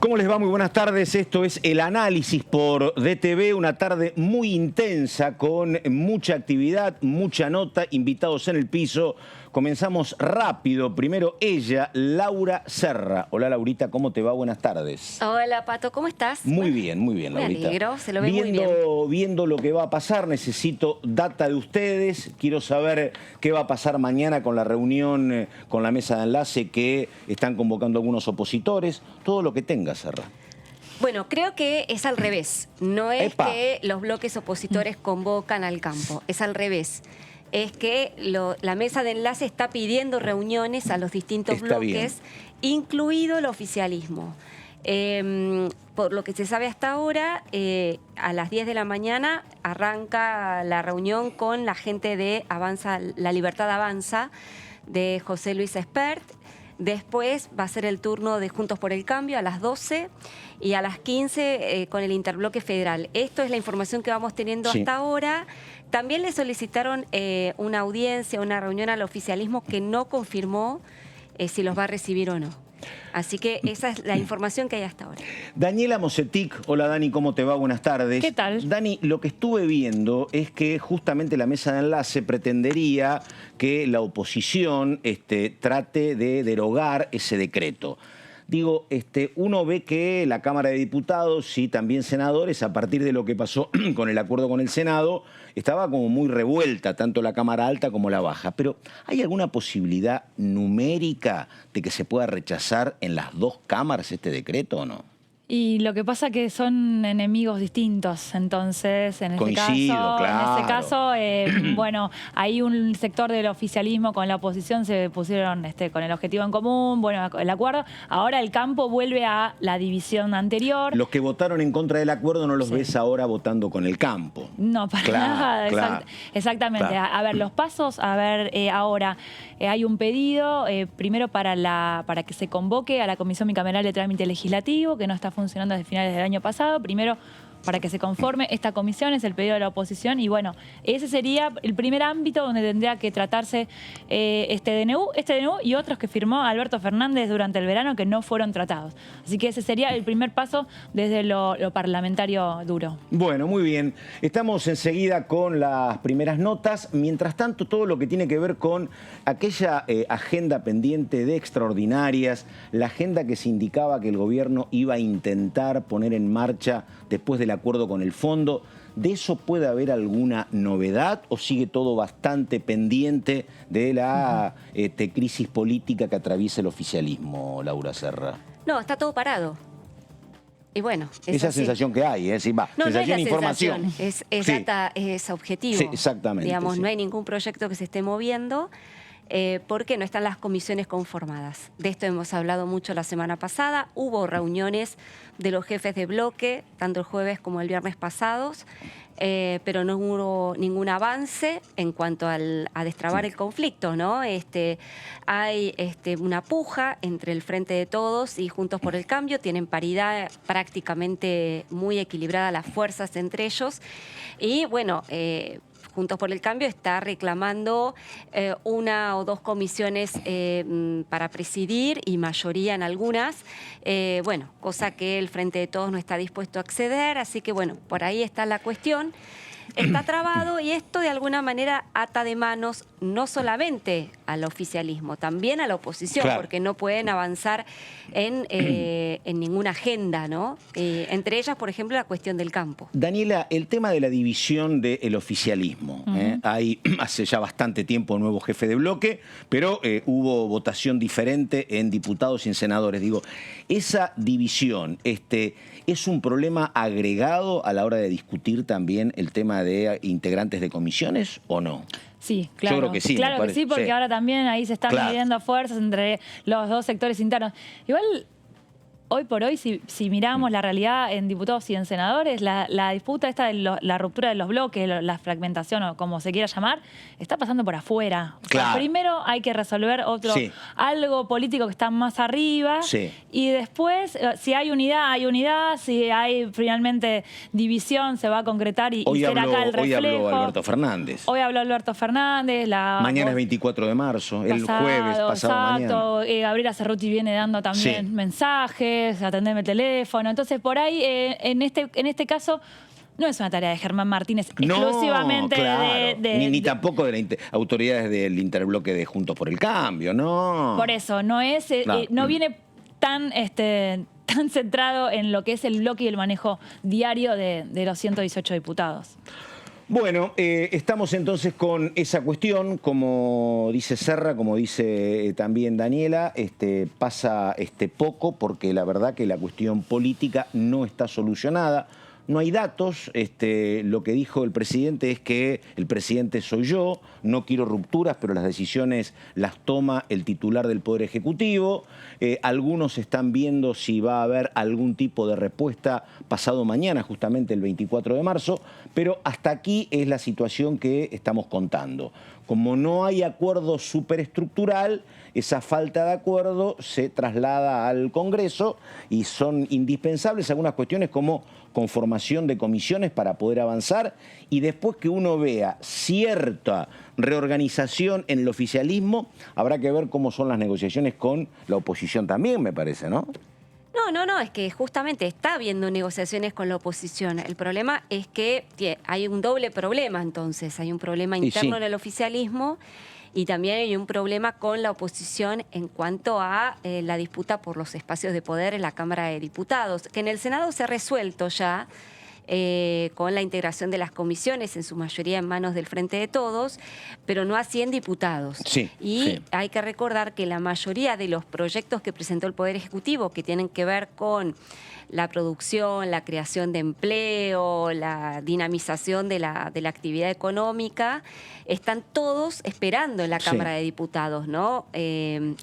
¿Cómo les va? Muy buenas tardes. Esto es El Análisis por DTV. Una tarde muy intensa con mucha actividad, mucha nota, invitados en el piso. Comenzamos rápido. Primero ella, Laura Serra. Hola Laurita, ¿cómo te va? Buenas tardes. Hola Pato, ¿cómo estás? Muy bien, Laurita. Me alegro, se lo ve muy bien. Viendo lo que va a pasar, necesito data de ustedes. Quiero saber qué va a pasar mañana con la reunión, con la mesa de enlace que están convocando algunos opositores. Todo lo que tenga, Serra. Bueno, creo que es al revés. No es ¡Epa! que los bloques opositores convocan al campo, es al revés. Es que la mesa de enlace está pidiendo reuniones a los distintos bloques, incluido el oficialismo. Por lo que se sabe hasta ahora, a las 10 de la mañana arranca la reunión con la gente de Avanza, La Libertad Avanza, de José Luis Espert. Después va a ser el turno de Juntos por el Cambio a las 12 y a las 15 con el Interbloque Federal. Esto es la información que vamos teniendo hasta ahora. También le solicitaron una audiencia, una reunión al oficialismo que no confirmó si los va a recibir o no. Así que esa es la información que hay hasta ahora. Daniela Mosetic, hola Dani, ¿cómo te va? Buenas tardes. ¿Qué tal? Dani, lo que estuve viendo es que justamente la mesa de enlace pretendería que la oposición trate de derogar ese decreto. Digo, uno ve que la Cámara de Diputados y también senadores, a partir de lo que pasó con el acuerdo con el Senado, estaba como muy revuelta, tanto la Cámara Alta como la Baja. Pero, ¿hay alguna posibilidad numérica de que se pueda rechazar en las dos cámaras este decreto o no? Y lo que pasa es que son enemigos distintos, entonces en este caso, bueno, hay un sector del oficialismo con la oposición se pusieron con el objetivo en común, bueno, el acuerdo. Ahora el campo vuelve a la división anterior. Los que votaron en contra del acuerdo no los ves ahora votando con el campo. No, para nada, exactamente. Claro. A ver, los pasos, ahora hay un pedido, primero para que se convoque a la Comisión Bicameral de Trámite Legislativo, que no está funcionando desde finales del año pasado. Primero, para que se conforme esta comisión, es el pedido de la oposición. Y bueno, ese sería el primer ámbito donde tendría que tratarse este DNU y otros que firmó Alberto Fernández durante el verano que no fueron tratados. Así que ese sería el primer paso desde lo parlamentario duro. Bueno, muy bien. Estamos enseguida con las primeras notas. Mientras tanto, todo lo que tiene que ver con aquella agenda pendiente de extraordinarias, la agenda que se indicaba que el gobierno iba a intentar poner en marcha después del acuerdo con el fondo, ¿de eso puede haber alguna novedad o sigue todo bastante pendiente de la crisis política que atraviesa el oficialismo, Laura Serra? No, está todo parado. Y bueno, esa sensación que hay, no, sensación, no es la información. sensación, es data, es objetivo. Sí, exactamente. Digamos, no hay ningún proyecto que se esté moviendo. Porque no están las comisiones conformadas. De esto hemos hablado mucho la semana pasada. Hubo reuniones de los jefes de bloque, tanto el jueves como el viernes pasados, pero no hubo ningún avance en cuanto a destrabar el conflicto, ¿no? Hay una puja entre el Frente de Todos y Juntos por el Cambio. Tienen paridad prácticamente muy equilibrada las fuerzas entre ellos. Y bueno, Juntos por el Cambio está reclamando una o dos comisiones para presidir y mayoría en algunas, bueno, cosa que el Frente de Todos no está dispuesto a acceder, así que bueno, por ahí está la cuestión. Está trabado y esto de alguna manera ata de manos no solamente al oficialismo, también a la oposición, porque no pueden avanzar en ninguna agenda, ¿no? Entre ellas, por ejemplo, la cuestión del campo. Daniela, el tema de la división del oficialismo. Hay hace ya bastante tiempo nuevo jefe de bloque, pero hubo votación diferente en diputados y en senadores. Digo, esa división es un problema agregado a la hora de discutir también el tema de integrantes de comisiones o no? Sí, claro. Yo creo que sí. Claro que sí, porque ahora también ahí se están midiendo fuerzas entre los dos sectores internos. Igual, hoy por hoy, si miramos la realidad en diputados y en senadores, la disputa esta de la ruptura de los bloques, la fragmentación o como se quiera llamar, está pasando por afuera. O sea, primero hay que resolver algo político que está más arriba y después, si hay unidad, hay unidad. Si hay finalmente división, se va a concretar y ser acá el reflejo. Hoy habló Alberto Fernández. Hoy habló Alberto Fernández. Mañana es 24 de marzo, el jueves, pasado mañana. Gabriela Cerruti viene dando también mensajes. querés, atendeme el teléfono. Entonces, por ahí, en este caso, no es una tarea de Germán Martínez exclusivamente claro. Ni de tampoco de las autoridades del interbloque de Juntos por el Cambio, no. Por eso, no es, no viene tan centrado en lo que es el bloque y el manejo diario de los 118 diputados. Bueno, estamos entonces con esa cuestión, como dice Serra, como dice también Daniela, pasa poco porque la verdad que la cuestión política no está solucionada. No hay datos, lo que dijo el presidente es que el presidente soy yo, no quiero rupturas, pero las decisiones las toma el titular del Poder Ejecutivo. Algunos están viendo si va a haber algún tipo de respuesta pasado mañana, justamente el 24 de marzo, pero hasta aquí es la situación que estamos contando. Como no hay acuerdo superestructural, esa falta de acuerdo se traslada al Congreso y son indispensables algunas cuestiones como conformación de comisiones para poder avanzar y después que uno vea cierta reorganización en el oficialismo, habrá que ver cómo son las negociaciones con la oposición también, me parece, ¿no? No, es que justamente está habiendo negociaciones con la oposición. El problema es que hay un doble problema entonces. Hay un problema interno en el oficialismo y también hay un problema con la oposición en cuanto a la disputa por los espacios de poder en la Cámara de Diputados, que en el Senado se ha resuelto ya con la integración de las comisiones, en su mayoría en manos del Frente de Todos, pero no así en diputados. Hay que recordar que la mayoría de los proyectos que presentó el Poder Ejecutivo, que tienen que ver con la producción, la creación de empleo, la dinamización de la actividad económica, están todos esperando en la Cámara de Diputados, ¿no?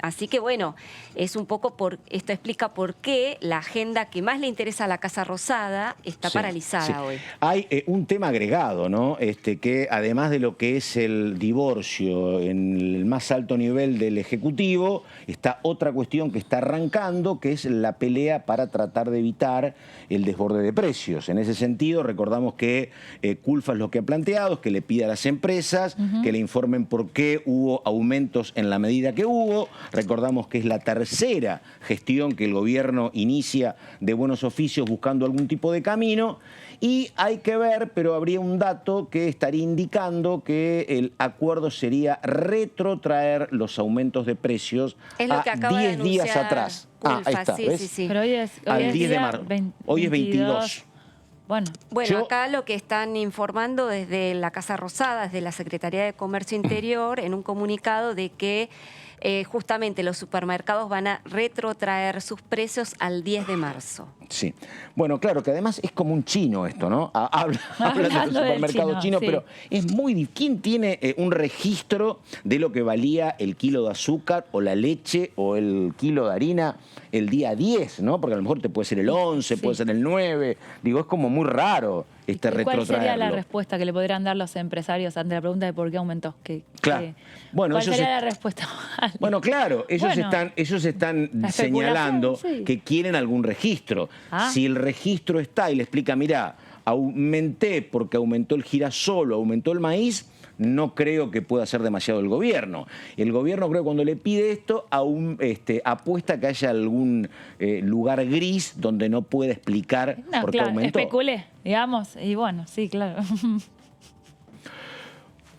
Así que bueno, es un poco esto explica por qué la agenda que más le interesa a la Casa Rosada está paralizada hoy. Hay un tema agregado, ¿no? Que además de lo que es el divorcio en el más alto nivel del Ejecutivo, está otra cuestión que está arrancando, que es la pelea para tratar de evitar el desborde de precios. En ese sentido, recordamos que Culfas lo que ha planteado es que le pida a las empresas que le informen por qué hubo aumentos en la medida que hubo. Recordamos que es la tercera gestión que el gobierno inicia de buenos oficios buscando algún tipo de camino. Y hay que ver, pero habría un dato que estaría indicando que el acuerdo sería retrotraer los aumentos de precios a 10 días atrás. Culfas, ahí está, ¿ves? Sí. Pero hoy es al 10 de marzo. Hoy es 22. Bueno, acá lo que están informando desde la Casa Rosada, desde la Secretaría de Comercio Interior, en un comunicado de que justamente los supermercados van a retrotraer sus precios al 10 de marzo. Sí. Bueno, claro, que además es como un chino esto, ¿no? Hablan del supermercado chino, pero es muy difícil. ¿Quién tiene un registro de lo que valía el kilo de azúcar o la leche o el kilo de harina el día 10, ¿no? Porque a lo mejor te puede ser el 11, puede ser el 9. Digo, es como muy raro retrotraerlo. ¿Cuál sería la respuesta que le podrían dar los empresarios ante la pregunta de por qué aumentó? Bueno, ¿cuál sería la respuesta? Bueno, claro, ellos están señalando que quieren algún registro. Si el registro está y le explica, mira, aumenté porque aumentó el girasol o aumentó el maíz, no creo que pueda hacer demasiado el gobierno. El gobierno, creo, cuando le pide esto, apuesta a que haya algún lugar gris donde no pueda explicar por qué aumentó. Especulé, digamos, y bueno, sí, claro.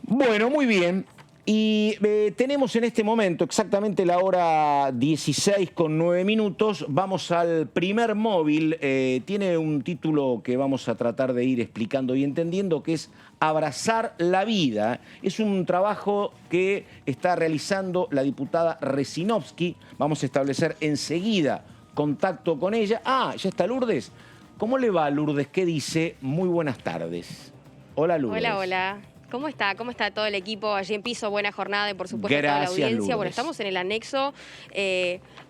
Bueno, muy bien. Y tenemos en este momento exactamente la hora 16:09. Vamos al primer móvil. Tiene un título que vamos a tratar de ir explicando y entendiendo, que es Abrazar la Vida. Es un trabajo que está realizando la diputada Resinovsky. Vamos a establecer enseguida contacto con ella. Ya está Lourdes. ¿Cómo le va, Lourdes? ¿Qué dice? Muy buenas tardes. Hola, Lourdes. Hola. ¿Cómo está? ¿Cómo está todo el equipo allí en piso? Buena jornada y por supuesto toda la audiencia. Lourdes. Bueno, estamos en el anexo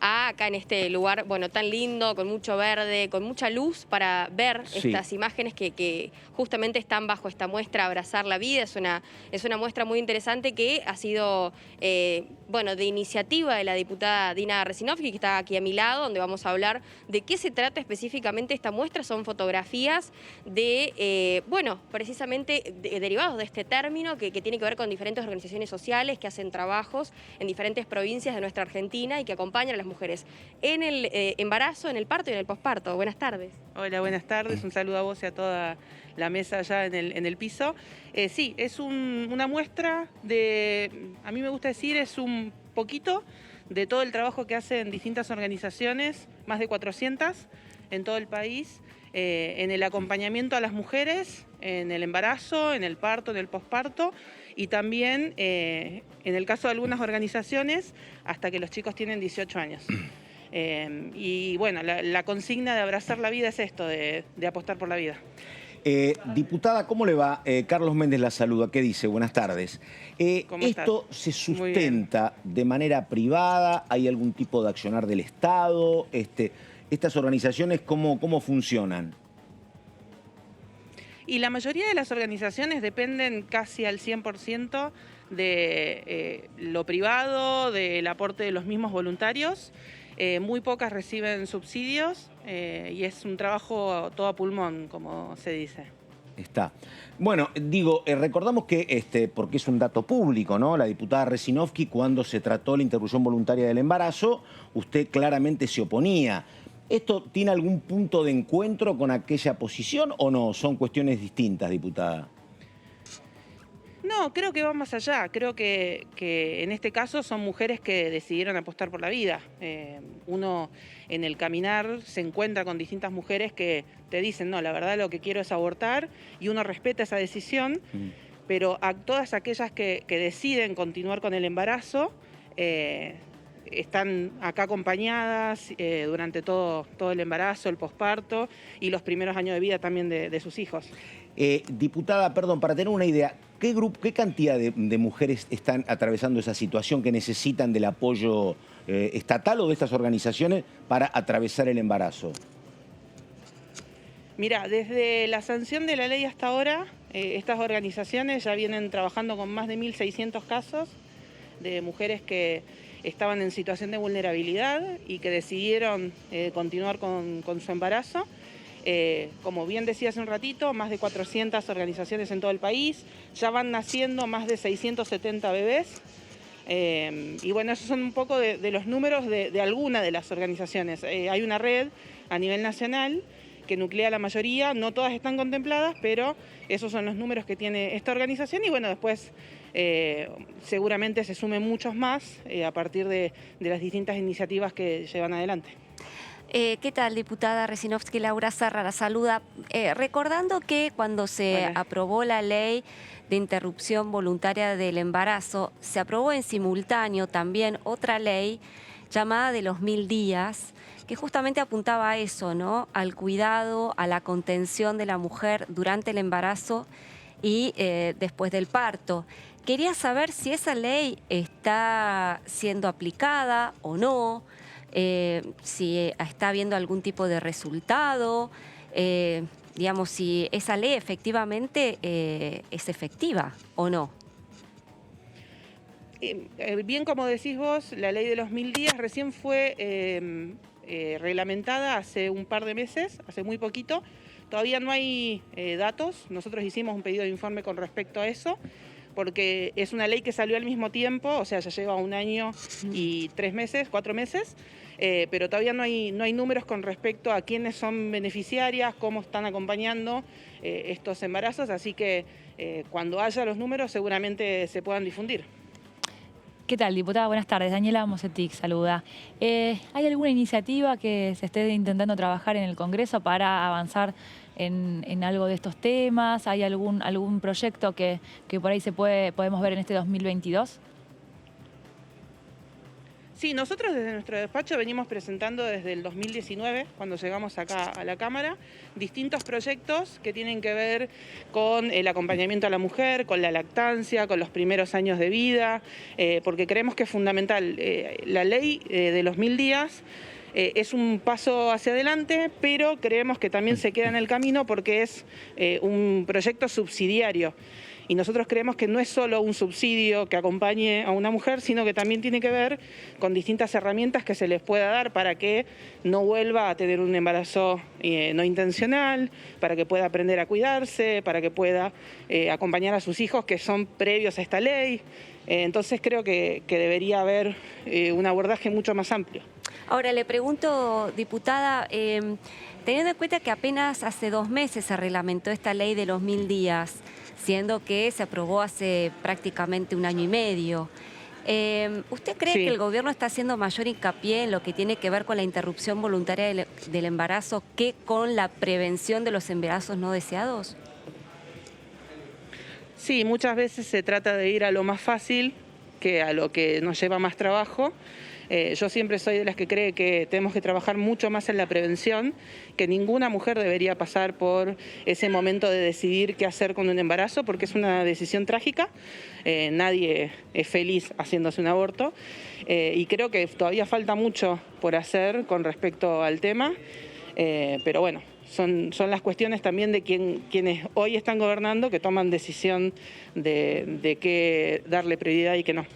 acá en este lugar, bueno, tan lindo, con mucho verde, con mucha luz para ver estas imágenes que justamente están bajo esta muestra Abrazar la Vida. Es una muestra muy interesante que ha sido, bueno, de iniciativa de la diputada Dina Resinovsky, que está aquí a mi lado, donde vamos a hablar de qué se trata específicamente esta muestra. Son fotografías de, bueno, precisamente derivados de este término que tiene que ver con diferentes organizaciones sociales que hacen trabajos en diferentes provincias de nuestra Argentina y que acompañan a las mujeres en el embarazo, en el parto y en el posparto. Buenas tardes. Hola, buenas tardes. Un saludo a vos y a toda la mesa allá en el piso. Sí, es una muestra de, a mí me gusta decir, es un poquito de todo el trabajo que hacen distintas organizaciones, más de 400 en todo el país, en el acompañamiento a las mujeres, en el embarazo, en el parto, en el posparto y también, en el caso de algunas organizaciones, hasta que los chicos tienen 18 años. Y bueno, la consigna de abrazar la vida es esto, de apostar por la vida. Diputada, ¿cómo le va? Carlos Méndez la saluda. ¿Qué dice? Buenas tardes. ¿Cómo estás? ¿Esto se sustenta de manera privada? ¿Hay algún tipo de accionar del Estado? ¿Estas organizaciones cómo funcionan? Y la mayoría de las organizaciones dependen casi al 100% de lo privado, del aporte de los mismos voluntarios. Muy pocas reciben subsidios y es un trabajo todo a pulmón, como se dice. Está. Bueno, digo, recordamos que, porque es un dato público, ¿no? La diputada Resinovsky, cuando se trató la interrupción voluntaria del embarazo, usted claramente se oponía. ¿Esto tiene algún punto de encuentro con aquella posición o no? ¿Son cuestiones distintas, diputada? No, creo que va más allá. Creo que en este caso son mujeres que decidieron apostar por la vida. Uno en el caminar se encuentra con distintas mujeres que te dicen, no, la verdad lo que quiero es abortar, y uno respeta esa decisión, pero a todas aquellas que deciden continuar con el embarazo, están acá acompañadas durante todo el embarazo, el posparto y los primeros años de vida también de sus hijos. Diputada, perdón, para tener una idea, ¿qué cantidad de mujeres están atravesando esa situación que necesitan del apoyo estatal o de estas organizaciones para atravesar el embarazo? Mira, desde la sanción de la ley hasta ahora, estas organizaciones ya vienen trabajando con más de 1.600 casos de mujeres que estaban en situación de vulnerabilidad y que decidieron continuar con su embarazo. Como bien decía hace un ratito, más de 400 organizaciones en todo el país, ya van naciendo más de 670 bebés. Y bueno, esos son un poco de los números de alguna de las organizaciones. Hay una red a nivel nacional que nuclea la mayoría, no todas están contempladas, pero esos son los números que tiene esta organización y bueno, después seguramente se sumen muchos más a partir de las distintas iniciativas que llevan adelante. ¿Qué tal, diputada Resinovsky? Laura Serra la saluda. Recordando que cuando se aprobó la ley de interrupción voluntaria del embarazo, se aprobó en simultáneo también otra ley llamada de los 1000 días, que justamente apuntaba a eso, ¿no? Al cuidado, a la contención de la mujer durante el embarazo y después del parto. Quería saber si esa ley está siendo aplicada o no, si está habiendo algún tipo de resultado, digamos, si esa ley efectivamente es efectiva o no. Bien como decís vos, la ley de los 1000 días recién fue reglamentada hace un par de meses, hace muy poquito. Todavía no hay datos, nosotros hicimos un pedido de informe con respecto a eso, porque es una ley que salió al mismo tiempo, o sea, ya lleva 1 año y 3 meses, 4 meses, pero todavía no hay números con respecto a quiénes son beneficiarias, cómo están acompañando estos embarazos, así que cuando haya los números seguramente se puedan difundir. ¿Qué tal, diputada? Buenas tardes. Daniela Mosetic saluda. ¿Hay alguna iniciativa que se esté intentando trabajar en el Congreso para avanzar en algo de estos temas? ¿Hay algún proyecto que por ahí podemos ver en este 2022? Sí, nosotros desde nuestro despacho venimos presentando desde el 2019, cuando llegamos acá a la Cámara, distintos proyectos que tienen que ver con el acompañamiento a la mujer, con la lactancia, con los primeros años de vida, porque creemos que es fundamental. La ley de los 1000 días es un paso hacia adelante, pero creemos que también se queda en el camino porque es un proyecto subsidiario. Y nosotros creemos que no es solo un subsidio que acompañe a una mujer, sino que también tiene que ver con distintas herramientas que se les pueda dar para que no vuelva a tener un embarazo no intencional, para que pueda aprender a cuidarse, para que pueda acompañar a sus hijos que son previos a esta ley. Entonces creo que debería haber un abordaje mucho más amplio. Ahora le pregunto, diputada, teniendo en cuenta que apenas hace 2 meses se reglamentó esta ley de los 1000 días, siendo que se aprobó hace prácticamente 1 año y medio, ¿usted cree que el gobierno está haciendo mayor hincapié en lo que tiene que ver con la interrupción voluntaria del embarazo que con la prevención de los embarazos no deseados? Sí, muchas veces se trata de ir a lo más fácil que a lo que nos lleva más trabajo. Yo siempre soy de las que cree que tenemos que trabajar mucho más en la prevención, que ninguna mujer debería pasar por ese momento de decidir qué hacer con un embarazo, porque es una decisión trágica. Nadie es feliz haciéndose un aborto y creo que todavía falta mucho por hacer con respecto al tema, pero bueno, son las cuestiones también de quienes hoy están gobernando que toman decisión de qué darle prioridad y qué no.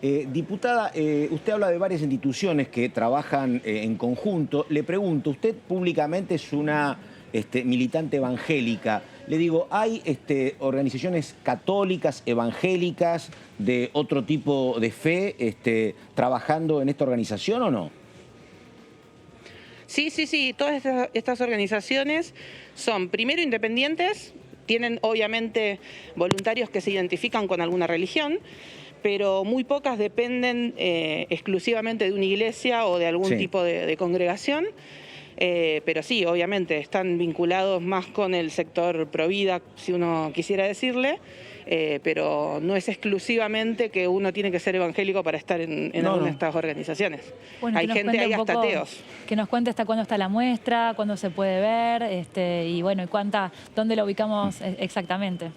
Diputada, usted habla de varias instituciones que trabajan en conjunto. Le pregunto, usted públicamente es una militante evangélica. Le digo, ¿hay organizaciones católicas, evangélicas, de otro tipo de fe trabajando en esta organización o no? Sí. Todas estas organizaciones son, primero, independientes, tienen obviamente voluntarios que se identifican con alguna religión, pero muy pocas dependen exclusivamente de una iglesia o de algún tipo de congregación. Pero sí, obviamente, están vinculados más con el sector provida, si uno quisiera decirle, pero no es exclusivamente que uno tiene que ser evangélico para estar en alguna de estas organizaciones. Bueno, hay gente, hay hasta ateos. Que nos cuente hasta cuándo está la muestra, cuándo se puede ver, y bueno, dónde la ubicamos exactamente.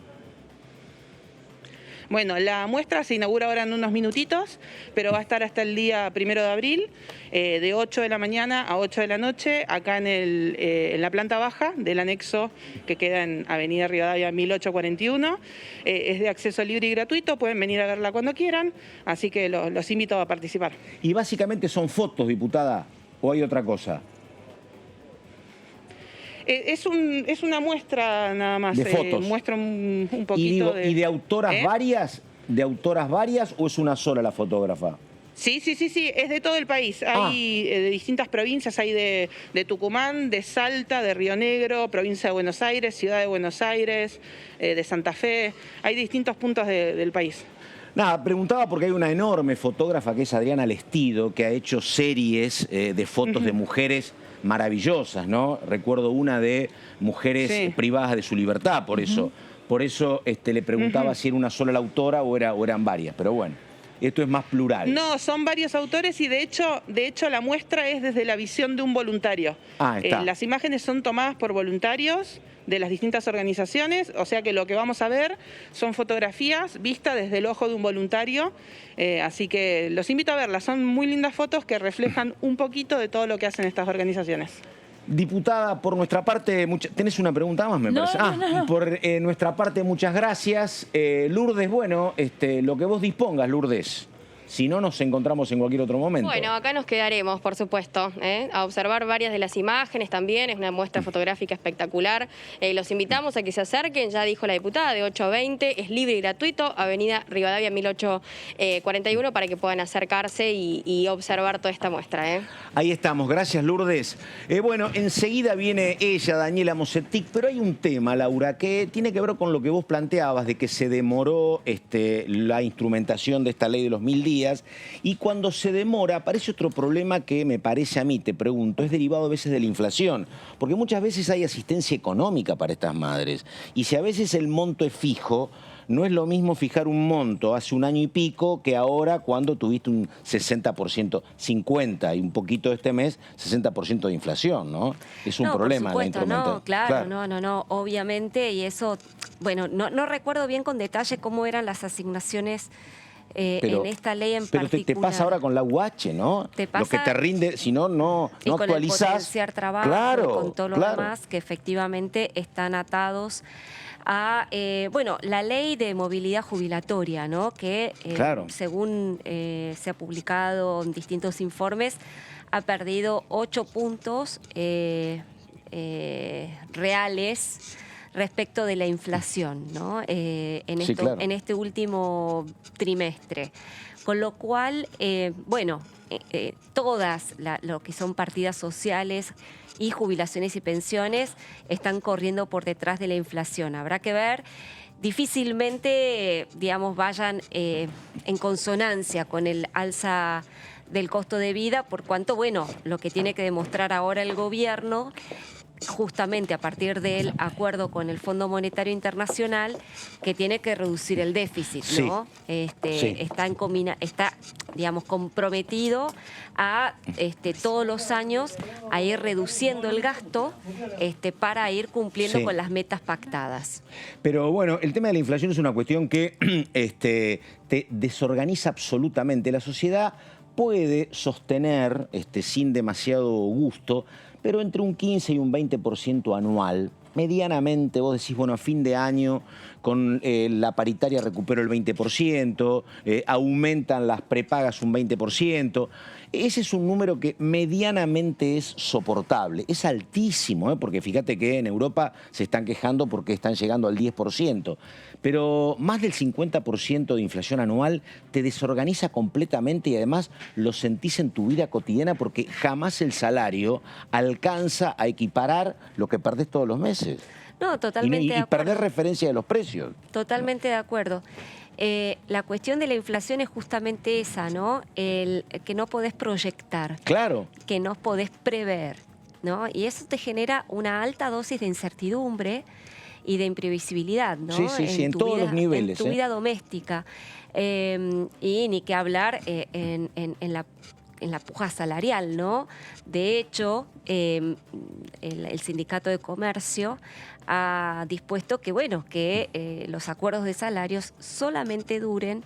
Bueno, la muestra se inaugura ahora en unos minutitos, pero va a estar hasta el día 1 de abril, de 8 de la mañana a 8 de la noche, acá en la planta baja del anexo que queda en Avenida Rivadavia 1841. Es de acceso libre y gratuito, pueden venir a verla cuando quieran, así que los invito a participar. Y básicamente son fotos, diputada, ¿o hay otra cosa? Es una muestra nada más. De fotos. Muestra un poquito ¿Y de autoras varias? ¿De autoras varias o es una sola la fotógrafa? Sí, es de todo el país. Hay de distintas provincias, hay de Tucumán, de Salta, de Río Negro, provincia de Buenos Aires, ciudad de Buenos Aires, de Santa Fe. Hay distintos puntos del país. Nada, preguntaba porque hay una enorme fotógrafa que es Adriana Lestido, que ha hecho series de fotos de mujeres maravillosas, ¿no? Recuerdo una de mujeres privadas de su libertad, por eso le preguntaba si era una sola la autora o eran varias, pero bueno, esto es más plural. No, son varios autores y de hecho la muestra es desde la visión de un voluntario. Las imágenes son tomadas por voluntarios de las distintas organizaciones, o sea que lo que vamos a ver son fotografías vistas desde el ojo de un voluntario, así que los invito a verlas, son muy lindas fotos que reflejan un poquito de todo lo que hacen estas organizaciones. Diputada, por nuestra parte, ¿tenés una pregunta más, me parece? No. Por nuestra parte, muchas gracias. Lourdes, bueno, lo que vos dispongas, Lourdes. Si no, nos encontramos en cualquier otro momento. Bueno, acá nos quedaremos, por supuesto, a observar varias de las imágenes también. Es una muestra fotográfica espectacular. Los invitamos a que se acerquen, ya dijo la diputada, de 8 a 20. Es libre y gratuito, Avenida Rivadavia 1841, para que puedan acercarse y observar toda esta muestra. Ahí estamos, gracias Lourdes. Bueno, enseguida viene ella, Daniela Mosetic, pero hay un tema, Laura, que tiene que ver con lo que vos planteabas, de que se demoró la instrumentación de esta ley de los 1000 días. Y cuando se demora aparece otro problema que me parece a mí, te pregunto, es derivado a veces de la inflación, porque muchas veces hay asistencia económica para estas madres y si a veces el monto es fijo, no es lo mismo fijar un monto hace 1 año y pico que ahora cuando tuviste un 60%, 50% y un poquito este mes, 60% de inflación, ¿no? Es un problema la instrumentación. No, claro, no, obviamente, y eso, bueno, no recuerdo bien con detalle cómo eran las asignaciones en esta ley en pero particular. te pasa ahora con la UH, ¿no? Te pasa, lo que te rinde, si no, no con actualizás. El potenciar trabajo, claro, con todo lo demás, que efectivamente están atados a, bueno, la ley de movilidad jubilatoria, ¿no? Que según se ha publicado en distintos informes, ha perdido 8 puntos reales respecto de la inflación, ¿no? En este último trimestre. Con lo cual, bueno, todas lo que son partidas sociales y jubilaciones y pensiones están corriendo por detrás de la inflación. Habrá que ver, difícilmente, digamos, vayan en consonancia con el alza del costo de vida, por cuanto, bueno, lo que tiene que demostrar ahora el gobierno, justamente a partir del acuerdo con el Fondo Monetario Internacional, que tiene que reducir el déficit, ¿no? Está, digamos, comprometido a todos los años a ir reduciendo el gasto para ir cumpliendo con las metas pactadas. Pero bueno, el tema de la inflación es una cuestión que te desorganiza absolutamente. La sociedad puede sostener, sin demasiado gusto, pero entre un 15 y un 20% anual, medianamente, vos decís, bueno, a fin de año con la paritaria recupero el 20%, aumentan las prepagas un 20%. Ese es un número que medianamente es soportable. Es altísimo, porque fíjate que en Europa se están quejando porque están llegando al 10%. Pero más del 50% de inflación anual te desorganiza completamente y además lo sentís en tu vida cotidiana porque jamás el salario alcanza a equiparar lo que perdés todos los meses. No, totalmente de acuerdo. Y perder referencia de los precios. Totalmente de acuerdo. La cuestión de la inflación es justamente esa, ¿no? El que no podés proyectar. Claro. Que no podés prever, ¿no? Y eso te genera una alta dosis de incertidumbre y de imprevisibilidad, ¿no? Sí, en todos los niveles. En tu vida doméstica. Y ni que hablar en la puja salarial, ¿no? De hecho, el Sindicato de Comercio ha dispuesto que, bueno, que los acuerdos de salarios solamente duren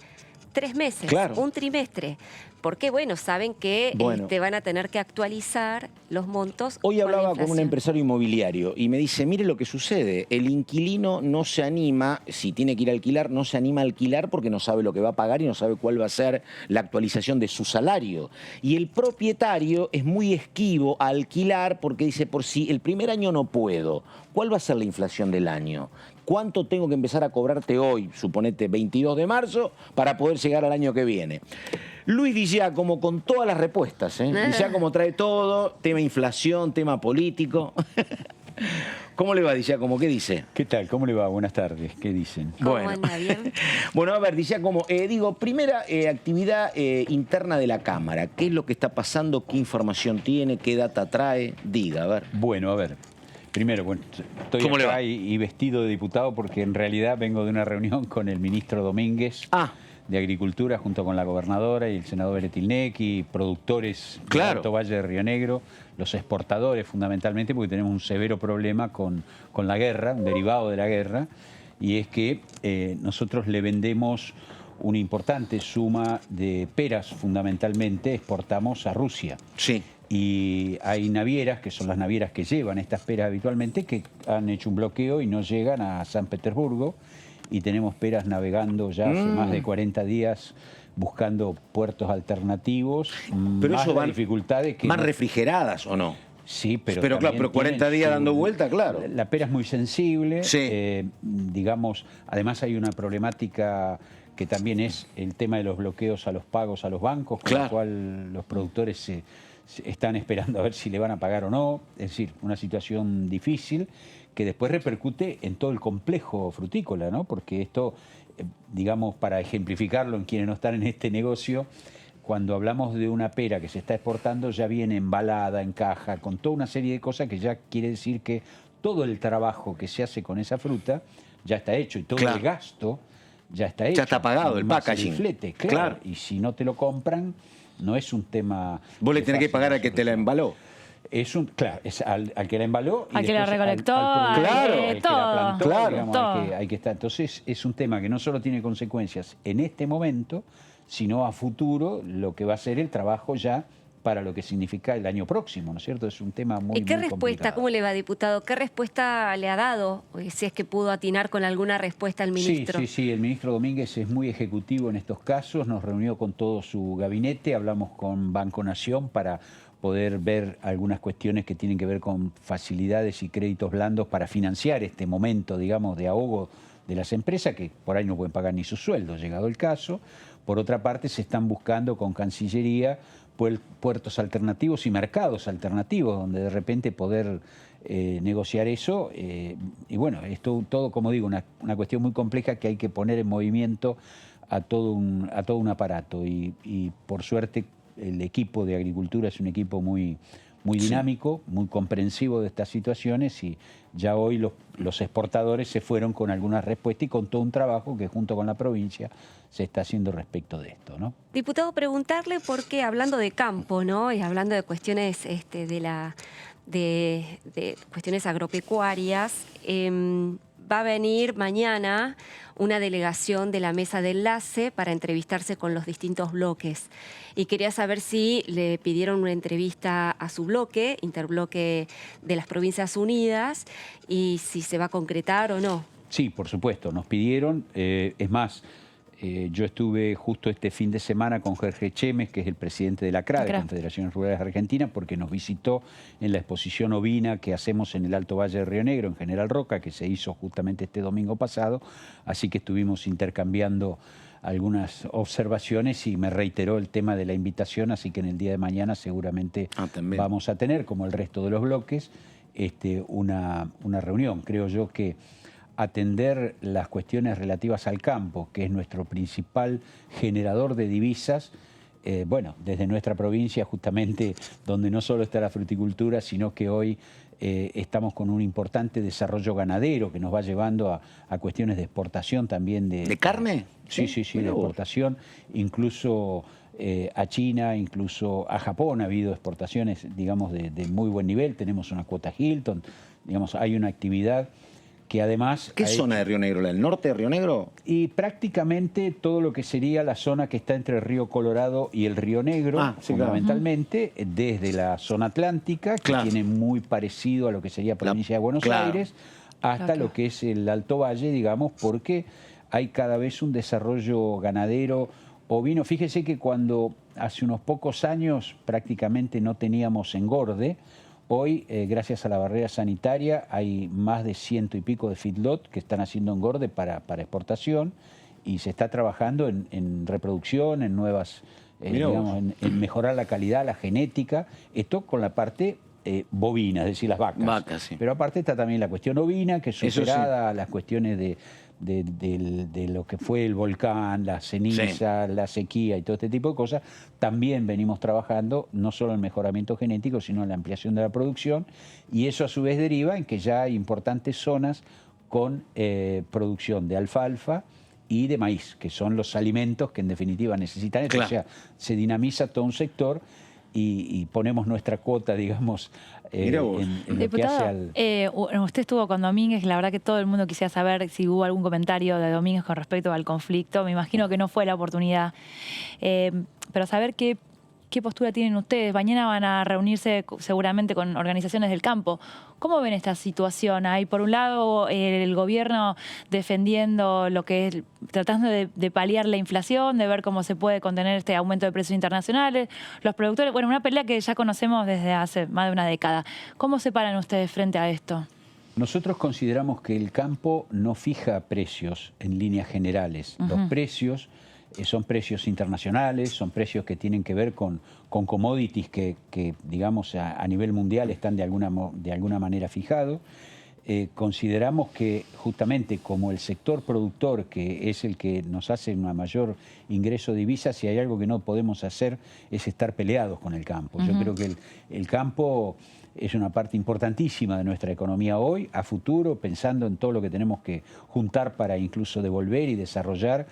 3 meses, un trimestre. Porque, bueno, saben que van a tener que actualizar los montos. Hoy hablaba con un empresario inmobiliario y me dice, mire lo que sucede, el inquilino no se anima, si tiene que ir a alquilar, no se anima a alquilar porque no sabe lo que va a pagar y no sabe cuál va a ser la actualización de su salario. Y el propietario es muy esquivo a alquilar porque dice, por si el primer año no puedo, ¿cuál va a ser la inflación del año? ¿Cuánto tengo que empezar a cobrarte hoy, suponete 22 de marzo, para poder llegar al año que viene? Luis Di Giacomo con todas las respuestas, Di Giacomo trae todo, tema inflación, tema político. ¿Cómo le va, Di Giacomo? ¿Qué dice? ¿Qué tal? ¿Cómo le va? Buenas tardes. ¿Qué dicen? ¿Cómo anda? ¿Bien? Bueno, a ver, Di Giacomo, primera actividad interna de la Cámara. ¿Qué es lo que está pasando? ¿Qué información tiene? ¿Qué data trae? Diga, a ver. Bueno, a ver. Primero, bueno, estoy acá y vestido de diputado porque en realidad vengo de una reunión con el ministro Domínguez de Agricultura junto con la gobernadora y el senador Beretilnecki, productores del Alto Valle de Río Negro, los exportadores fundamentalmente, porque tenemos un severo problema con la guerra, un derivado de la guerra, y es que nosotros le vendemos una importante suma de peras, fundamentalmente, exportamos a Rusia. Sí. Y hay navieras, que son las navieras que llevan estas peras habitualmente, que han hecho un bloqueo y no llegan a San Petersburgo. Y tenemos peras navegando ya hace más de 40 días buscando puertos alternativos. Pero más eso van dificultades que más refrigeradas, ¿o no? Sí, pero claro, pero 40 días dando vuelta, claro. La pera es muy sensible. Digamos, además hay una problemática que también es el tema de los bloqueos a los pagos a los bancos, con lo cual los productores están esperando a ver si le van a pagar o no. Es decir, una situación difícil que después repercute en todo el complejo frutícola, ¿no? Porque esto, digamos, para ejemplificarlo en quienes no están en este negocio, cuando hablamos de una pera que se está exportando ya viene embalada, en caja, con toda una serie de cosas que ya quiere decir que todo el trabajo que se hace con esa fruta ya está hecho y todo el gasto ya está hecho. Ya está pagado, el packaging. El flete, claro. Y si no te lo compran, no es un tema... Vos le tenés que pagar al que te la embaló. Es al que la embaló. Al que la recolectó, al que la plantó, digamos, hay que estar. Entonces es un tema que no solo tiene consecuencias en este momento, sino a futuro lo que va a ser el trabajo ya para lo que significa el año próximo, ¿no es cierto? Es un tema muy, ¿Y qué muy respuesta, complicado. cómo le va, diputado? ¿Qué respuesta le ha dado? Si es que pudo atinar con alguna respuesta el ministro. Sí, el ministro Domínguez es muy ejecutivo en estos casos, nos reunió con todo su gabinete, hablamos con Banco Nación para poder ver algunas cuestiones que tienen que ver con facilidades y créditos blandos para financiar este momento, digamos, de ahogo de las empresas que por ahí no pueden pagar ni sus sueldos, llegado el caso. Por otra parte, se están buscando con Cancillería puertos alternativos y mercados alternativos donde de repente poder negociar eso. Y bueno, es todo, como digo, una cuestión muy compleja que hay que poner en movimiento a todo un aparato. Y por suerte el equipo de Agricultura es un equipo muy dinámico, muy comprensivo de estas situaciones, y ya hoy los exportadores se fueron con algunas respuestas y con todo un trabajo que junto con la provincia se está haciendo respecto de esto, ¿no? Diputado, preguntarle porque hablando de campo, ¿no? Y hablando de cuestiones de cuestiones agropecuarias, va a venir mañana una delegación de la mesa de enlace para entrevistarse con los distintos bloques. Y quería saber si le pidieron una entrevista a su bloque, interbloque de las Provincias Unidas, y si se va a concretar o no. Sí, por supuesto, nos pidieron. Es más, yo estuve justo este fin de semana con Jorge Chemes, que es el presidente de la CRA, de Confederaciones Rurales Argentinas, porque nos visitó en la exposición ovina que hacemos en el Alto Valle de Río Negro, en General Roca, que se hizo justamente este domingo pasado. Así que estuvimos intercambiando algunas observaciones y me reiteró el tema de la invitación, así que en el día de mañana seguramente vamos a tener, como el resto de los bloques, una reunión. Creo yo que atender las cuestiones relativas al campo, que es nuestro principal generador de divisas, bueno, desde nuestra provincia justamente, donde no solo está la fruticultura, sino que hoy estamos con un importante desarrollo ganadero que nos va llevando a cuestiones de exportación también. ¿De carne? Sí, de exportación, incluso a China, incluso a Japón ha habido exportaciones, digamos, de muy buen nivel. Tenemos una cuota Hilton, digamos, hay una actividad que además... ¿Qué zona de Río Negro? ¿El norte de Río Negro? Y prácticamente todo lo que sería la zona que está entre el Río Colorado y el Río Negro, fundamentalmente, desde la zona atlántica, que tiene muy parecido a lo que sería provincia de Buenos Aires, hasta lo que es el Alto Valle, digamos, porque hay cada vez un desarrollo ganadero ovino. Fíjese que cuando hace unos pocos años prácticamente no teníamos engorde, hoy, gracias a la barrera sanitaria, hay más de 100 y pico de feedlot que están haciendo engorde para exportación, y se está trabajando en reproducción, en nuevas, digamos, en mejorar la calidad, la genética, esto con la parte bovina, es decir, las vacas. Sí. Pero aparte está también la cuestión ovina, que es superada a las cuestiones de lo que fue el volcán, la ceniza, la sequía y todo este tipo de cosas. También venimos trabajando no solo en el mejoramiento genético, sino en la ampliación de la producción, y eso a su vez deriva en que ya hay importantes zonas con producción de alfalfa y de maíz, que son los alimentos que en definitiva necesitan esto. O sea, se dinamiza todo un sector y ponemos nuestra cuota, digamos, en lo que hace al... Usted estuvo con Domínguez, la verdad que todo el mundo quisiera saber si hubo algún comentario de Domínguez con respecto al conflicto. Me imagino que no fue la oportunidad, pero saber qué postura tienen ustedes. Mañana van a reunirse seguramente con organizaciones del campo. ¿Cómo ven esta situación? Hay por un lado el gobierno defendiendo lo que es, tratando de paliar la inflación, de ver cómo se puede contener este aumento de precios internacionales. Los productores, bueno, una pelea que ya conocemos desde hace más de una década. ¿Cómo se paran ustedes frente a esto? Nosotros consideramos que el campo no fija precios en líneas generales. Los precios son precios internacionales, son precios que tienen que ver con commodities que digamos, a nivel mundial están de alguna manera fijados. Consideramos que justamente como el sector productor, que es el que nos hace un mayor ingreso de divisas, si hay algo que no podemos hacer es estar peleados con el campo. Yo creo que el campo es una parte importantísima de nuestra economía hoy, a futuro, pensando en todo lo que tenemos que juntar para incluso devolver y desarrollar.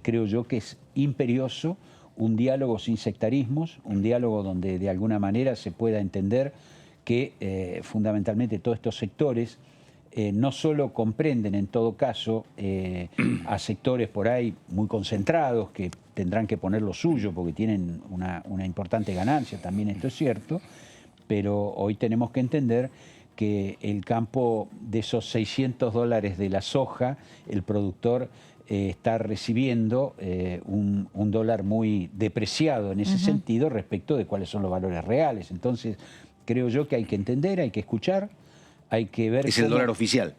Creo yo que es imperioso un diálogo sin sectarismos, un diálogo donde de alguna manera se pueda entender que fundamentalmente todos estos sectores no solo comprenden en todo caso a sectores por ahí muy concentrados que tendrán que poner lo suyo porque tienen una importante ganancia, también esto es cierto, pero hoy tenemos que entender que el campo de esos $600 de la soja, el productor está recibiendo un dólar muy depreciado en ese sentido respecto de cuáles son los valores reales. Entonces, creo yo que hay que entender, hay que escuchar, hay que ver... Es el dólar oficial.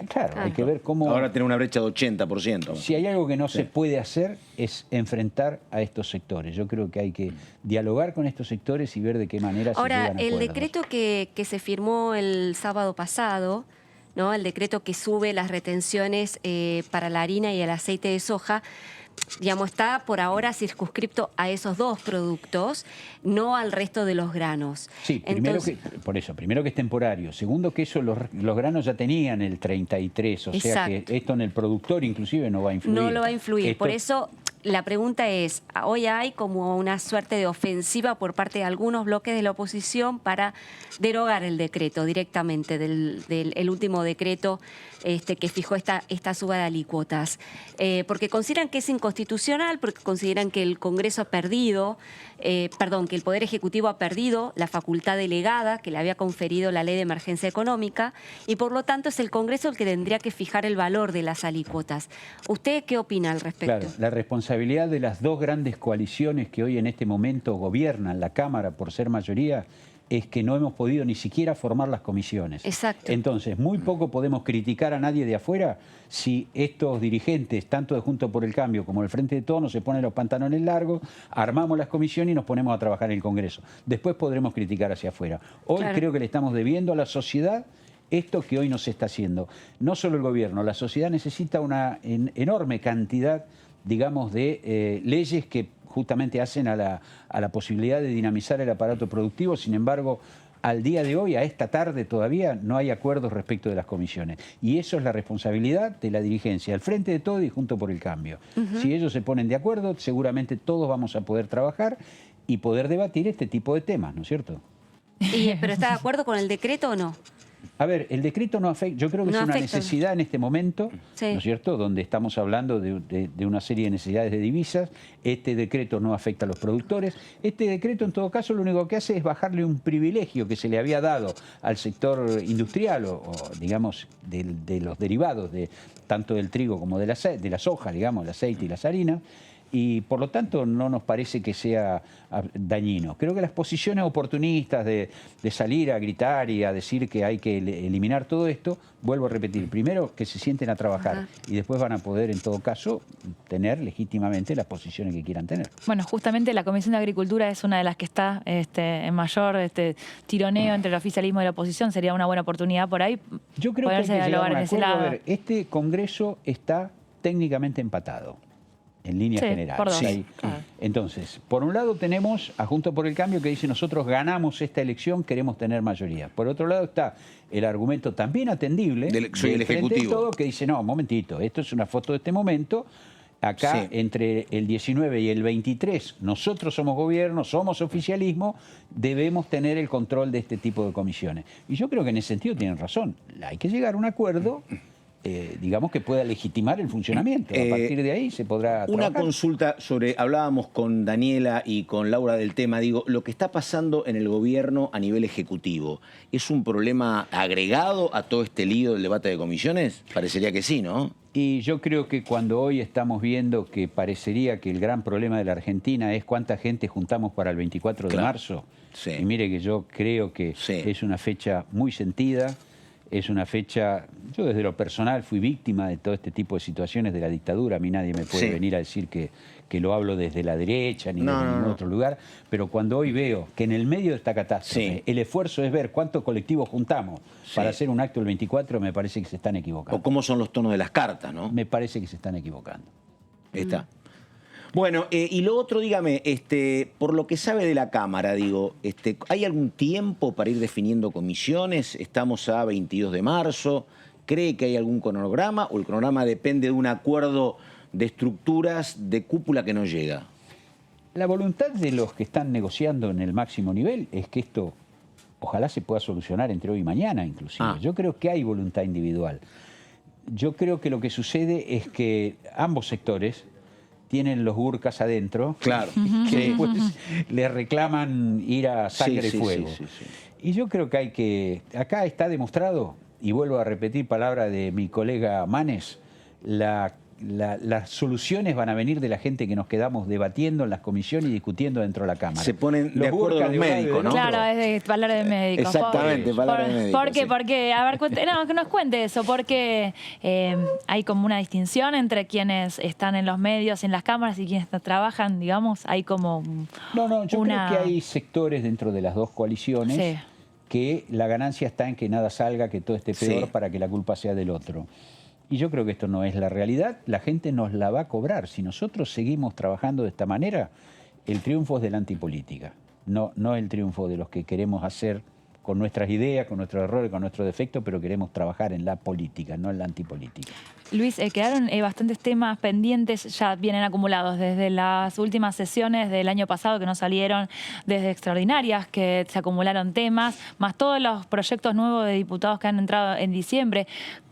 Claro, hay que ver cómo... Ahora tiene una brecha de 80%. Si hay algo que no se puede hacer es enfrentar a estos sectores. Yo creo que hay que dialogar con estos sectores y ver de qué manera se llegan a acuerdos. Ahora, el decreto que se firmó el sábado pasado, ¿no? El decreto que sube las retenciones para la harina y el aceite de soja, digamos, está por ahora circunscripto a esos dos productos, no al resto de los granos. Sí, primero que es temporario. Segundo, que eso los granos ya tenían el 33, o sea que esto en el productor inclusive no va a influir. No lo va a influir, por eso... La pregunta es, hoy hay como una suerte de ofensiva por parte de algunos bloques de la oposición para derogar el decreto directamente, del último decreto que fijó esta suba de alícuotas. Porque consideran que es inconstitucional, porque consideran que el Congreso ha perdido, que el Poder Ejecutivo ha perdido la facultad delegada que le había conferido la Ley de Emergencia Económica y por lo tanto es el Congreso el que tendría que fijar el valor de las alícuotas. ¿Usted qué opina al respecto? Claro, la responsabilidad de las dos grandes coaliciones que hoy en este momento gobiernan la Cámara por ser mayoría es que no hemos podido ni siquiera formar las comisiones. Exacto. Entonces, muy poco podemos criticar a nadie de afuera si estos dirigentes, tanto de Juntos por el Cambio como del Frente de Todos, se ponen los pantalones largos, armamos las comisiones y nos ponemos a trabajar en el Congreso. Después podremos criticar hacia afuera. Hoy creo que le estamos debiendo a la sociedad esto que hoy nos está haciendo. No solo el gobierno, la sociedad necesita una enorme cantidad, digamos, de leyes que justamente hacen a la posibilidad de dinamizar el aparato productivo. Sin embargo, al día de hoy, a esta tarde todavía, no hay acuerdos respecto de las comisiones. Y eso es la responsabilidad de la dirigencia, del Frente de Todos y Juntos por el Cambio. Si ellos se ponen de acuerdo, seguramente todos vamos a poder trabajar y poder debatir este tipo de temas, ¿no es cierto? ¿Pero está de acuerdo con el decreto o no? A ver, el decreto no afecta, yo creo que es una necesidad en este momento, ¿no es cierto?, donde estamos hablando de una serie de necesidades de divisas. Este decreto no afecta a los productores. Este decreto, en todo caso, lo único que hace es bajarle un privilegio que se le había dado al sector industrial o digamos, de los derivados, tanto del trigo como de la soja, digamos, el aceite y las harinas. Y por lo tanto no nos parece que sea dañino. Creo que las posiciones oportunistas de salir a gritar y a decir que hay que eliminar todo esto, vuelvo a repetir, primero que se sienten a trabajar y después van a poder en todo caso tener legítimamente las posiciones que quieran tener. Bueno, justamente la Comisión de Agricultura es una de las que está en mayor tironeo entre el oficialismo y la oposición. Sería una buena oportunidad por ahí. Yo creo que hay que llegar a un acuerdo. A ver, este Congreso está técnicamente empatado en línea general. Por dos. Entonces, por un lado tenemos a Juntos por el Cambio que dice nosotros ganamos esta elección, queremos tener mayoría. Por otro lado está el argumento también atendible del Ejecutivo de Todo, que dice, no, un momentito, esto es una foto de este momento. Acá, entre el 19 y el 23, nosotros somos gobierno, somos oficialismo, debemos tener el control de este tipo de comisiones. Y yo creo que en ese sentido tienen razón. Hay que llegar a un acuerdo, digamos, que pueda legitimar el funcionamiento. A partir de ahí se podrá trabajar. Una consulta sobre, hablábamos con Daniela y con Laura del tema, digo, lo que está pasando en el gobierno a nivel ejecutivo, ¿es un problema agregado a todo este lío del debate de comisiones? Parecería que sí, ¿no? Y yo creo que cuando hoy estamos viendo que parecería que el gran problema de la Argentina es cuánta gente juntamos para el 24 de marzo, y mire que yo creo que es una fecha muy sentida, es una fecha, yo desde lo personal fui víctima de todo este tipo de situaciones de la dictadura, a mí nadie me puede venir a decir que lo hablo desde la derecha ni desde ningún otro lugar, pero cuando hoy veo que en el medio de esta catástrofe el esfuerzo es ver cuántos colectivos juntamos para hacer un acto el 24, me parece que se están equivocando. O cómo son los tonos de las cartas, ¿no? Me parece que se están equivocando. Está. Bueno, y lo otro, dígame, por lo que sabe de la Cámara, digo, ¿hay algún tiempo para ir definiendo comisiones? Estamos a 22 de marzo. ¿Cree que hay algún cronograma o el cronograma depende de un acuerdo de estructuras de cúpula que no llega? La voluntad de los que están negociando en el máximo nivel es que esto ojalá se pueda solucionar entre hoy y mañana inclusive. Yo creo que hay voluntad individual. Yo creo que lo que sucede es que ambos sectores tienen los gurkas adentro, claro, que después les reclaman ir a sangre y fuego. Y yo creo que acá está demostrado, y vuelvo a repetir palabra de mi colega Manes, las soluciones van a venir de la gente que nos quedamos debatiendo en las comisiones y discutiendo dentro de la Cámara. Se ponen de acuerdo los médicos, ¿no? Claro, es de palabra de médicos. Exactamente, palabra de médicos. ¿Por qué? Porque, a ver, que nos cuente eso, porque hay como una distinción entre quienes están en los medios, en las cámaras y quienes trabajan, digamos, hay como yo creo que hay sectores dentro de las dos coaliciones que la ganancia está en que nada salga, que todo esté peor para que la culpa sea del otro. Y yo creo que esto no es la realidad, la gente nos la va a cobrar. Si nosotros seguimos trabajando de esta manera, el triunfo es de la antipolítica, no el triunfo de los que queremos hacer con nuestras ideas, con nuestros errores, con nuestros defectos, pero queremos trabajar en la política, no en la antipolítica. Luis, quedaron bastantes temas pendientes, ya vienen acumulados desde las últimas sesiones del año pasado que no salieron, desde extraordinarias que se acumularon temas, más todos los proyectos nuevos de diputados que han entrado en diciembre.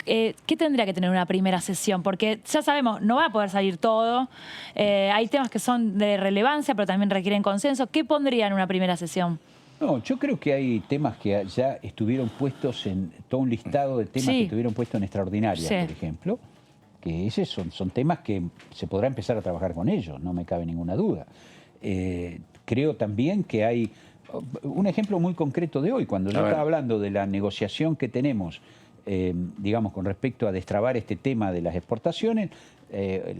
¿Qué tendría que tener una primera sesión? Porque ya sabemos, no va a poder salir todo, hay temas que son de relevancia, pero también requieren consenso. ¿Qué pondría en una primera sesión? No, yo creo que hay temas que ya estuvieron puestos en todo un listado de temas que estuvieron puestos en extraordinarias, por ejemplo, que esos son temas que se podrá empezar a trabajar con ellos, no me cabe ninguna duda. Creo también que hay un ejemplo muy concreto de hoy, cuando yo estaba hablando de la negociación que tenemos, digamos, con respecto a destrabar este tema de las exportaciones,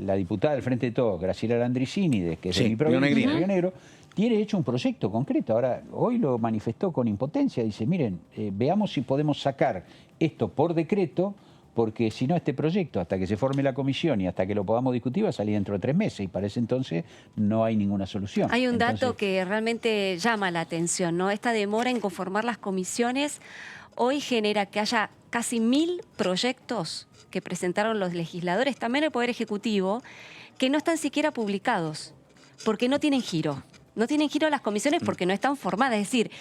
la diputada del Frente de Todos, Graciela Landricini, que es de mi provincia, Río Negro, tiene hecho un proyecto concreto. Ahora, hoy lo manifestó con impotencia. Dice, miren, veamos si podemos sacar esto por decreto, porque si no, este proyecto, hasta que se forme la comisión y hasta que lo podamos discutir, va a salir dentro de 3 meses. Y para ese entonces no hay ninguna solución. Hay un dato que realmente llama la atención, ¿no? Esta demora en conformar las comisiones hoy genera que haya casi 1000 proyectos que presentaron los legisladores, también el Poder Ejecutivo, que no están siquiera publicados, porque no tienen giro. No tienen giro las comisiones porque no están formadas. Es decir,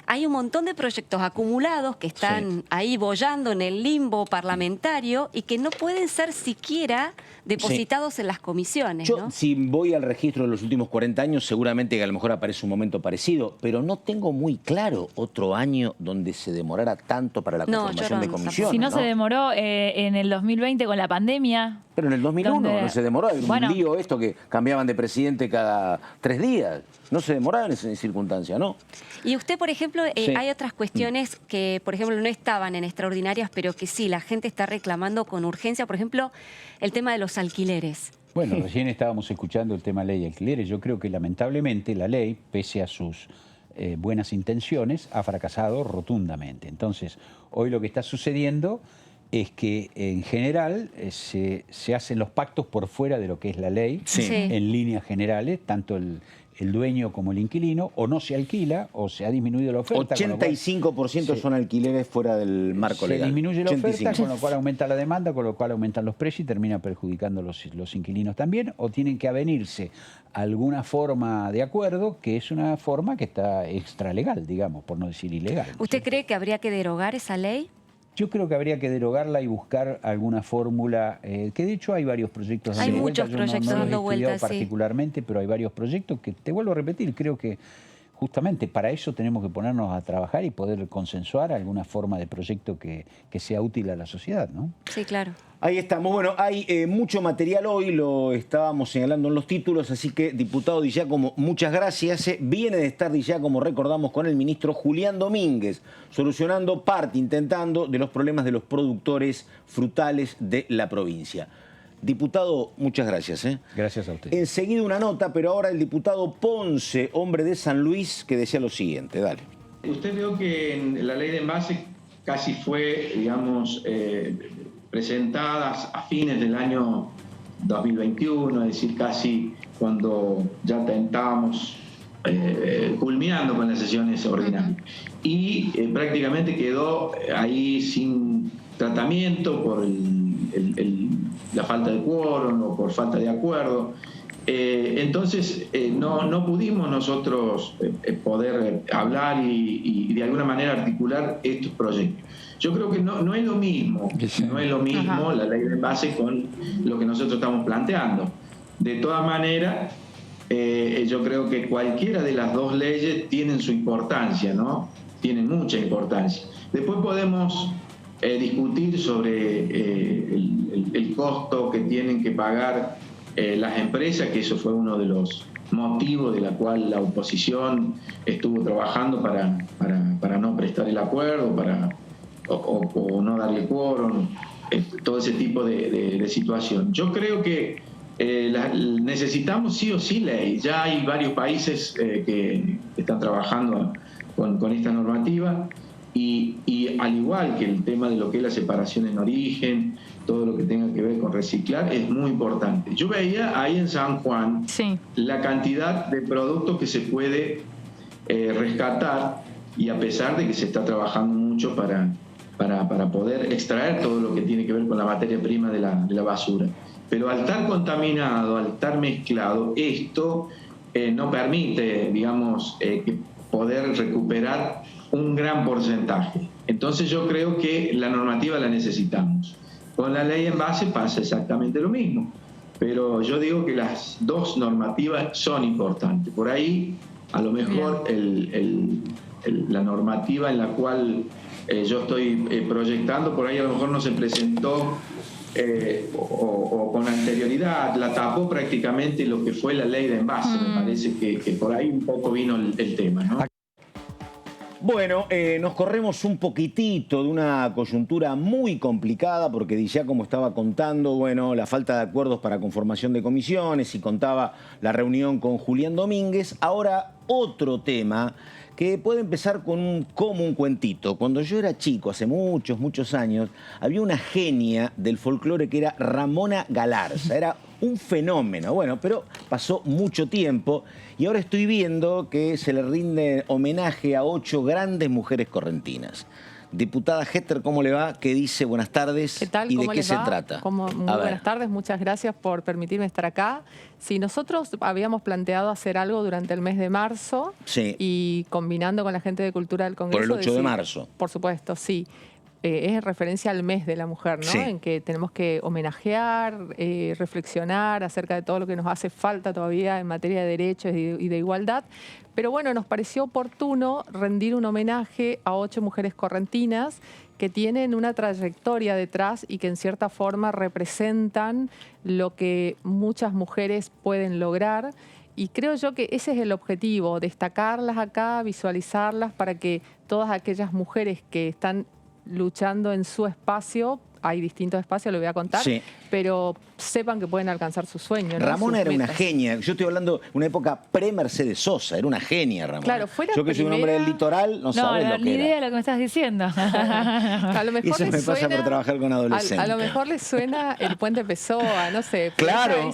hay un montón de proyectos acumulados que están ahí boyando en el limbo parlamentario y que no pueden ser siquiera depositados en las comisiones. Yo, si voy al registro de los últimos 40 años, seguramente que a lo mejor aparece un momento parecido, pero no tengo muy claro otro año donde se demorara tanto para la conformación de comisiones. Si no se demoró en el 2020 con la pandemia. Pero en el 2001 no se demoró, un lío esto que cambiaban de presidente cada 3 días. No se demoraba en esa circunstancia, ¿no? Y usted, por ejemplo, hay otras cuestiones que, por ejemplo, no estaban en extraordinarias, pero que sí, la gente está reclamando con urgencia. Por ejemplo, el tema de los alquileres. Bueno, recién estábamos escuchando el tema ley de alquileres. Yo creo que lamentablemente la ley, pese a sus buenas intenciones, ha fracasado rotundamente. Entonces, hoy lo que está sucediendo es que en general se hacen los pactos por fuera de lo que es la ley, en líneas generales, tanto el dueño como el inquilino, o no se alquila, o se ha disminuido la oferta. 85% son alquileres fuera del marco legal. Se disminuye la oferta, con lo cual aumenta la demanda, con lo cual aumentan los precios y termina perjudicando los inquilinos también, o tienen que avenirse a alguna forma de acuerdo, que es una forma que está extralegal, digamos, por no decir ilegal. ¿Usted cree que habría que derogar esa ley? Yo creo que habría que derogarla y buscar alguna fórmula, que de hecho hay varios proyectos dando vueltas. Hay muchos proyectos dando vueltas, particularmente, pero hay varios proyectos que, te vuelvo a repetir, creo que justamente para eso tenemos que ponernos a trabajar y poder consensuar alguna forma de proyecto que sea útil a la sociedad, ¿no? Sí, claro. Ahí estamos. Bueno, hay mucho material hoy, lo estábamos señalando en los títulos, así que, diputado Di Giacomo, muchas gracias. Viene de estar Di Giacomo, recordamos, con el ministro Julián Domínguez, solucionando intentando, de los problemas de los productores frutales de la provincia. Diputado, muchas gracias. Gracias a usted. Enseguida una nota, pero ahora el diputado Ponce, hombre de San Luis, que decía lo siguiente. Dale. Usted vio que en la ley de envase casi fue, digamos, presentadas a fines del año 2021, es decir, casi cuando ya estábamos culminando con las sesiones ordinarias. Y prácticamente quedó ahí sin tratamiento por la falta de quórum o por falta de acuerdo. Entonces, no pudimos nosotros poder hablar y de alguna manera articular estos proyectos. Yo creo que no es lo mismo, la ley de base con lo que nosotros estamos planteando. De todas maneras, yo creo que cualquiera de las dos leyes tienen su importancia, ¿no? Tienen mucha importancia. Después podemos discutir sobre el costo que tienen que pagar las empresas, que eso fue uno de los motivos de la cual la oposición estuvo trabajando para no prestar el acuerdo, o no darle quórum, todo ese tipo de situación. Yo creo que necesitamos sí o sí ley. Ya hay varios países que están trabajando con esta normativa y al igual que el tema de lo que es la separación en origen, todo lo que tenga que ver con reciclar es muy importante. Yo veía ahí en San Juan la cantidad de productos que se puede rescatar, y a pesar de que se está trabajando mucho para poder extraer todo lo que tiene que ver con la materia prima de la basura. Pero al estar contaminado, al estar mezclado, esto no permite, digamos, poder recuperar un gran porcentaje. Entonces yo creo que la normativa la necesitamos. Con la ley en base pasa exactamente lo mismo, pero yo digo que las dos normativas son importantes. Por ahí, a lo mejor, la normativa en la cual yo estoy proyectando, por ahí a lo mejor no se presentó o con anterioridad, la tapó prácticamente lo que fue la ley de envase. Me parece que por ahí un poco vino el tema, ¿no? Bueno, nos corremos un poquitito de una coyuntura muy complicada porque ya como estaba contando, bueno, la falta de acuerdos para conformación de comisiones y contaba la reunión con Julián Domínguez. Ahora otro tema que puede empezar como un cuentito. Cuando yo era chico, hace muchos años, había una genia del folclore que era Ramona Galarza. Era un fenómeno, bueno, pero pasó mucho tiempo y ahora estoy viendo que se le rinde homenaje a 8 grandes mujeres correntinas. Diputada Hetter, ¿cómo le va? ¿Qué dice? Buenas tardes. ¿Qué tal? ¿Y de qué se trata? Muy buenas tardes, muchas gracias por permitirme estar acá. Sí, nosotros habíamos planteado hacer algo durante el mes de marzo y combinando con la gente de Cultura del Congreso. Por el 8 de marzo. Por supuesto, sí. Es en referencia al mes de la mujer, ¿no? En que tenemos que homenajear, reflexionar acerca de todo lo que nos hace falta todavía en materia de derechos y de igualdad. Pero bueno, nos pareció oportuno rendir un homenaje a 8 mujeres correntinas que tienen una trayectoria detrás y que en cierta forma representan lo que muchas mujeres pueden lograr. Y creo yo que ese es el objetivo, destacarlas acá, visualizarlas para que todas aquellas mujeres que están luchando en su espacio, hay distintos espacios, lo voy a contar, pero sepan que pueden alcanzar su sueño, ¿no? Ramona era una genia. Yo estoy hablando de una época pre-Mercedes Sosa, era una genia, Ramona. Claro, yo que soy un hombre del litoral, no sabes lo que era. Ni idea de lo que me estás diciendo. A lo mejor eso me pasa por trabajar con adolescentes. A lo mejor les suena El Puente Pessoa, no sé. Claro,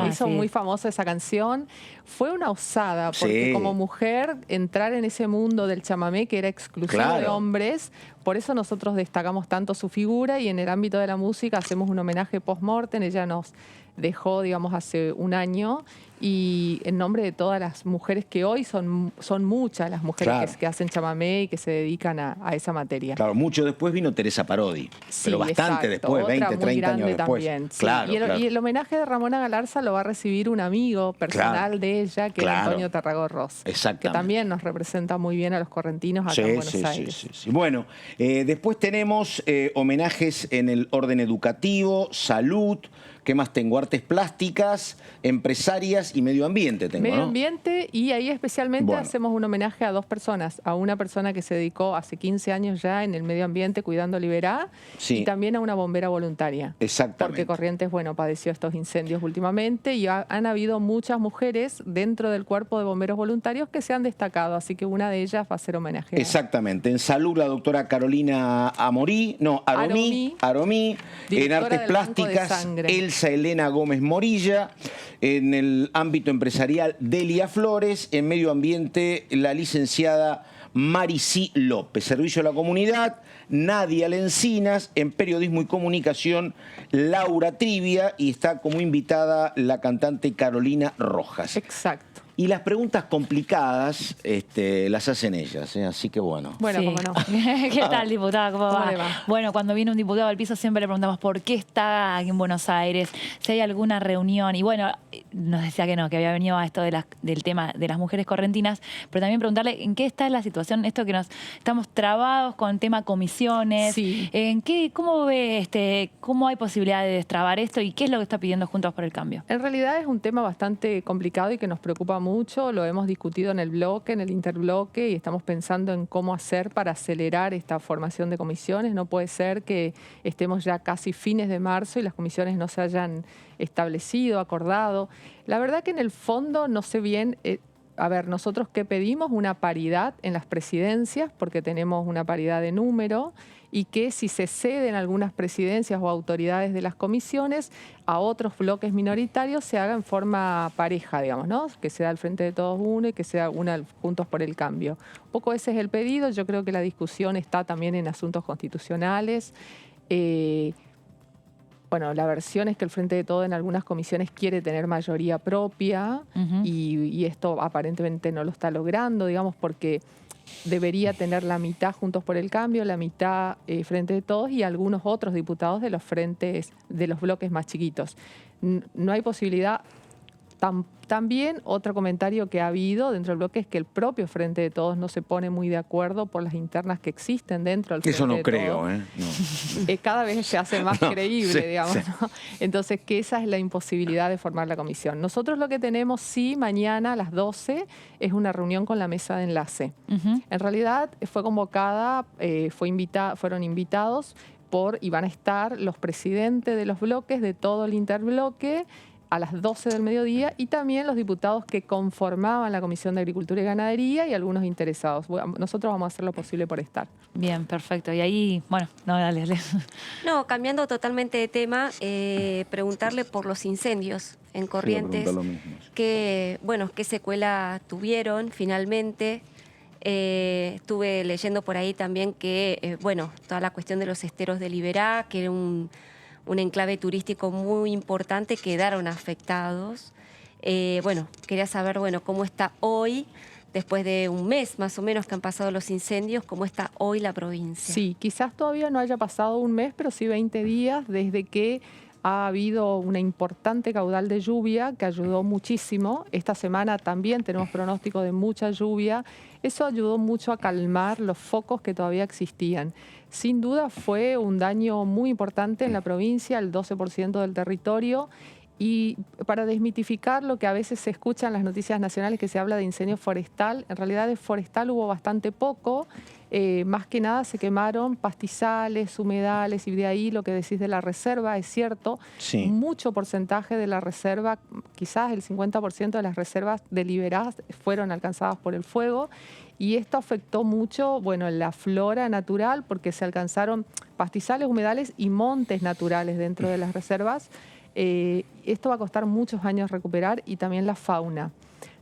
hizo muy famosa esa canción. Fue una osada, porque como mujer, entrar en ese mundo del chamamé que era exclusivo de hombres, por eso nosotros destacamos tanto su figura y en el ámbito de la música hacemos un homenaje post-mortem. Ella nos dejó, digamos, hace un año y en nombre de todas las mujeres que hoy son muchas las mujeres que hacen chamamé y que se dedican a esa materia. Claro, mucho después vino Teresa Parodi, pero bastante después, 20, 30 años después. También, y el homenaje de Ramona Galarza lo va a recibir un amigo personal de ella, que es Antonio Tarragorros, que también nos representa muy bien a los correntinos acá en Buenos Aires. Bueno, después tenemos homenajes en el orden educativo, salud. ¿Qué más tengo? Artes plásticas, empresarias y medio ambiente tengo, Medio ambiente, y ahí especialmente hacemos un homenaje a 2 personas. A una persona que se dedicó hace 15 años ya en el medio ambiente cuidando Liberá, y también a una bombera voluntaria. Exactamente. Porque Corrientes, padeció estos incendios últimamente y han habido muchas mujeres dentro del cuerpo de bomberos voluntarios que se han destacado, así que una de ellas va a ser homenajeada. Exactamente. En salud, la doctora Carolina Aromí. En artes plásticas, Elena Gómez Morilla. En el ámbito empresarial, Delia Flores. En medio ambiente, la licenciada Maricí López. Servicio a la comunidad, Nadia Lencinas. En periodismo y comunicación, Laura Trivia. Y está como invitada la cantante Carolina Rojas. Exacto. Y las preguntas complicadas las hacen ellas, así que bueno. Bueno, sí. cómo no. ¿Qué tal, diputada? ¿Cómo ¿Cómo va? le va? Bueno, cuando viene un diputado al piso siempre le preguntamos por qué está aquí en Buenos Aires, si hay alguna reunión. Y bueno, nos decía que no, que había venido a esto del tema de las mujeres correntinas, pero también preguntarle en qué está la situación, esto que nos estamos trabados con tema comisiones. Sí. ¿Cómo ve cómo hay posibilidad de destrabar esto y qué es lo que está pidiendo Juntos por el Cambio? En realidad es un tema bastante complicado y que nos preocupa mucho. Lo hemos discutido en el bloque, en el interbloque, y estamos pensando en cómo hacer para acelerar esta formación de comisiones. No puede ser que estemos ya casi fines de marzo y las comisiones no se hayan establecido, acordado. La verdad que en el fondo no sé bien... A ver, nosotros ¿qué pedimos? Una paridad en las presidencias, porque tenemos una paridad de número, y que si se ceden algunas presidencias o autoridades de las comisiones a otros bloques minoritarios se haga en forma pareja, digamos, ¿no? Que sea al Frente de Todos uno y que sea una Juntos por el Cambio. Un poco ese es el pedido. Yo creo que la discusión está también en asuntos constitucionales. Bueno, la versión es que el Frente de Todos en algunas comisiones quiere tener mayoría propia y esto aparentemente no lo está logrando, digamos, porque debería tener la mitad Juntos por el Cambio, la mitad Frente de Todos y algunos otros diputados de los frentes, de los bloques más chiquitos. No hay posibilidad. También otro comentario que ha habido dentro del bloque es que el propio Frente de Todos no se pone muy de acuerdo por las internas que existen dentro del Frente Eso no de creo, Todos. No. Cada vez se hace más creíble, sí, digamos, sí. ¿no? Entonces, que esa es la imposibilidad de formar la comisión. Nosotros lo que tenemos, sí, mañana a las 12 es una reunión con la mesa de enlace. En realidad fue convocada, fueron invitados y van a estar los presidentes de los bloques, de todo el interbloque, a las 12 del mediodía, y también los diputados que conformaban la Comisión de Agricultura y Ganadería y algunos interesados. Nosotros vamos a hacer lo posible por estar. Bien, perfecto. Y ahí, bueno, no, dale. No, cambiando totalmente de tema, preguntarle por los incendios en Corrientes. ¿Qué secuela tuvieron finalmente? Estuve leyendo por ahí también que, toda la cuestión de los esteros de Liberá, que era un enclave turístico muy importante, quedaron afectados. Quería saber, cómo está hoy, después de un mes más o menos que han pasado los incendios, cómo está hoy la provincia. Sí, quizás todavía no haya pasado un mes, pero sí 20 días desde que ha habido una importante caudal de lluvia que ayudó muchísimo. Esta semana también tenemos pronóstico de mucha lluvia. Eso ayudó mucho a calmar los focos que todavía existían. Sin duda fue un daño muy importante en la provincia, el 12% del territorio. Y para desmitificar lo que a veces se escucha en las noticias nacionales, que se habla de incendio forestal, en realidad de forestal hubo bastante poco. Más que nada se quemaron pastizales, humedales, y de ahí lo que decís de la reserva es cierto. Sí. Mucho porcentaje de la reserva, quizás el 50% de las reservas deliberadas fueron alcanzadas por el fuego, y esto afectó mucho, la flora natural, porque se alcanzaron pastizales, humedales y montes naturales dentro de las reservas. Esto va a costar muchos años recuperar, y también la fauna.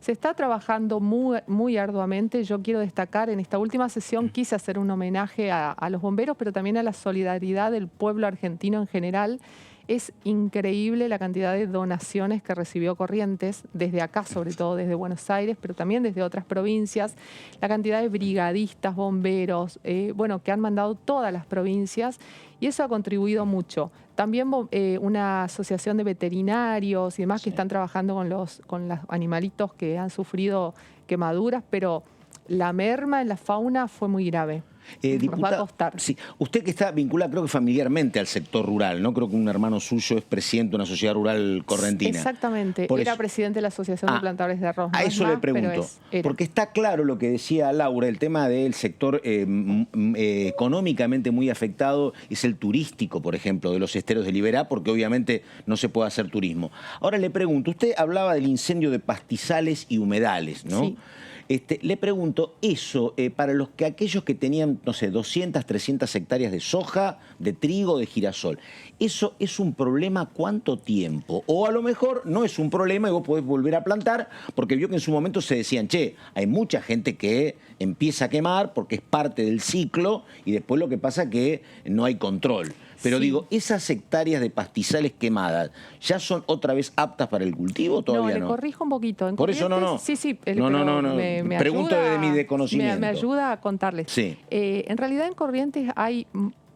Se está trabajando muy, muy arduamente. Yo quiero destacar, en esta última sesión quise hacer un homenaje a los bomberos, pero también a la solidaridad del pueblo argentino en general. Es increíble la cantidad de donaciones que recibió Corrientes, desde acá, sobre todo desde Buenos Aires, pero también desde otras provincias. La cantidad de brigadistas, bomberos, que han mandado todas las provincias, y eso ha contribuido mucho. También una asociación de veterinarios y demás que están trabajando con los animalitos que han sufrido quemaduras, pero la merma en la fauna fue muy grave. Nos va a costar. Sí. Usted que está vinculada, creo que familiarmente al sector rural, ¿no? Creo que un hermano suyo es presidente de una sociedad rural correntina. Exactamente. Era presidente de la Asociación de Plantadores de Arroz. A eso le pregunto. Porque está claro lo que decía Laura, el tema del sector económicamente muy afectado es el turístico, por ejemplo, de los esteros de Liberá, porque obviamente no se puede hacer turismo. Ahora le pregunto, usted hablaba del incendio de pastizales y humedales, ¿no? Sí. Le pregunto, eso, para aquellos que tenían, 200, 300 hectáreas de soja, de trigo, de girasol, ¿eso es un problema cuánto tiempo? O a lo mejor no es un problema y vos podés volver a plantar, porque vio que en su momento se decían, hay mucha gente que empieza a quemar porque es parte del ciclo y después lo que pasa es que no hay control. Pero digo, ¿esas hectáreas de pastizales quemadas ya son otra vez aptas para el cultivo o todavía no? Le corrijo un poquito. Por eso no. Sí, No. Me Pregunto ayuda, de mi desconocimiento. Me ayuda a contarles. Sí. En realidad en Corrientes hay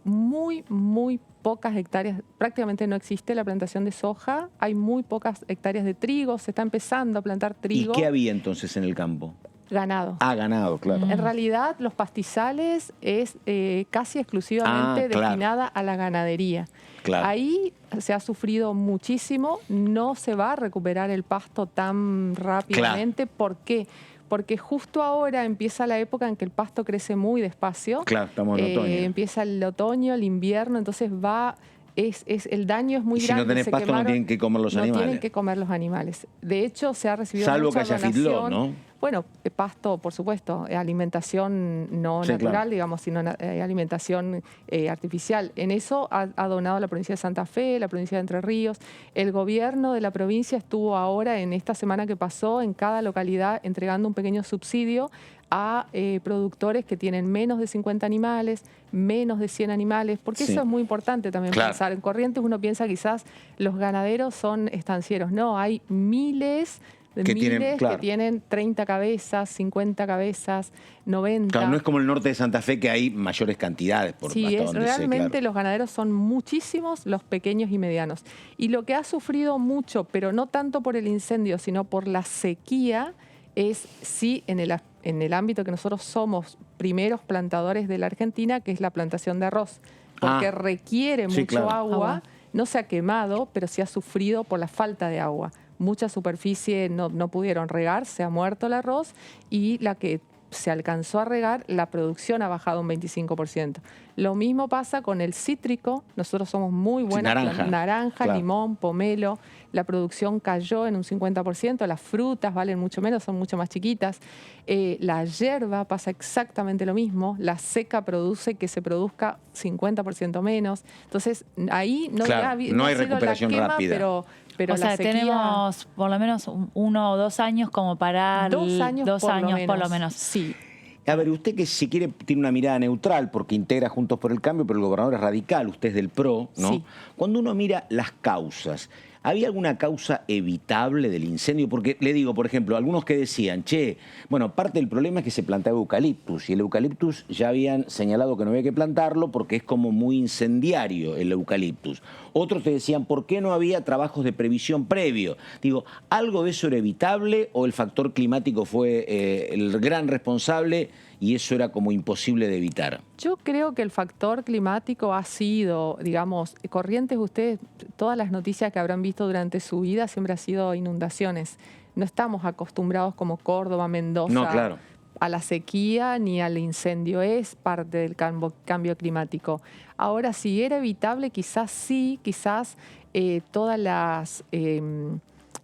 muy pocas hectáreas, prácticamente no existe la plantación de soja, hay muy pocas hectáreas de trigo, se está empezando a plantar trigo. ¿Y qué había entonces en el campo? Ganado. Ah, ganado, claro. En realidad, los pastizales es casi exclusivamente destinada a la ganadería. Claro. Ahí se ha sufrido muchísimo, no se va a recuperar el pasto tan rápidamente. Claro. ¿Por qué? Porque justo ahora empieza la época en que el pasto crece muy despacio. Claro, estamos en otoño. Empieza el otoño, el invierno, entonces el daño es muy grande. Si no tenés pasto no tienen que comer los animales. No tienen que comer los animales. De hecho, se ha recibido salvo mucha que haya donación. feedlot, ¿no? Bueno, pasto, por supuesto, alimentación no Sí, natural, claro. digamos, sino alimentación artificial. En eso ha donado la provincia de Santa Fe, la provincia de Entre Ríos. El gobierno de la provincia estuvo ahora, en esta semana que pasó, en cada localidad entregando un pequeño subsidio a productores que tienen menos de 50 animales, menos de 100 animales, porque eso es muy importante también pensar. En Corrientes uno piensa quizás los ganaderos son estancieros. No, hay miles que tienen 30 cabezas, 50 cabezas, 90. Claro, no es como el norte de Santa Fe que hay mayores cantidades. Realmente los ganaderos son muchísimos, los pequeños y medianos. Y lo que ha sufrido mucho, pero no tanto por el incendio, sino por la sequía, es en el ámbito que nosotros somos primeros plantadores de la Argentina, que es la plantación de arroz, porque requiere mucho agua, no se ha quemado, pero sí ha sufrido por la falta de agua. Mucha superficie no pudieron regar, se ha muerto el arroz y la que se alcanzó a regar, la producción ha bajado un 25%. Lo mismo pasa con el cítrico, nosotros somos muy buenos, naranja, limón, pomelo, la producción cayó en un 50%, las frutas valen mucho menos, son mucho más chiquitas, la yerba pasa exactamente lo mismo, la seca produce que se produzca 50% menos, entonces ahí no hay recuperación rápida. Pero o sea, la sequía, tenemos por lo menos 1 o 2 años como para... 2 años, por lo menos. Sí. A ver, usted que si quiere tiene una mirada neutral porque integra Juntos por el Cambio, pero el gobernador es radical, usted es del PRO, ¿no? Sí. Cuando uno mira las causas, ¿había alguna causa evitable del incendio? Porque le digo, por ejemplo, algunos que decían, bueno, parte del problema es que se plantaba eucaliptus y el eucaliptus ya habían señalado que no había que plantarlo porque es como muy incendiario el eucaliptus. Otros te decían, ¿por qué no había trabajos de previsión previo? Digo, ¿algo de eso era evitable o el factor climático fue el gran responsable y eso era como imposible de evitar? Yo creo que el factor climático ha sido, digamos, Corrientes, ustedes, todas las noticias que habrán visto durante su vida siempre ha sido inundaciones. No estamos acostumbrados como Córdoba, Mendoza, a la sequía ni al incendio. Es parte del cambio climático. Ahora, si era evitable, quizás sí, quizás todas las...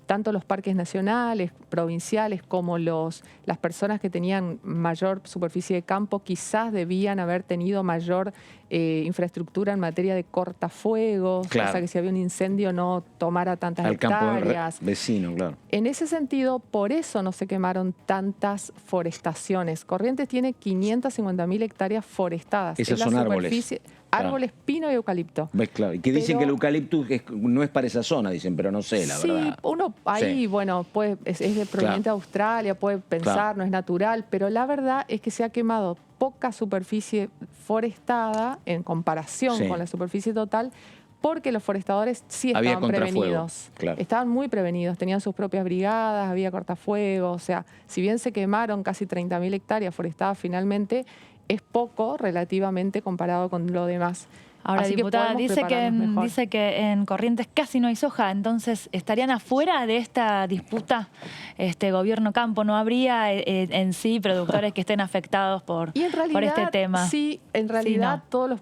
tanto los parques nacionales, provinciales, como las personas que tenían mayor superficie de campo, quizás debían haber tenido mayor infraestructura en materia de cortafuegos, o sea que si había un incendio no tomara tantas hectáreas. Campo vecino, claro. En ese sentido, por eso no se quemaron tantas forestaciones. Corrientes tiene 550.000 hectáreas forestadas. Esas son árboles. Árboles, pino y eucalipto. Claro. Y que dicen que el eucaliptus no es para esa zona, dicen, pero no sé, la verdad. Sí, uno ahí, bueno, es de proveniente de Australia, puede pensar, no es natural, pero la verdad es que se ha quemado poca superficie forestada en comparación con la superficie total, porque los forestadores sí estaban prevenidos. Estaban muy prevenidos, tenían sus propias brigadas, había cortafuegos, o sea, si bien se quemaron casi 30.000 hectáreas forestadas finalmente, es poco relativamente comparado con lo demás. Ahora, así diputada, dice que en Corrientes casi no hay soja, entonces ¿estarían afuera de esta disputa gobierno-campo? ¿No habría en sí productores que estén afectados por este tema? Sí, en realidad todos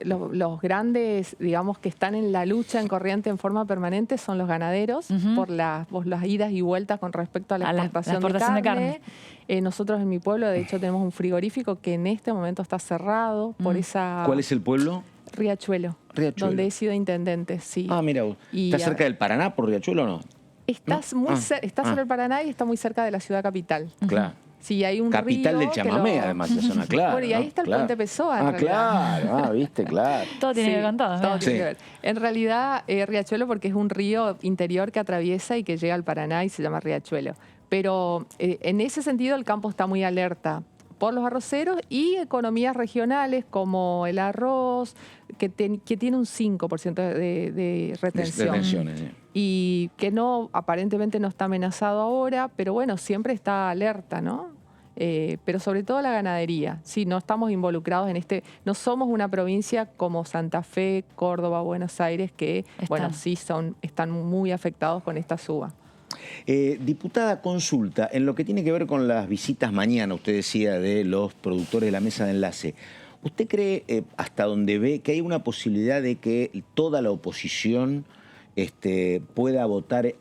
los grandes, digamos, que están en la lucha en Corrientes en forma permanente son los ganaderos por las idas y vueltas con respecto a la exportación de carne. Nosotros en mi pueblo, de hecho, tenemos un frigorífico que en este momento está cerrado por esa... ¿Cuál es el pueblo? Riachuelo, donde he sido intendente, sí. Ah, mira, ¿está cerca del Paraná por Riachuelo o no? Está sobre el Paraná y está muy cerca de la ciudad capital. Claro. Sí, hay un capital río del chamamé, además, esa zona, claro. Bueno, y ahí está el puente Pessoa. Claro, viste, claro. Todo tiene que ver con todo. Todo tiene que ver. En realidad, Riachuelo porque es un río interior que atraviesa y que llega al Paraná y se llama Riachuelo. Pero en ese sentido el campo está muy alerta por los arroceros y economías regionales como el arroz, que tiene un 5% de retención. Sí. Y que no, aparentemente no está amenazado ahora, pero bueno, siempre está alerta, ¿no? Pero sobre todo la ganadería. Sí, no estamos involucrados en no somos una provincia como Santa Fe, Córdoba, Buenos Aires, que, bueno, sí están muy afectados con esta suba. Diputada, consulta, en lo que tiene que ver con las visitas mañana, usted decía, de los productores de la mesa de enlace, ¿usted cree, hasta donde ve, que hay una posibilidad de que toda la oposición pueda votar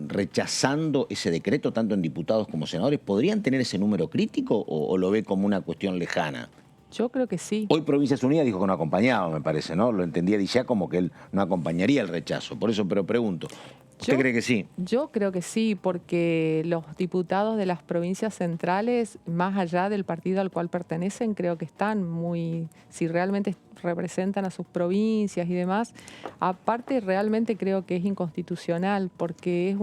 rechazando ese decreto, tanto en diputados como senadores? ¿Podrían tener ese número crítico o lo ve como una cuestión lejana? Yo creo que sí. Hoy Provincias Unidas dijo que no acompañaba, me parece, ¿no? Lo entendía ya como que él no acompañaría el rechazo. Por eso, pero pregunto, ¿usted cree que sí? Yo creo que sí, porque los diputados de las provincias centrales, más allá del partido al cual pertenecen, creo que están si realmente representan a sus provincias y demás. Aparte, realmente creo que es inconstitucional, porque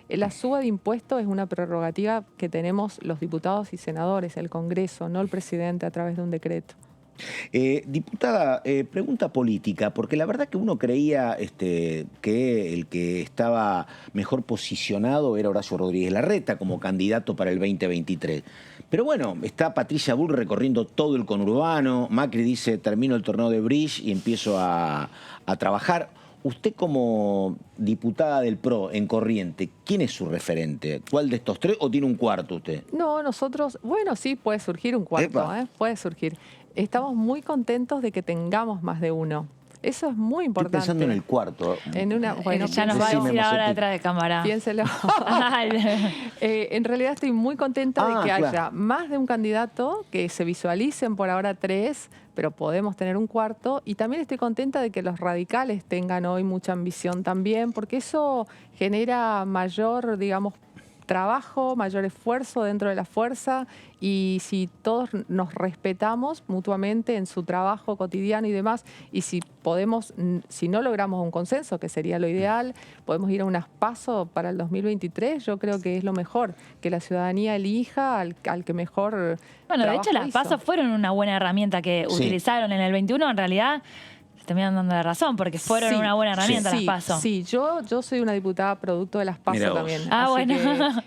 la suba de impuestos es una prerrogativa que tenemos los diputados y senadores, el Congreso, no el presidente a través de un decreto. Diputada, pregunta política, porque la verdad que uno creía que el que estaba mejor posicionado era Horacio Rodríguez Larreta como candidato para el 2023. Pero bueno, está Patricia Bull recorriendo todo el conurbano, Macri dice termino el torneo de bridge y empiezo a trabajar. Usted como diputada del PRO en Corriente, ¿quién es su referente? ¿Cuál de estos tres o tiene un cuarto usted? No, nosotros, bueno, sí, puede surgir un cuarto, puede surgir. Estamos muy contentos de que tengamos más de uno. Eso es muy importante. Estoy pensando en el cuarto. Bueno, ya nos va a decir ahora detrás de cámara. Piénselo. En realidad estoy muy contenta de que haya más de un candidato, que se visualicen por ahora 3, pero podemos tener un cuarto. Y también estoy contenta de que los radicales tengan hoy mucha ambición también, porque eso genera mayor, digamos, trabajo, mayor esfuerzo dentro de la fuerza, y si todos nos respetamos mutuamente en su trabajo cotidiano y demás, y si no logramos un consenso, que sería lo ideal, podemos ir a unas PASO para el 2023, yo creo que es lo mejor, que la ciudadanía elija al que mejor Bueno, de hecho las PASO fueron una buena herramienta que utilizaron en el 21, en realidad terminan dando la razón, porque fueron una buena herramienta las PASO. Sí, yo soy una diputada producto de las PASO también. Bueno.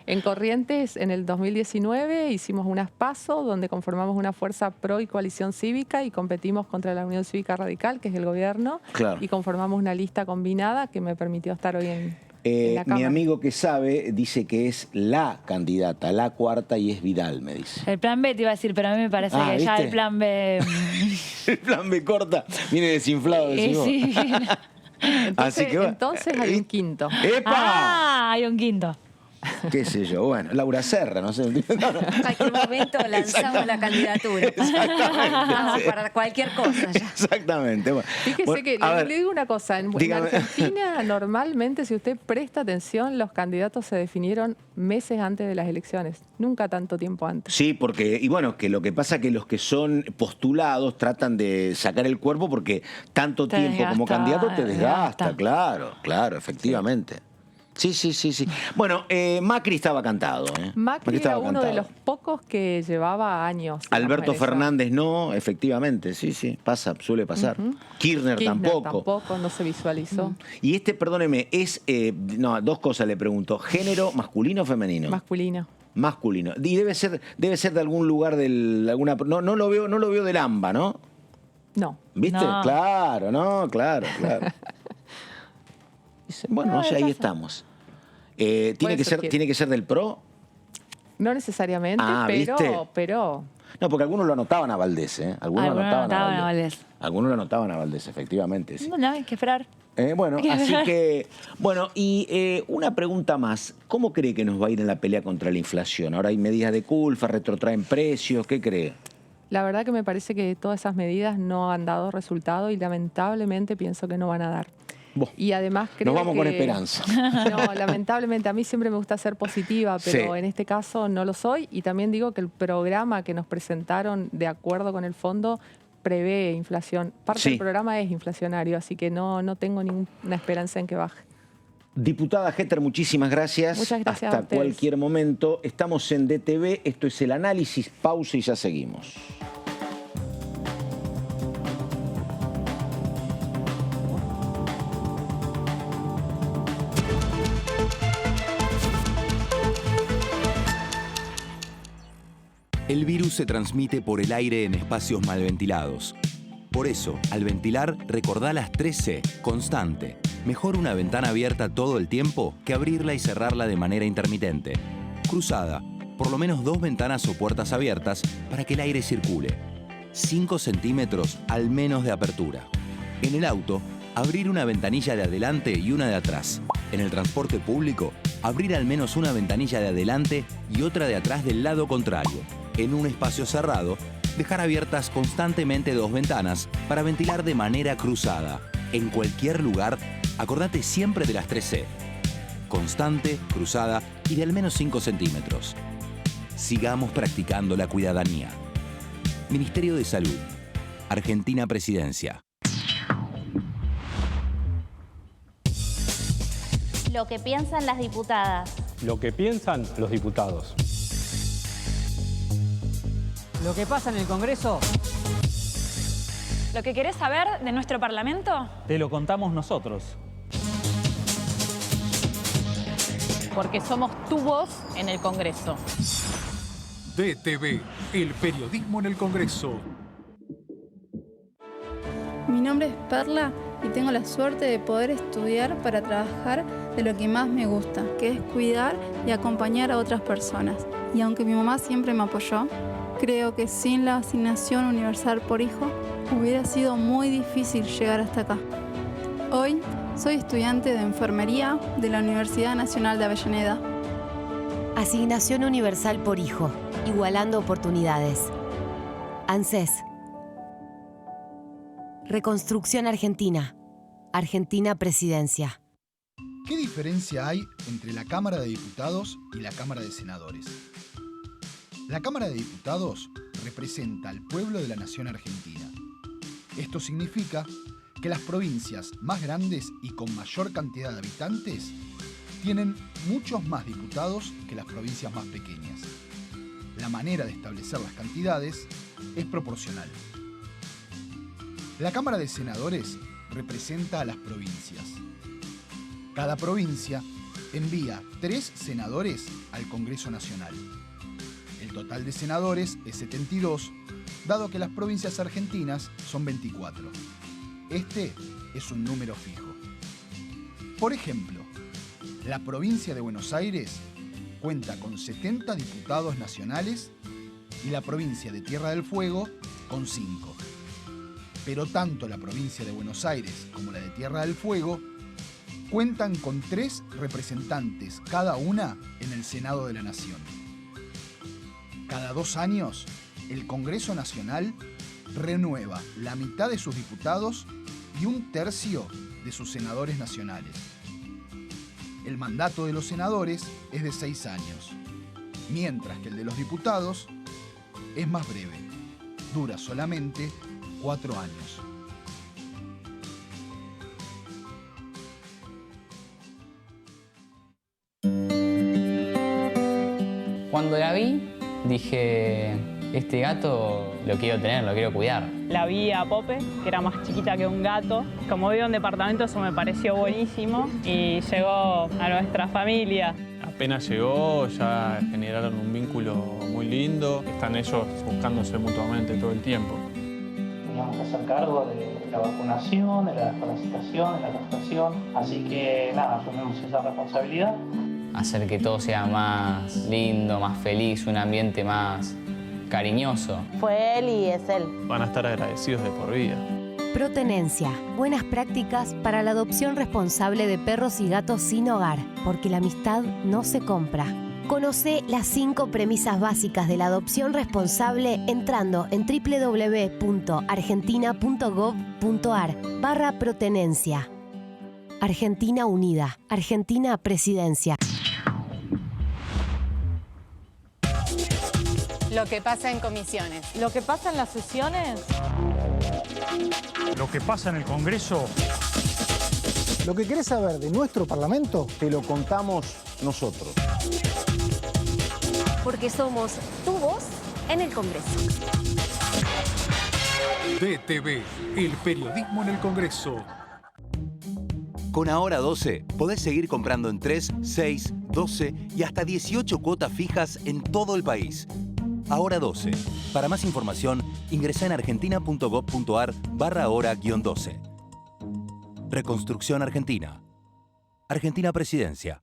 En Corrientes, en el 2019, hicimos unas PASO donde conformamos una fuerza pro y coalición cívica y competimos contra la Unión Cívica Radical, que es el gobierno, y conformamos una lista combinada que me permitió estar hoy en la Cámara. Mi amigo que sabe dice que es la candidata, la cuarta, y es Vidal, me dice. El plan B te iba a decir, pero a mí me parece que ¿viste? ya el plan B... El plan B corta, viene desinflado. Sí. Entonces hay un quinto. ¡Epa! Hay un quinto. Qué sé yo, bueno, Laura Serra, no sé. En cualquier momento lanzamos la candidatura. Vamos para cualquier cosa ya. Exactamente. Bueno. Fíjese que le digo una cosa, en Argentina normalmente, si usted presta atención, los candidatos se definieron meses antes de las elecciones, nunca tanto tiempo antes. Sí, porque, y bueno, que lo que pasa es que los que son postulados tratan de sacar el cuerpo porque tanto tiempo como candidato te desgasta, claro, efectivamente. Sí. Bueno, Macri estaba cantado. Macri era uno de los pocos que llevaba años. Alberto Fernández no, efectivamente, sí, suele pasar. Kirchner tampoco. No se visualizó. Y perdóneme, dos cosas le pregunto. ¿Género masculino o femenino? Masculino. Y debe ser de algún lugar alguna. No lo veo del AMBA, ¿no? No. ¿Viste? No. Claro. Bueno, ahí estamos. ¿Tiene que ser del PRO? No necesariamente, pero... No, porque algunos lo anotaban a Valdés, Algunos lo anotaban a Valdés. Algunos lo anotaban a Valdés, efectivamente. Sí. No, hay que esperar. Así que... Bueno, y una pregunta más. ¿Cómo cree que nos va a ir en la pelea contra la inflación? Ahora hay medidas de culpa, retrotraen precios, ¿qué cree? La verdad que me parece que todas esas medidas no han dado resultado y lamentablemente pienso que no van a dar. Y además creo Nos vamos que, con esperanza. No, lamentablemente a mí siempre me gusta ser positiva, pero en este caso no lo soy. Y también digo que el programa que nos presentaron, de acuerdo con el fondo, prevé inflación. Parte del programa es inflacionario, así que no tengo ninguna esperanza en que baje. Diputada Heter, muchísimas gracias. Muchas gracias. Hasta cualquier momento. Estamos en DTV, esto es El Análisis, pausa y ya seguimos. El virus se transmite por el aire en espacios mal ventilados. Por eso, al ventilar, recordá las 3C, constante. Mejor una ventana abierta todo el tiempo que abrirla y cerrarla de manera intermitente. Cruzada, por lo menos 2 ventanas o puertas abiertas para que el aire circule. 5 centímetros al menos de apertura. En el auto, abrir una ventanilla de adelante y una de atrás. En el transporte público, abrir al menos una ventanilla de adelante y otra de atrás del lado contrario. En un espacio cerrado, dejar abiertas constantemente 2 ventanas para ventilar de manera cruzada. En cualquier lugar, acordate siempre de las 3C. Constante, cruzada y de al menos 5 centímetros. Sigamos practicando la cuidadanía. Ministerio de Salud. Argentina Presidencia. Lo que piensan las diputadas. Lo que piensan los diputados. Lo que pasa en el Congreso. ¿Lo que querés saber de nuestro Parlamento? Te lo contamos nosotros. Porque somos tu voz en el Congreso. DTV, el periodismo en el Congreso. Mi nombre es Perla y tengo la suerte de poder estudiar para trabajar de lo que más me gusta, que es cuidar y acompañar a otras personas. Y aunque mi mamá siempre me apoyó, creo que sin la asignación universal por hijo hubiera sido muy difícil llegar hasta acá. Hoy soy estudiante de enfermería de la Universidad Nacional de Avellaneda. Asignación universal por hijo, igualando oportunidades. ANSES. Reconstrucción Argentina. Argentina Presidencia. ¿Qué diferencia hay entre la Cámara de Diputados y la Cámara de Senadores? La Cámara de Diputados representa al pueblo de la nación argentina. Esto significa que las provincias más grandes y con mayor cantidad de habitantes tienen muchos más diputados que las provincias más pequeñas. La manera de establecer las cantidades es proporcional. La Cámara de Senadores representa a las provincias. Cada provincia envía 3 senadores al Congreso Nacional. El total de senadores es 72, dado que las provincias argentinas son 24. Este es un número fijo. Por ejemplo, la provincia de Buenos Aires cuenta con 70 diputados nacionales y la provincia de Tierra del Fuego con 5. Pero tanto la provincia de Buenos Aires como la de Tierra del Fuego cuentan con 3 representantes cada una en el Senado de la Nación. Cada 2 años, el Congreso Nacional renueva la mitad de sus diputados y 1/3 de sus senadores nacionales. El mandato de los senadores es de 6 años, mientras que el de los diputados es más breve, dura solamente 4 años. Cuando la vi, dije, este gato lo quiero tener, lo quiero cuidar. La vi a Pope, que era más chiquita que un gato. Como vivo en departamento, eso me pareció buenísimo y llegó a nuestra familia. Apenas llegó, ya generaron un vínculo muy lindo. Están ellos buscándose mutuamente todo el tiempo. Teníamos que hacer cargo de la vacunación, de la desparasitación, de la castración. Así que nada, asumimos esa responsabilidad. Hacer que todo sea más lindo, más feliz, un ambiente más cariñoso. Fue él y es él. Van a estar agradecidos de por vida. Protenencia. Buenas prácticas para la adopción responsable de perros y gatos sin hogar, porque la amistad no se compra. Conoce las 5 premisas básicas de la adopción responsable entrando en www.argentina.gov.ar/protenencia. Argentina Unida. Argentina Presidencia. Lo que pasa en comisiones. Lo que pasa en las sesiones. Lo que pasa en el Congreso. Lo que querés saber de nuestro Parlamento, te lo contamos nosotros. Porque somos tu voz en el Congreso. DTV, el periodismo en el Congreso. Con Ahora 12 podés seguir comprando en 3, 6, 12 y hasta 18 cuotas fijas en todo el país. Ahora 12. Para más información, ingresá en argentina.gov.ar/ahora-12. Reconstrucción Argentina. Argentina Presidencia.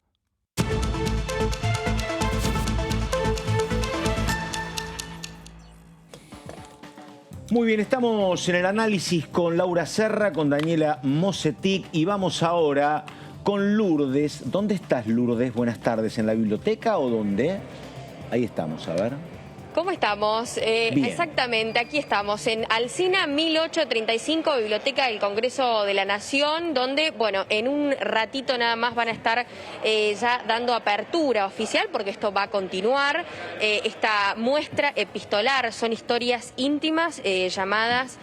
Muy bien, estamos en el análisis con Laura Serra, con Daniela Mosetic y vamos ahora con Lourdes. ¿Dónde estás, Lourdes? Buenas tardes. ¿En la biblioteca o dónde? Ahí estamos, a ver. ¿Cómo estamos? Exactamente, aquí estamos en Alsina 1835, Biblioteca del Congreso de la Nación, donde, bueno, en un ratito nada más van a estar ya dando apertura oficial, porque esto va a continuar. Esta muestra epistolar son historias íntimas llamadas,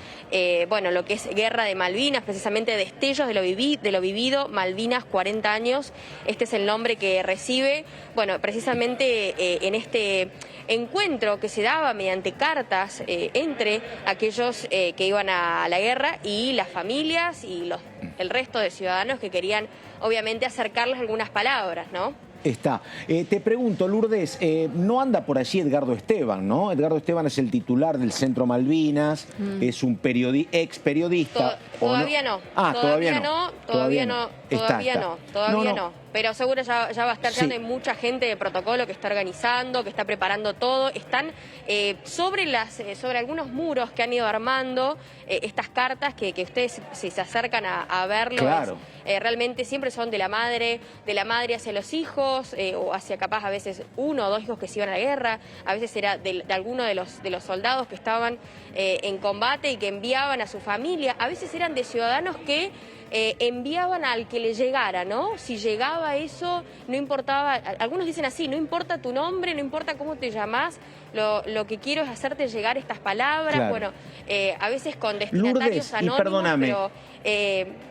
bueno, lo que es Guerra de Malvinas, precisamente destellos de lo vivido, Malvinas 40 años. Este es el nombre que recibe, bueno, precisamente en este encuentro que se daba mediante cartas entre aquellos que iban a la guerra y las familias y el resto de ciudadanos que querían, obviamente, acercarles algunas palabras, ¿no? Está. Te pregunto, Lourdes, no anda por allí Edgardo Esteban, ¿no? Edgardo Esteban es el titular del Centro Malvinas, es un ex periodista. Todavía no. Ah, todavía no. Todavía no. Pero seguro ya va a estar llegando. Hay mucha gente de protocolo que está organizando, que está preparando todo. Están sobre algunos muros que han ido armando estas cartas que ustedes, si se acercan a verlo, claro. Realmente siempre son de la madre hacia los hijos, o hacia capaz a veces uno o dos hijos que se iban a la guerra, a veces era de alguno de los soldados que estaban en combate y que enviaban a su familia, a veces eran de ciudadanos que enviaban al que le llegara, ¿no? Si llegaba eso, no importaba, algunos dicen así, no importa tu nombre, no importa cómo te llamás, lo que quiero es hacerte llegar estas palabras, claro. Bueno, a veces con destinatarios Lourdes, anónimos, perdóname. Pero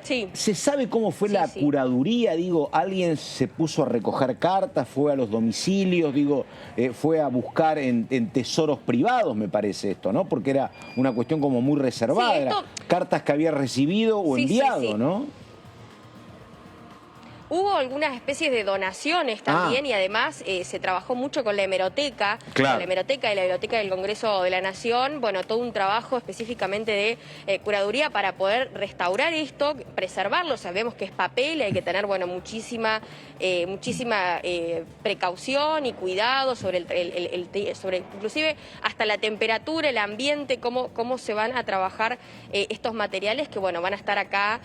sí. ¿Se sabe cómo fue la curaduría? Digo, ¿alguien se puso a recoger cartas, fue a los domicilios, digo, fue a buscar en tesoros privados, me parece esto, ¿no? Porque era una cuestión como muy reservada, Sí, esto... cartas que había recibido o enviado, ¿no? Hubo algunas especies de donaciones también y además se trabajó mucho con la hemeroteca, claro. Con la hemeroteca y la Biblioteca del Congreso de la Nación, bueno, todo un trabajo específicamente de curaduría para poder restaurar esto, preservarlo. Sabemos que es papel, hay que tener, bueno, muchísima precaución y cuidado sobre sobre inclusive hasta la temperatura, el ambiente, cómo se van a trabajar estos materiales que, bueno, van a estar acá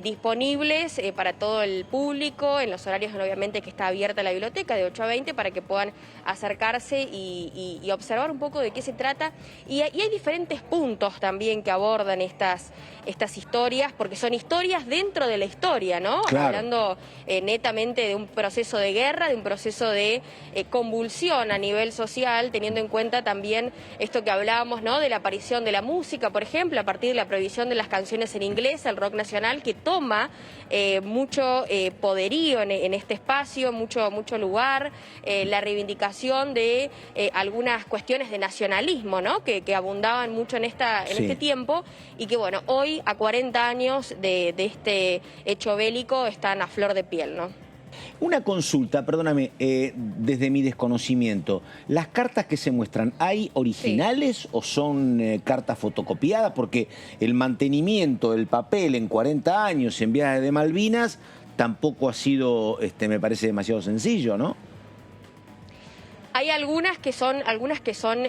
disponibles para todo el público, en los horarios obviamente que está abierta la biblioteca de 8 a 20 para que puedan acercarse y observar un poco de qué se trata. Y hay diferentes puntos también que abordan estas historias, porque son historias dentro de la historia, ¿no? Claro. Hablando netamente de un proceso de guerra, de un proceso de convulsión a nivel social, teniendo en cuenta también esto que hablábamos, ¿no? De la aparición de la música, por ejemplo, a partir de la prohibición de las canciones en inglés, el rock nacional, que toma mucho poderío en este espacio, mucho lugar, la reivindicación de algunas cuestiones de nacionalismo, ¿no? Que abundaban mucho en este tiempo y que, bueno, hoy, a 40 años de este hecho bélico, están a flor de piel, ¿no? Una consulta, perdóname, desde mi desconocimiento. ¿Las cartas que se muestran, hay originales o son cartas fotocopiadas? Porque el mantenimiento del papel en 40 años en viajes de Malvinas tampoco ha sido, me parece, demasiado sencillo, ¿no? Hay algunas que son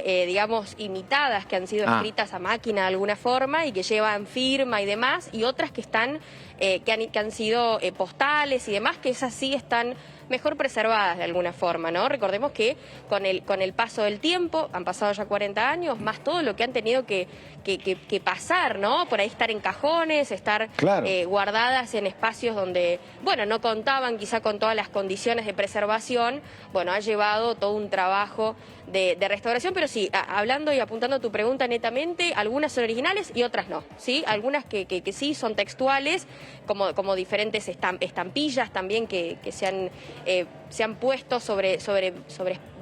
digamos, imitadas, que han sido escritas a máquina de alguna forma y que llevan firma y demás, y otras que están que han sido postales y demás, que esas sí están mejor preservadas de alguna forma, ¿no? Recordemos que con el paso del tiempo, han pasado ya 40 años, más todo lo que han tenido que pasar, ¿no? Por ahí estar en cajones, estar guardadas en espacios donde, bueno, no contaban quizá con todas las condiciones de preservación. Bueno, ha llevado todo un trabajo de restauración, pero sí, hablando y apuntando a tu pregunta netamente, algunas son originales y otras no, ¿sí? Algunas que sí son textuales, como diferentes estampillas también que se han puesto sobre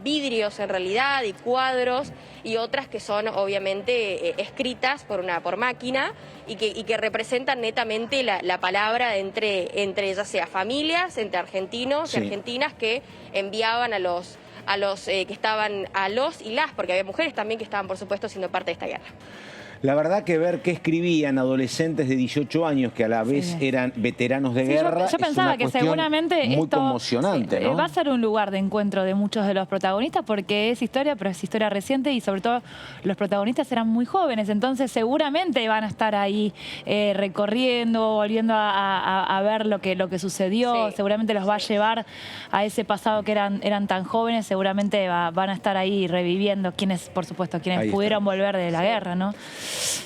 vidrios en realidad y cuadros, y otras que son obviamente escritas por máquina y que representan netamente la palabra entre ya sea familias, entre argentinos y argentinas que enviaban a los que estaban, y las, porque había mujeres también que estaban, por supuesto, siendo parte de esta guerra. La verdad que ver qué escribían adolescentes de 18 años que a la vez eran veteranos de guerra yo pensaba es una que seguramente muy esto conmocionante, ¿no? va a ser un lugar de encuentro de muchos de los protagonistas porque es historia, pero es historia reciente y sobre todo los protagonistas eran muy jóvenes, entonces seguramente van a estar ahí recorriendo, volviendo a ver lo que sucedió, seguramente los va a llevar a ese pasado que eran tan jóvenes, seguramente van a estar ahí reviviendo quienes pudieron volver de la guerra, ¿no?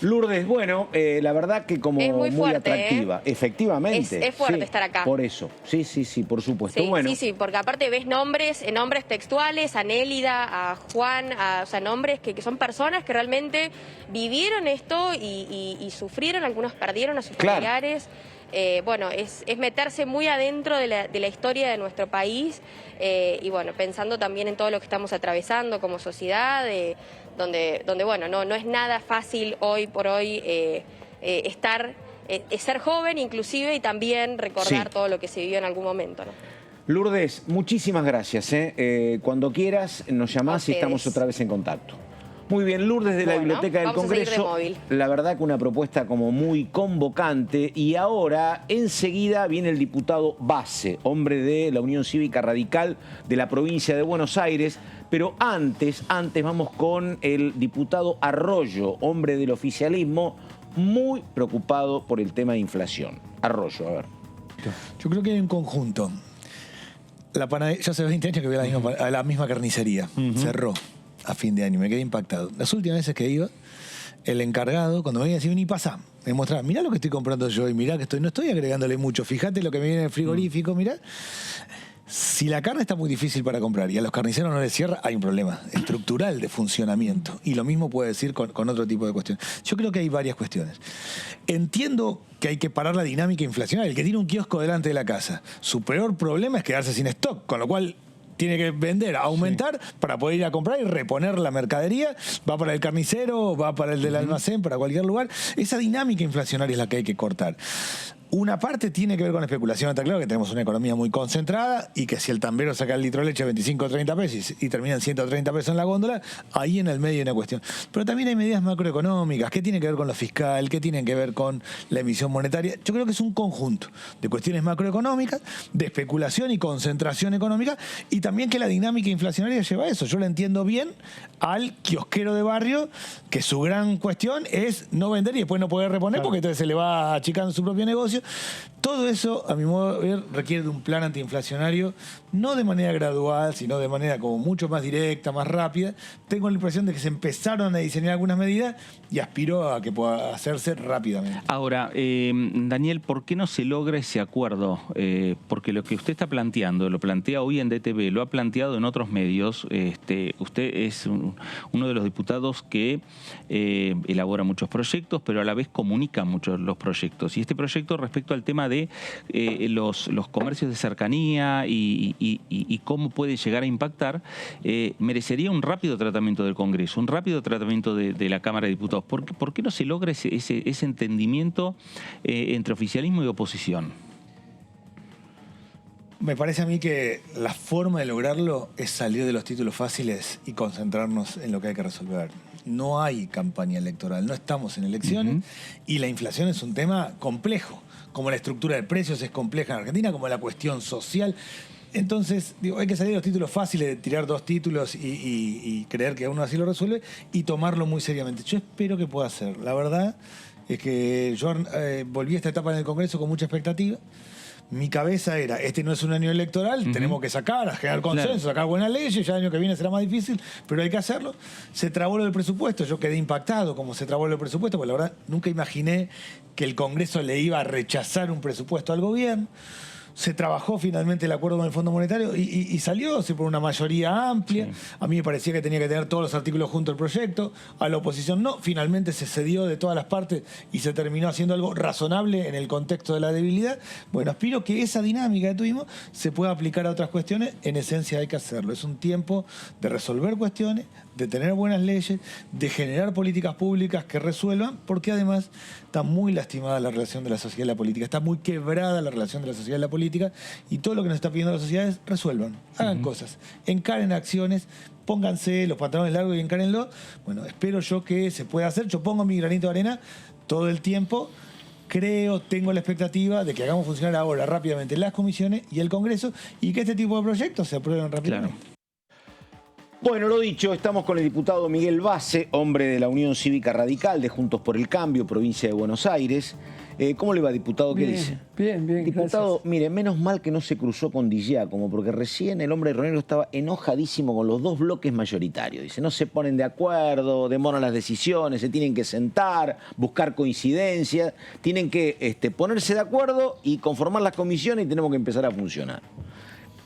Lourdes, bueno, la verdad que como es muy fuerte, atractiva, efectivamente. Es fuerte estar acá. Por eso, sí, por supuesto. Sí, porque aparte ves nombres textuales, a Nélida, a Juan, o sea, nombres que son personas que realmente vivieron esto y sufrieron, algunos perdieron a sus familiares. Bueno, es meterse muy adentro de la historia de nuestro país y bueno, pensando también en todo lo que estamos atravesando como sociedad, donde bueno, no es nada fácil hoy por hoy ser joven inclusive y también recordar todo lo que se vivió en algún momento, ¿no? Lourdes, muchísimas gracias. Cuando quieras nos llamás y estamos otra vez en contacto. Muy bien, Lourdes de la Biblioteca del Congreso. La verdad que una propuesta como muy convocante. Y ahora, enseguida, viene el diputado Base, hombre de la Unión Cívica Radical de la provincia de Buenos Aires. Pero antes vamos con el diputado Arroyo, hombre del oficialismo, muy preocupado por el tema de inflación. Arroyo, a ver. Yo creo que hay un conjunto. La panadería, yo hace 20 años que voy a la misma carnicería. Cerró a fin de año, me quedé impactado. Las últimas veces que iba, el encargado, cuando me venía a decir, vení, pasá, me mostraba, mirá lo que estoy comprando yo y mirá que no estoy agregándole mucho, fíjate lo que me viene en el frigorífico, mirá. Si la carne está muy difícil para comprar y a los carniceros no les cierra, hay un problema estructural de funcionamiento. Y lo mismo puede decir con otro tipo de cuestiones. Yo creo que hay varias cuestiones. Entiendo que hay que parar la dinámica inflacionaria. El que tiene un kiosco delante de la casa, su peor problema es quedarse sin stock, con lo cual tiene que vender, aumentar para poder ir a comprar y reponer la mercadería. Va para el carnicero, va para el del almacén, para cualquier lugar. Esa dinámica inflacionaria es la que hay que cortar. Una parte tiene que ver con la especulación, está claro que tenemos una economía muy concentrada y que si el tambero saca el litro de leche a 25 o 30 pesos y termina en 130 pesos en la góndola, ahí en el medio hay una cuestión. Pero también hay medidas macroeconómicas, ¿qué tiene que ver con lo fiscal? ¿Qué tienen que ver con la emisión monetaria? Yo creo que es un conjunto de cuestiones macroeconómicas, de especulación y concentración económica, y también que la dinámica inflacionaria lleva a eso. Yo le entiendo bien al kiosquero de barrio que su gran cuestión es no vender y después no poder reponer porque entonces se le va achicando su propio negocio. Todo eso, a mi modo de ver, requiere de un plan antiinflacionario, no de manera gradual, sino de manera como mucho más directa, más rápida. Tengo la impresión de que se empezaron a diseñar algunas medidas y aspiro a que pueda hacerse rápidamente. Ahora, Daniel, ¿por qué no se logra ese acuerdo? Porque lo que usted está planteando, lo plantea hoy en DTV, lo ha planteado en otros medios. Usted es uno de los diputados que elabora muchos proyectos, pero a la vez comunica muchos los proyectos. Y este proyecto respecto al tema de los comercios de cercanía y cómo puede llegar a impactar, merecería un rápido tratamiento del Congreso, un rápido tratamiento de la Cámara de Diputados. ¿Por qué no se logra ese entendimiento entre oficialismo y oposición? Me parece a mí que la forma de lograrlo es salir de los títulos fáciles y concentrarnos en lo que hay que resolver. No hay campaña electoral, no estamos en elecciones y la inflación es un tema complejo, como la estructura de precios es compleja en Argentina, como la cuestión social. Entonces, hay que salir de los títulos fáciles, de tirar dos títulos y creer que uno así lo resuelve y tomarlo muy seriamente. Yo espero que pueda ser. La verdad es que yo volví a esta etapa en el Congreso con mucha expectativa, Mi cabeza era, este no es un año electoral, tenemos que sacar, generar consenso, sacar buenas leyes, ya el año que viene será más difícil, pero hay que hacerlo. Se trabó lo del presupuesto, yo quedé impactado como se trabó lo del presupuesto, porque la verdad nunca imaginé que el Congreso le iba a rechazar un presupuesto al gobierno. Se trabajó finalmente el acuerdo con el Fondo Monetario y salió por una mayoría amplia. Sí. A mí me parecía que tenía que tener todos los artículos junto al proyecto. A la oposición no. Finalmente se cedió de todas las partes y se terminó haciendo algo razonable en el contexto de la debilidad. Bueno, aspiro que esa dinámica que tuvimos se pueda aplicar a otras cuestiones. En esencia hay que hacerlo. Es un tiempo de resolver cuestiones, de tener buenas leyes, de generar políticas públicas que resuelvan, porque además está muy lastimada la relación de la sociedad y la política, está muy quebrada la relación de la sociedad y la política, y todo lo que nos está pidiendo la sociedad es resuelvan, hagan cosas, encaren acciones, pónganse los pantalones largos y encárenlo. Bueno, espero yo que se pueda hacer, yo pongo mi granito de arena todo el tiempo. Creo, tengo la expectativa de que hagamos funcionar ahora rápidamente las comisiones y el Congreso y que este tipo de proyectos se aprueben rápidamente. Claro. Bueno, lo dicho, estamos con el diputado Miguel Basse, hombre de la Unión Cívica Radical de Juntos por el Cambio, provincia de Buenos Aires. ¿Cómo le va, diputado? ¿Qué dice? Bien, diputado, gracias. Mire, menos mal que no se cruzó con Di Giacomo, porque recién el hombre de Ronero estaba enojadísimo con los dos bloques mayoritarios. Dice, no se ponen de acuerdo, demoran las decisiones, se tienen que sentar, buscar coincidencias, tienen que ponerse de acuerdo y conformar las comisiones y tenemos que empezar a funcionar.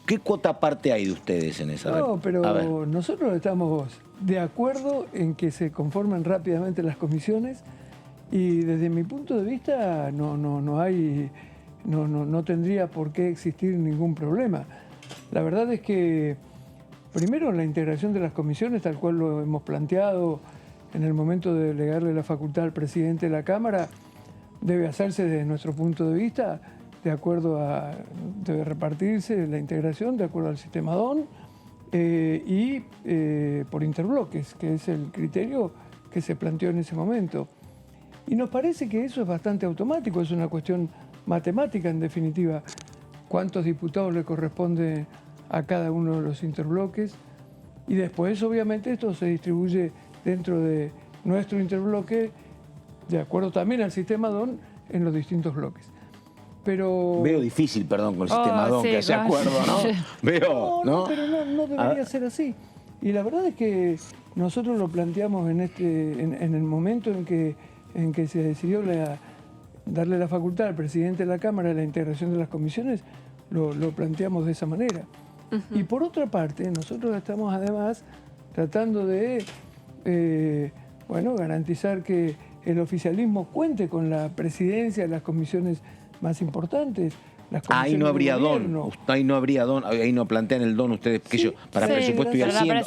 ¿Qué cuota parte hay de ustedes en esa? No, pero nosotros estamos de acuerdo en que se conformen rápidamente las comisiones y desde mi punto de vista no tendría por qué existir ningún problema. La verdad es que, primero, la integración de las comisiones, tal cual lo hemos planteado en el momento de delegarle la facultad al presidente de la Cámara, debe hacerse desde nuestro punto de vista de acuerdo debe repartirse la integración de acuerdo al sistema DON y por interbloques, que es el criterio que se planteó en ese momento. Y nos parece que eso es bastante automático, es una cuestión matemática en definitiva. ¿Cuántos diputados le corresponde a cada uno de los interbloques? Y después, obviamente, esto se distribuye dentro de nuestro interbloque, de acuerdo también al sistema DON, en los distintos bloques. Pero... Veo difícil, perdón, con el sistema DON, que hace acuerdo, ¿no? Veo, ¿no? Pero no debería ser así. Y la verdad es que nosotros lo planteamos en el momento en que se decidió darle la facultad al presidente de la Cámara de la integración de las comisiones, lo planteamos de esa manera. Y por otra parte, nosotros estamos además tratando de garantizar que el oficialismo cuente con la presidencia de las comisiones más importantes. Ahí no habría don, ahí no habría don, ahí no plantean el don ustedes, que yo, para presupuesto y haciendo.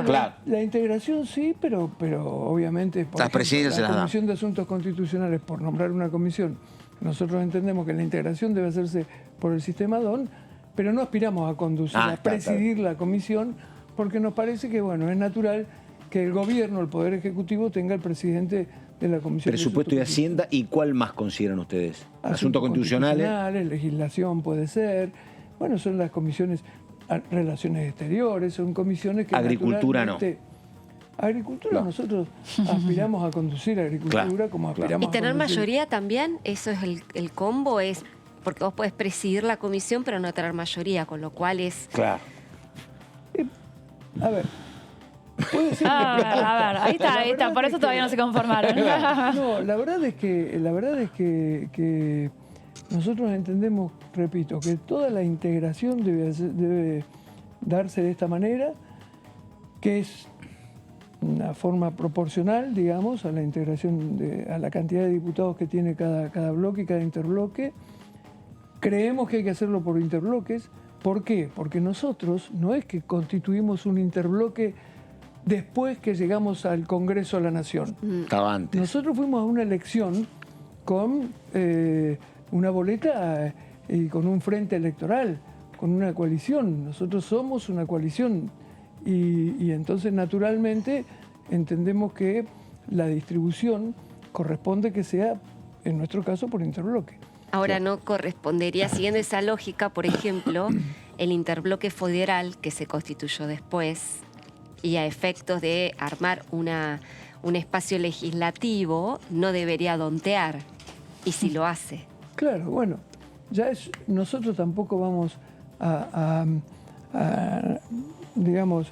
Claro. La integración sí, pero obviamente por las presidencias la Comisión de Asuntos Constitucionales, por nombrar una comisión, nosotros entendemos que la integración debe hacerse por el sistema DON, pero no aspiramos a conducir, a presidir la comisión, porque nos parece que es natural que el gobierno, el Poder Ejecutivo, tenga el presidente de la Comisión Presupuesto y Hacienda, ¿y cuál más consideran ustedes? ¿Asuntos constitucionales? Legislación puede ser. Bueno, son las comisiones, Relaciones Exteriores, son comisiones que Agricultura no. Agricultura, nosotros aspiramos a conducir agricultura como aspiramos Y tener a conducir. mayoría también, eso es el combo, es porque vos podés presidir la comisión, pero no tener mayoría, con lo cual es... Claro. A ver... ahí está, por eso todavía no se conformaron. No, la verdad es que nosotros entendemos, repito, que toda la integración debe darse de esta manera, que es una forma proporcional, digamos, a la integración, a la cantidad de diputados que tiene cada bloque y cada interbloque. Creemos que hay que hacerlo por interbloques. ¿Por qué? Porque nosotros no es que constituimos un interbloque después que llegamos al Congreso de la Nación. Estaba antes. Nosotros fuimos a una elección con una boleta y con un frente electoral, con una coalición. Nosotros somos una coalición y entonces naturalmente entendemos que la distribución corresponde que sea, en nuestro caso, por interbloque. Ahora no correspondería, siguiendo esa lógica, por ejemplo, el interbloque federal que se constituyó después y a efectos de armar un espacio legislativo no debería dontear, y si lo hace. Claro, bueno, nosotros tampoco vamos digamos,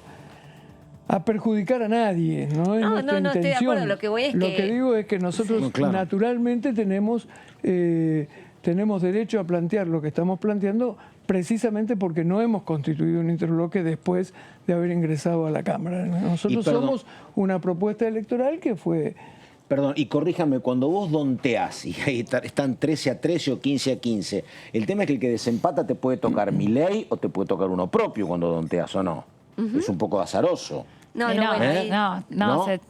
a perjudicar a nadie, ¿no? Es nuestra intención. Estoy de acuerdo. Lo que voy es Lo que digo es que nosotros naturalmente tenemos derecho a plantear lo que estamos planteando precisamente porque no hemos constituido un interbloque después de haber ingresado a la Cámara. Nosotros somos una propuesta electoral que fue... Perdón, y corríjame, cuando vos donteás y ahí están 13-13 o 15-15, el tema es que el que desempata te puede tocar Milei o te puede tocar uno propio cuando donteás o no. Es un poco azaroso.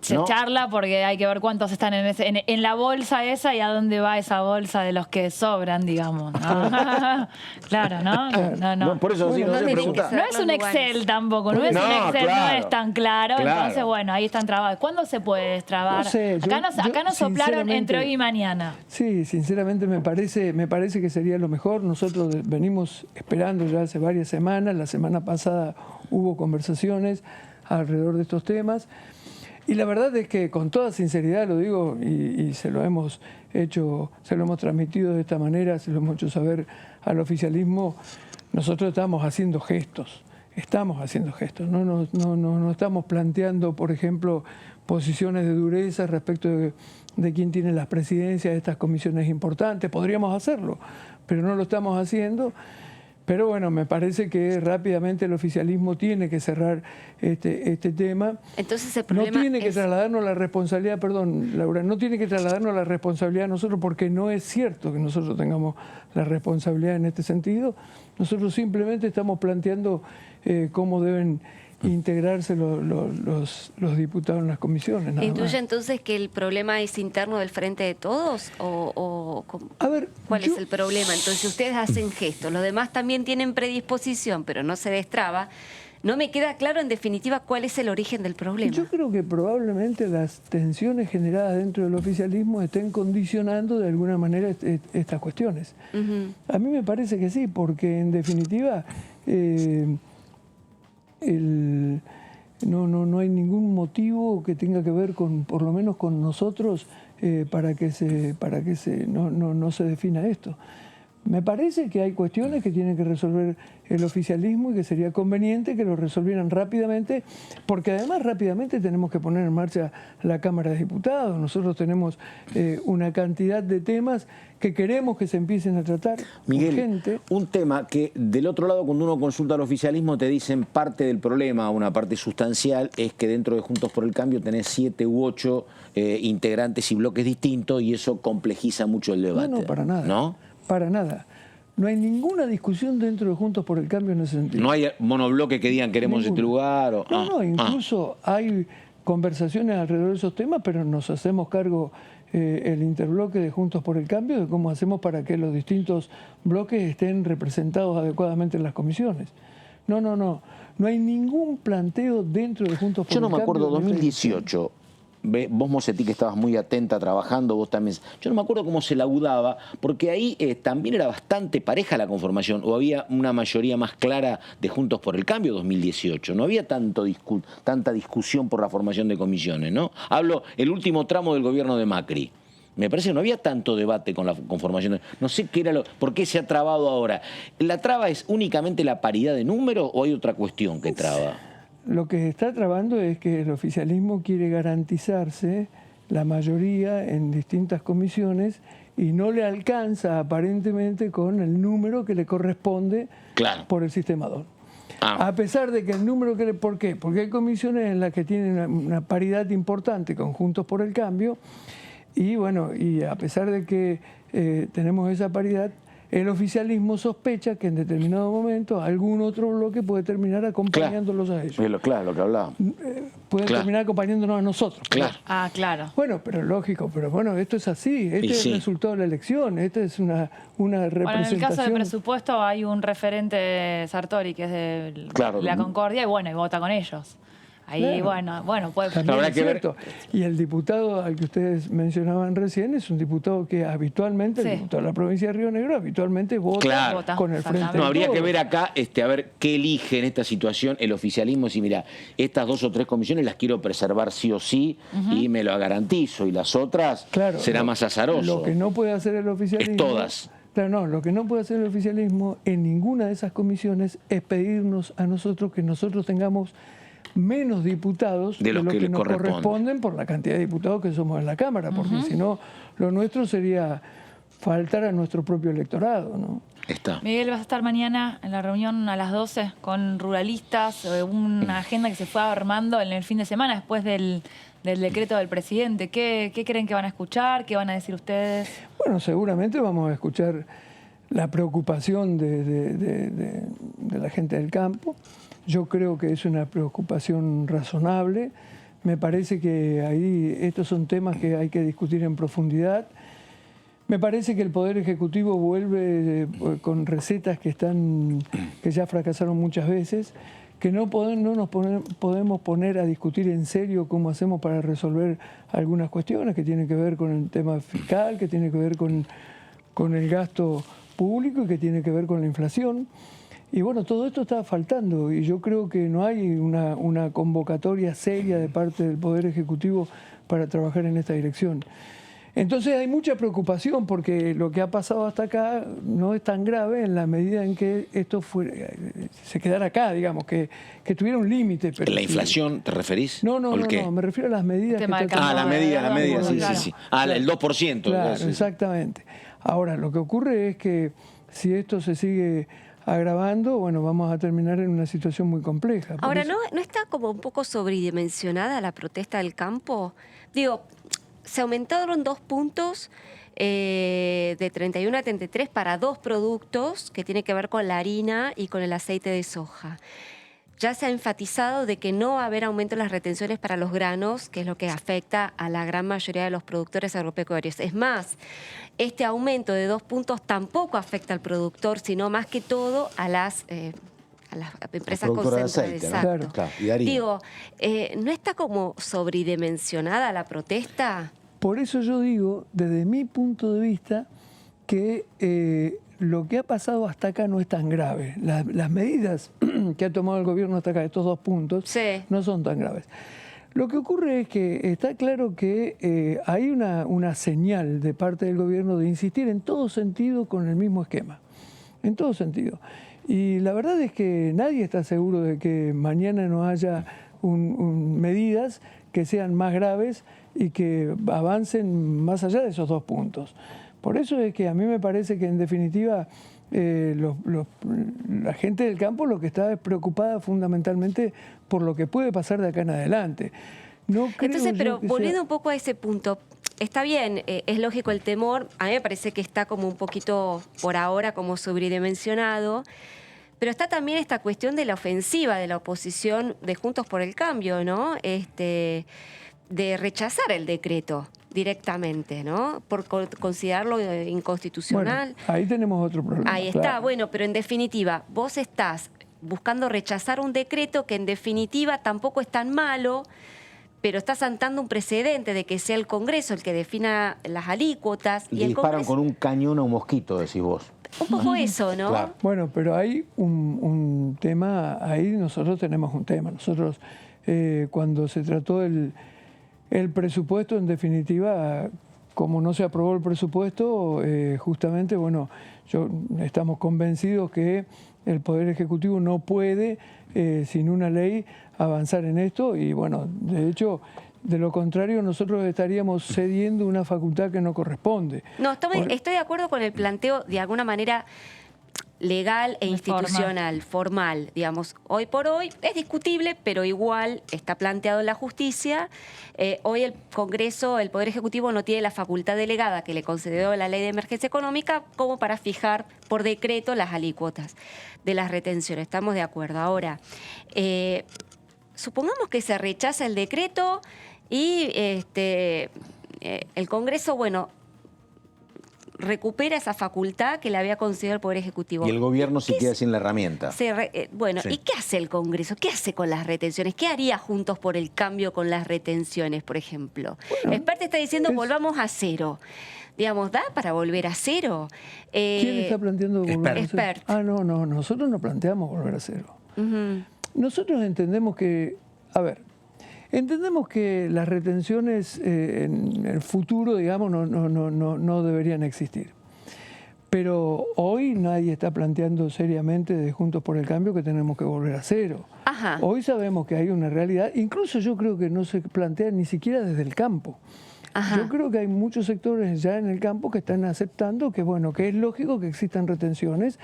Se charla porque hay que ver cuántos están en la bolsa esa y a dónde va esa bolsa de los que sobran, digamos, ¿no? Claro, ¿no? Por eso no se pregunta. No es un Excel tampoco, no es un Excel, no es tan claro. Entonces, bueno, ahí están trabados. ¿Cuándo se puede destrabar? No sé, acá nos soplaron entre hoy y mañana. Sí, sinceramente me parece que sería lo mejor. Nosotros venimos esperando ya hace varias semanas. La semana pasada hubo conversaciones alrededor de estos temas y la verdad es que con toda sinceridad lo digo y se lo hemos transmitido de esta manera, se lo hemos hecho saber al oficialismo. Nosotros estamos haciendo gestos, no estamos planteando, por ejemplo, posiciones de dureza respecto de quién tiene las presidencias de estas comisiones importantes. Podríamos hacerlo, pero no lo estamos haciendo. Pero bueno, me parece que rápidamente el oficialismo tiene que cerrar este tema. Entonces el problema no tiene que trasladarnos la responsabilidad, perdón, Laura, no tiene que trasladarnos la responsabilidad a nosotros porque no es cierto que nosotros tengamos la responsabilidad en este sentido. Nosotros simplemente estamos planteando cómo deben integrarse los diputados en las comisiones. ¿Intuye entonces que el problema es interno del Frente de Todos? ¿Cuál es el problema? Entonces ustedes hacen gestos, los demás también tienen predisposición, pero no se destraba. No me queda claro en definitiva cuál es el origen del problema. Yo creo que probablemente las tensiones generadas dentro del oficialismo estén condicionando de alguna manera estas cuestiones. A mí me parece que sí, porque en definitiva... no hay ningún motivo que tenga que ver con, por lo menos con nosotros, para que no se defina esto. Me parece que hay cuestiones que tiene que resolver el oficialismo y que sería conveniente que lo resolvieran rápidamente, porque además rápidamente tenemos que poner en marcha la Cámara de Diputados. Nosotros tenemos una cantidad de temas que queremos que se empiecen a tratar. Miguel, urgente. Un tema que del otro lado cuando uno consulta al oficialismo te dicen parte del problema, una parte sustancial, es que dentro de Juntos por el Cambio tenés 7 u 8 integrantes y bloques distintos y eso complejiza mucho el debate. No, para nada. ¿No? Para nada. No hay ninguna discusión dentro de Juntos por el Cambio en ese sentido. No hay monobloques que digan queremos este lugar. Incluso hay conversaciones alrededor de esos temas, pero nos hacemos cargo el interbloque de Juntos por el Cambio de cómo hacemos para que los distintos bloques estén representados adecuadamente en las comisiones. No hay ningún planteo dentro de Juntos por el Cambio. Yo no me acuerdo, 2018... Vos, Mosetti, que estabas muy atenta trabajando, vos también. Yo no me acuerdo cómo se laudaba, porque ahí también era bastante pareja la conformación, o había una mayoría más clara de Juntos por el Cambio 2018. No había tanta discusión por la formación de comisiones, ¿no? Hablo el último tramo del gobierno de Macri. Me parece que no había tanto debate con la conformación. No sé qué era por qué se ha trabado ahora. ¿La traba es únicamente la paridad de números o hay otra cuestión que traba? Lo que se está trabando es que el oficialismo quiere garantizarse la mayoría en distintas comisiones y no le alcanza aparentemente con el número que le corresponde por el sistema DON. A pesar de que el número que ¿por qué? Porque hay comisiones en las que tienen una paridad importante con Juntos por el Cambio y bueno, y a pesar de que tenemos esa paridad, el oficialismo sospecha que en determinado momento algún otro bloque puede terminar acompañándolos a ellos. Claro, lo que hablábamos. Puede terminar acompañándonos a nosotros. Claro. Bueno, pero lógico, pero bueno, esto es así. Es el resultado de la elección. Esta es una representación. Bueno, en el caso de presupuesto hay un referente, Sartori, que es de la Concordia, y bueno, y vota con ellos. Ahí, bueno, puede... También es cierto. Y el diputado al que ustedes mencionaban recién es un diputado que habitualmente, el diputado de la provincia de Río Negro, habitualmente vota con el Frente. No, habría que ver acá, a ver qué elige en esta situación el oficialismo. Si mira, estas 2 o 3 comisiones las quiero preservar sí o sí y me lo garantizo. Y las otras será más azaroso. Lo que no puede hacer el oficialismo... Es todas. Claro, no, lo que no puede hacer el oficialismo en ninguna de esas comisiones es pedirnos a nosotros que nosotros tengamos menos diputados de lo que nos corresponden por la cantidad de diputados que somos en la Cámara, porque si no, lo nuestro sería faltar a nuestro propio electorado, ¿no? Miguel, vas a estar mañana en la reunión a las 12 con ruralistas, una agenda que se fue armando en el fin de semana después del decreto del presidente. ¿Qué creen que van a escuchar? ¿Qué van a decir ustedes? Bueno, seguramente vamos a escuchar la preocupación de la gente del campo. Yo creo que es una preocupación razonable. Me parece que ahí estos son temas que hay que discutir en profundidad. Me parece que el Poder Ejecutivo vuelve con recetas que ya fracasaron muchas veces, que no nos podemos poner a discutir en serio cómo hacemos para resolver algunas cuestiones que tienen que ver con el tema fiscal, que tienen que ver con el gasto público y que tiene que ver con la inflación. Y bueno, todo esto está faltando y yo creo que no hay una convocatoria seria de parte del Poder Ejecutivo para trabajar en esta dirección. Entonces hay mucha preocupación porque lo que ha pasado hasta acá no es tan grave en la medida en que esto se quedara acá, digamos, que tuviera un límite. ¿La inflación te referís? No, me refiero a las medidas. La medida, sí. El 2%. Claro, exactamente. Ahora, lo que ocurre es que si esto se sigue agravando, bueno, vamos a terminar en una situación muy compleja. Ahora, ¿no está como un poco sobredimensionada la protesta del campo? Digo, se aumentaron 2 puntos de 31 a 33 para 2 productos que tienen que ver con la harina y con el aceite de soja. Ya se ha enfatizado de que no va a haber aumento en las retenciones para los granos, que es lo que afecta a la gran mayoría de los productores agropecuarios. Es más, este aumento de 2 puntos tampoco afecta al productor, sino más que todo a las empresas concentradas. Claro. Y harina. Digo, ¿no está como sobredimensionada la protesta? Por eso yo digo, desde mi punto de vista, que lo que ha pasado hasta acá no es tan grave. Las medidas que ha tomado el gobierno hasta acá, estos 2 puntos, no son tan graves. Lo que ocurre es que está claro que hay una señal de parte del gobierno de insistir en todo sentido con el mismo esquema. En todo sentido. Y la verdad es que nadie está seguro de que mañana no haya medidas que sean más graves y que avancen más allá de esos 2 puntos. Por eso es que a mí me parece que en definitiva la gente del campo lo que está es preocupada fundamentalmente por lo que puede pasar de acá en adelante. Entonces, pero volviendo un poco a ese punto, está bien, es lógico el temor, a mí me parece que está como un poquito por ahora como sobredimensionado, pero está también esta cuestión de la ofensiva de la oposición de Juntos por el Cambio, ¿no? De rechazar el decreto directamente, ¿no? Por considerarlo inconstitucional. Bueno, ahí tenemos otro problema. Ahí está, bueno, pero en definitiva, vos estás buscando rechazar un decreto que en definitiva tampoco es tan malo, pero está sentando un precedente de que sea el Congreso el que defina las alícuotas. Le disparan con un cañón a un mosquito, decís vos. Un poco eso, ¿no? Claro. Bueno, pero hay un tema, ahí nosotros tenemos un tema. Nosotros, cuando se trató el presupuesto, en definitiva, como no se aprobó el presupuesto, justamente, bueno, estamos convencidos que el Poder Ejecutivo no puede, sin una ley, avanzar en esto y, bueno, de hecho, de lo contrario, nosotros estaríamos cediendo una facultad que no corresponde. No, estoy de acuerdo con el planteo, de alguna manera, legal e institucional, formal, digamos. Hoy por hoy es discutible, pero igual está planteado en la justicia. Hoy el Congreso, el Poder Ejecutivo no tiene la facultad delegada que le concedió la Ley de Emergencia Económica como para fijar por decreto las alícuotas de las retenciones. Estamos de acuerdo. Ahora, supongamos que se rechaza el decreto y el Congreso, bueno, recupera esa facultad que le había concedido el Poder Ejecutivo. Y el gobierno se queda sin la herramienta. Bueno, sí. ¿Y qué hace el Congreso? ¿Qué hace con las retenciones? ¿Qué haría Juntos por el Cambio con las retenciones, por ejemplo? Bueno, Expert está diciendo volvamos a cero. Digamos, ¿da para volver a cero? ¿Quién está planteando volver a cero? Expert. No, nosotros no planteamos volver a cero. Nosotros entendemos que, entendemos que las retenciones en el futuro, digamos, no deberían existir. Pero hoy nadie está planteando seriamente de Juntos por el Cambio que tenemos que volver a cero. Ajá. Hoy sabemos que hay una realidad, incluso yo creo que no se plantea ni siquiera desde el campo. Ajá. Yo creo que hay muchos sectores ya en el campo que están aceptando que, bueno, que es lógico que existan retenciones,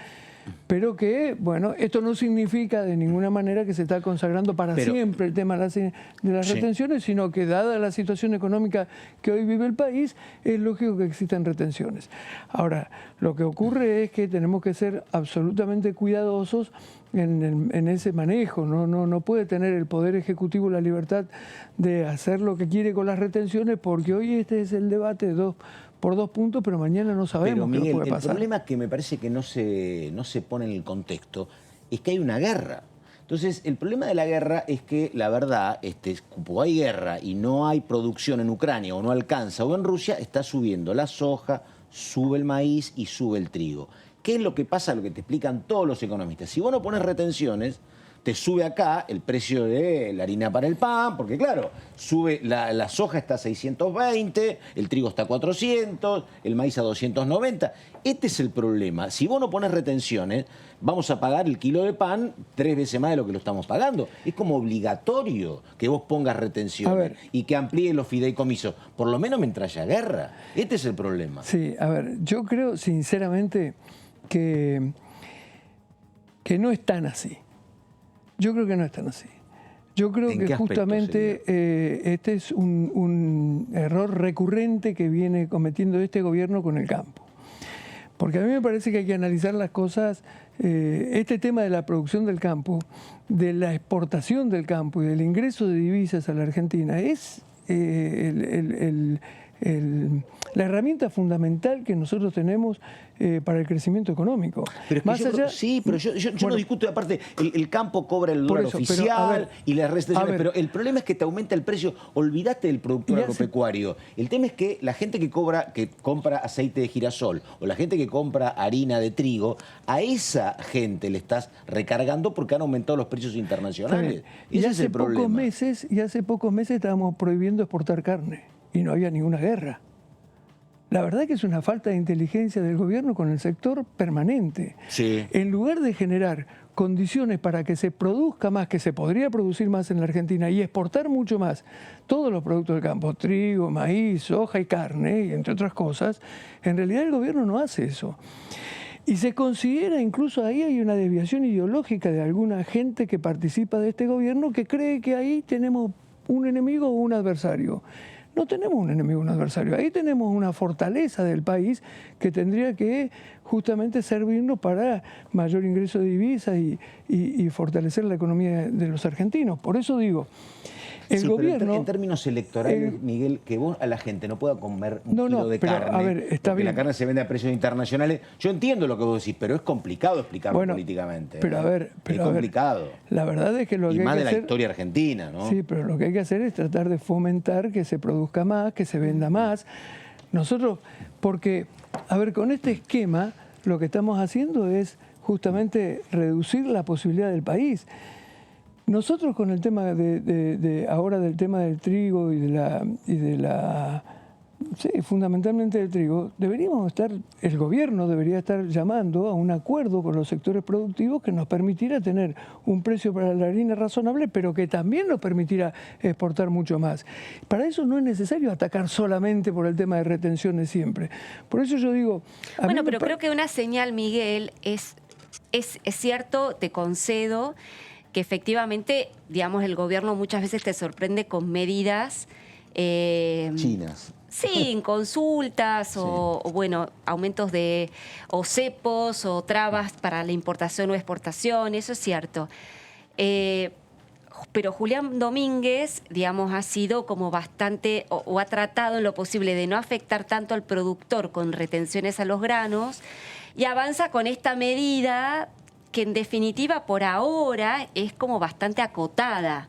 pero que, bueno, esto no significa de ninguna manera que se está consagrando para siempre el tema de las retenciones, sino que dada la situación económica que hoy vive el país, es lógico que existan retenciones. Ahora, lo que ocurre es que tenemos que ser absolutamente cuidadosos en ese manejo. No puede tener el Poder Ejecutivo la libertad de hacer lo que quiere con las retenciones, porque hoy este es el debate por 2 puntos, pero mañana no sabemos qué puede pasar. El problema que me parece que no se pone en el contexto es que hay una guerra. Entonces, el problema de la guerra es que, la verdad, como hay guerra y no hay producción en Ucrania o no alcanza, o en Rusia, está subiendo la soja, sube el maíz y sube el trigo. ¿Qué es lo que pasa? Lo que te explican todos los economistas. Si vos no pones retenciones, te sube acá el precio de la harina para el pan, porque claro, sube la soja está a 620, el trigo está a 400, el maíz a 290. Este es el problema. Si vos no pones retenciones, vamos a pagar el kilo de pan 3 veces más de lo que lo estamos pagando. Es como obligatorio que vos pongas retenciones y que amplíes los fideicomisos, por lo menos mientras haya guerra. Este es el problema. Sí, a ver, yo creo sinceramente que no es tan así. Yo creo que no es tan así. Yo creo que justamente este es un error recurrente que viene cometiendo este gobierno con el campo. Porque a mí me parece que hay que analizar las cosas, este tema de la producción del campo, de la exportación del campo y del ingreso de divisas a la Argentina es la herramienta fundamental que nosotros tenemos para el crecimiento económico. Pero es que pero yo no discuto, aparte, el campo cobra el dólar oficial y las restricciones, pero el problema es que te aumenta el precio. Olvídate del productor agropecuario. El tema es que la gente que compra aceite de girasol o la gente que compra harina de trigo, a esa gente le estás recargando porque han aumentado los precios internacionales. Ese es el problema. Y hace pocos meses estábamos prohibiendo exportar carne y no había ninguna guerra. La verdad que es una falta de inteligencia del gobierno con el sector permanente. Sí. En lugar de generar condiciones para que se produzca más, que se podría producir más en la Argentina y exportar mucho más todos los productos del campo, trigo, maíz, soja y carne, y entre otras cosas, en realidad el gobierno no hace eso. Y se considera, incluso ahí hay una desviación ideológica de alguna gente que participa de este gobierno que cree que ahí tenemos un enemigo o un adversario. No tenemos un enemigo, un adversario. Ahí tenemos una fortaleza del país que tendría que justamente servirnos para mayor ingreso de divisas y fortalecer la economía de los argentinos. Por eso digo, el gobierno... Pero en términos electorales, Miguel, que vos a la gente no pueda comer un kilo de carne, a ver, está porque bien. la carne se vende a precios internacionales. Yo entiendo lo que vos decís, pero es complicado explicarlo políticamente. Pero a ver, es complicado. La verdad es que lo que hay que hacer... Y más de la historia argentina, ¿no? Sí, pero lo que hay que hacer es tratar de fomentar que se produzca más, que se venda más. Nosotros, porque, a ver, con este esquema, lo que estamos haciendo es justamente reducir la posibilidad del país. Nosotros con el tema ahora del tema del trigo fundamentalmente del trigo, el gobierno debería estar llamando a un acuerdo con los sectores productivos que nos permitiera tener un precio para la harina razonable, pero que también nos permitiera exportar mucho más. Para eso no es necesario atacar solamente por el tema de retenciones siempre. Por eso yo digo... Bueno, pero creo que una señal, Miguel, es cierto, te concedo, que efectivamente, digamos, el gobierno muchas veces te sorprende con medidas... chinas. Sí, en consultas o bueno, aumentos o cepos o trabas para la importación o exportación, eso es cierto. Pero Julián Domínguez, digamos, ha sido como bastante, o ha tratado en lo posible de no afectar tanto al productor con retenciones a los granos y avanza con esta medida que en definitiva por ahora es como bastante acotada,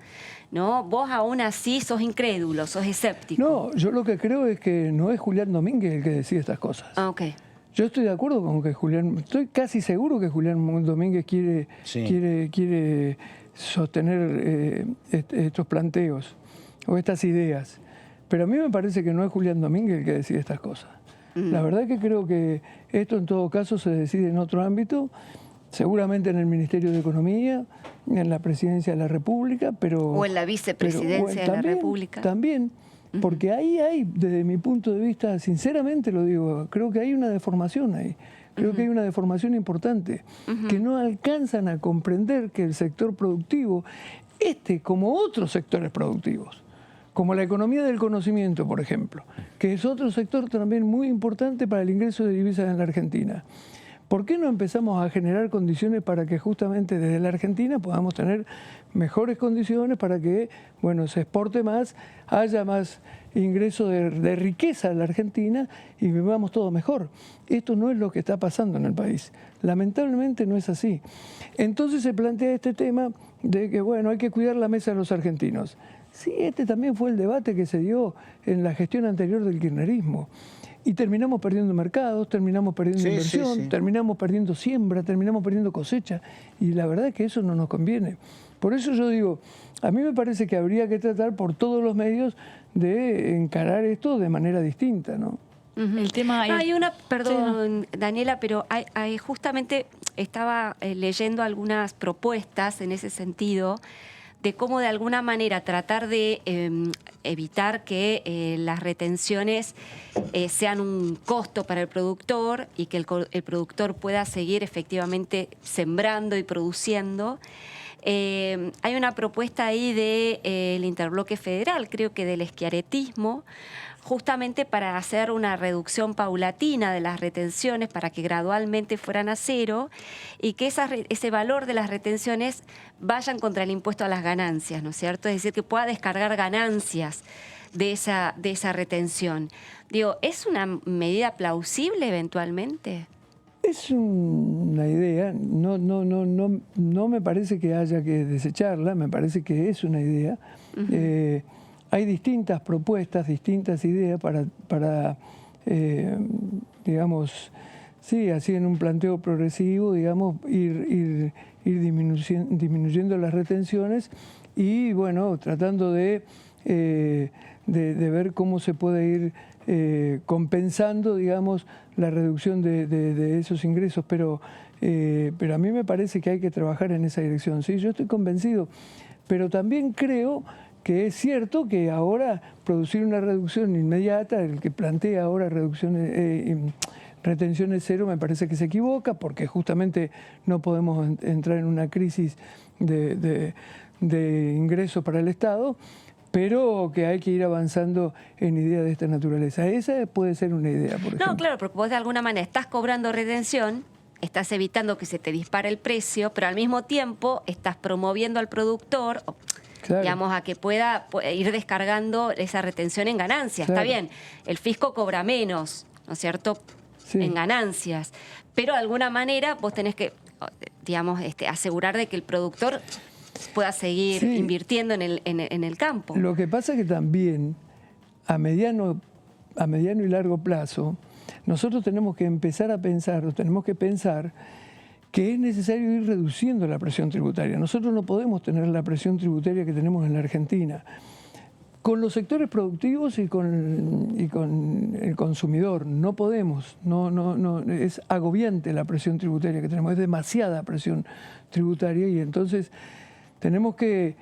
¿no? Vos aún así sos incrédulo, sos escéptico. No, yo lo que creo es que no es Julián Domínguez el que decide estas cosas. Ah, ok. Yo estoy de acuerdo con que estoy casi seguro que Julián Domínguez quiere sostener estos planteos o estas ideas. Pero a mí me parece que no es Julián Domínguez el que decide estas cosas. La verdad que creo que esto en todo caso se decide en otro ámbito, seguramente en el Ministerio de Economía, en la Presidencia de la República, pero... O en la Vicepresidencia de la República. También, porque ahí hay, desde mi punto de vista, sinceramente lo digo, creo que hay una deformación ahí. Creo que hay una deformación importante, que no alcanzan a comprender que el sector productivo, como otros sectores productivos, como la economía del conocimiento, por ejemplo, que es otro sector también muy importante para el ingreso de divisas en la Argentina. ¿Por qué no empezamos a generar condiciones para que justamente desde la Argentina podamos tener mejores condiciones para que, bueno, se exporte más, haya más ingreso de riqueza en la Argentina y vivamos todo mejor? Esto no es lo que está pasando en el país. Lamentablemente no es así. Entonces se plantea este tema de que, bueno, hay que cuidar la mesa de los argentinos. Sí, este también fue el debate que se dio en la gestión anterior del kirchnerismo. Y terminamos perdiendo mercados, terminamos perdiendo inversión, terminamos perdiendo siembra, terminamos perdiendo cosecha. Y la verdad es que eso no nos conviene. Por eso yo digo, a mí me parece que habría que tratar por todos los medios de encarar esto de manera distinta, ¿no? El tema hay una, perdón, Daniela, pero justamente estaba leyendo algunas propuestas en ese sentido de cómo de alguna manera tratar de evitar que las retenciones sean un costo para el productor y que el productor pueda seguir efectivamente sembrando y produciendo. Hay una propuesta ahí del Interbloque Federal, creo que del schiarettismo, justamente para hacer una reducción paulatina de las retenciones para que gradualmente fueran a cero y que ese valor de las retenciones vayan contra el impuesto a las ganancias, ¿no es cierto? Es decir, que pueda descargar ganancias de esa retención. Digo, ¿es una medida plausible eventualmente? Es una idea, no me parece que haya que desecharla, me parece que es una idea. Hay distintas propuestas, distintas ideas para digamos, sí, así en un planteo progresivo, digamos, ir disminuyendo las retenciones y, bueno, tratando de ver cómo se puede ir compensando, digamos, la reducción de esos ingresos. Pero a mí me parece que hay que trabajar en esa dirección. Sí, yo estoy convencido, pero también creo que es cierto que ahora producir una reducción inmediata, el que plantea ahora retenciones cero, me parece que se equivoca, porque justamente no podemos entrar en una crisis de ingresos para el Estado, pero que hay que ir avanzando en ideas de esta naturaleza. Esa puede ser una idea, por ejemplo. No, claro, porque vos de alguna manera estás cobrando retención, estás evitando que se te dispare el precio, pero al mismo tiempo estás promoviendo al productor, claro, digamos, a que pueda ir descargando esa retención en ganancias. Claro. Está bien, el fisco cobra menos, ¿no es cierto?, en ganancias, pero de alguna manera vos tenés que, digamos, asegurar de que el productor pueda seguir invirtiendo en el campo. Lo que pasa es que también a mediano y largo plazo nosotros tenemos que empezar a pensar, que es necesario ir reduciendo la presión tributaria. Nosotros no podemos tener la presión tributaria que tenemos en la Argentina. Con los sectores productivos y con el consumidor no podemos, no, es agobiante la presión tributaria que tenemos, es demasiada presión tributaria y entonces tenemos que...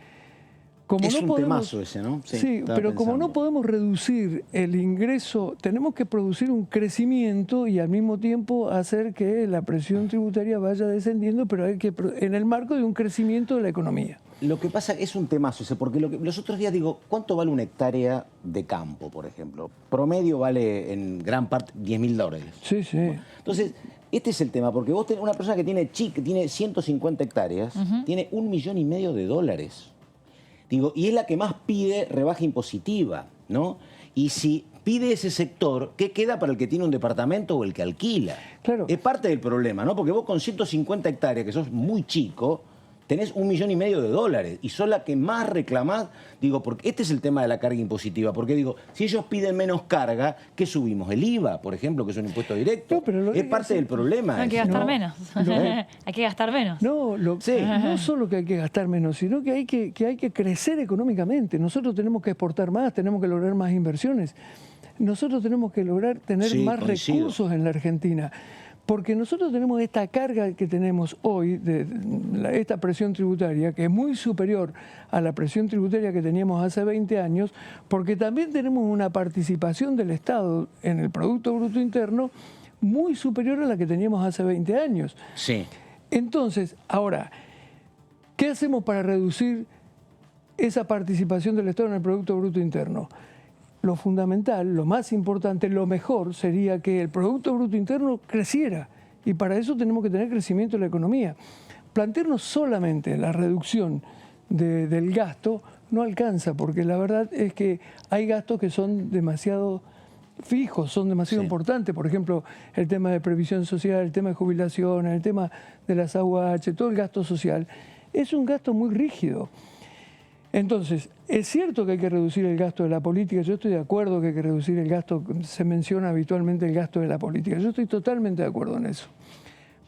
Es un temazo ese, ¿no? Sí, pero como no podemos reducir el ingreso, tenemos que producir un crecimiento y al mismo tiempo hacer que la presión tributaria vaya descendiendo, pero hay que en el marco de un crecimiento de la economía. Lo que pasa es un temazo ese, porque los otros días digo, ¿cuánto vale una hectárea de campo, por ejemplo? Promedio vale en gran parte $10.000. Sí, sí. Entonces, este es el tema, porque vos tenés una persona que tiene 150 hectáreas, tiene $1,5 millones. Digo, y es la que más pide rebaja impositiva, ¿no? Y si pide ese sector, ¿qué queda para el que tiene un departamento o el que alquila? Claro. Es parte del problema, ¿no? Porque vos con 150 hectáreas, que sos muy chico, tenés $1,5 millones y sos la que más reclamás. Digo, porque este es el tema de la carga impositiva. Porque digo, si ellos piden menos carga, ¿qué subimos? El IVA, por ejemplo, que es un impuesto directo. No, pero es parte del problema. Hay que gastar menos. Hay que gastar menos. No, no solo que hay que gastar menos, sino que hay que crecer económicamente. Nosotros tenemos que exportar más, tenemos que lograr más inversiones. nosotros tenemos que lograr tener más recursos en la Argentina. Porque nosotros tenemos esta carga que tenemos hoy, esta presión tributaria, que es muy superior a la presión tributaria que teníamos hace 20 años, porque también tenemos una participación del Estado en el Producto Bruto Interno muy superior a la que teníamos hace 20 años. Sí. Entonces, ahora, ¿qué hacemos para reducir esa participación del Estado en el Producto Bruto Interno? Lo fundamental, lo más importante, lo mejor sería que el Producto Bruto Interno creciera. Y para eso tenemos que tener crecimiento de la economía. Plantearnos solamente la reducción del gasto no alcanza, porque la verdad es que hay gastos que son demasiado fijos, son demasiado importantes. Por ejemplo, el tema de previsión social, el tema de jubilación, el tema de las AUH, todo el gasto social. Es un gasto muy rígido. Entonces, es cierto que hay que reducir el gasto de la política, yo estoy de acuerdo que hay que reducir el gasto, se menciona habitualmente el gasto de la política, yo estoy totalmente de acuerdo en eso,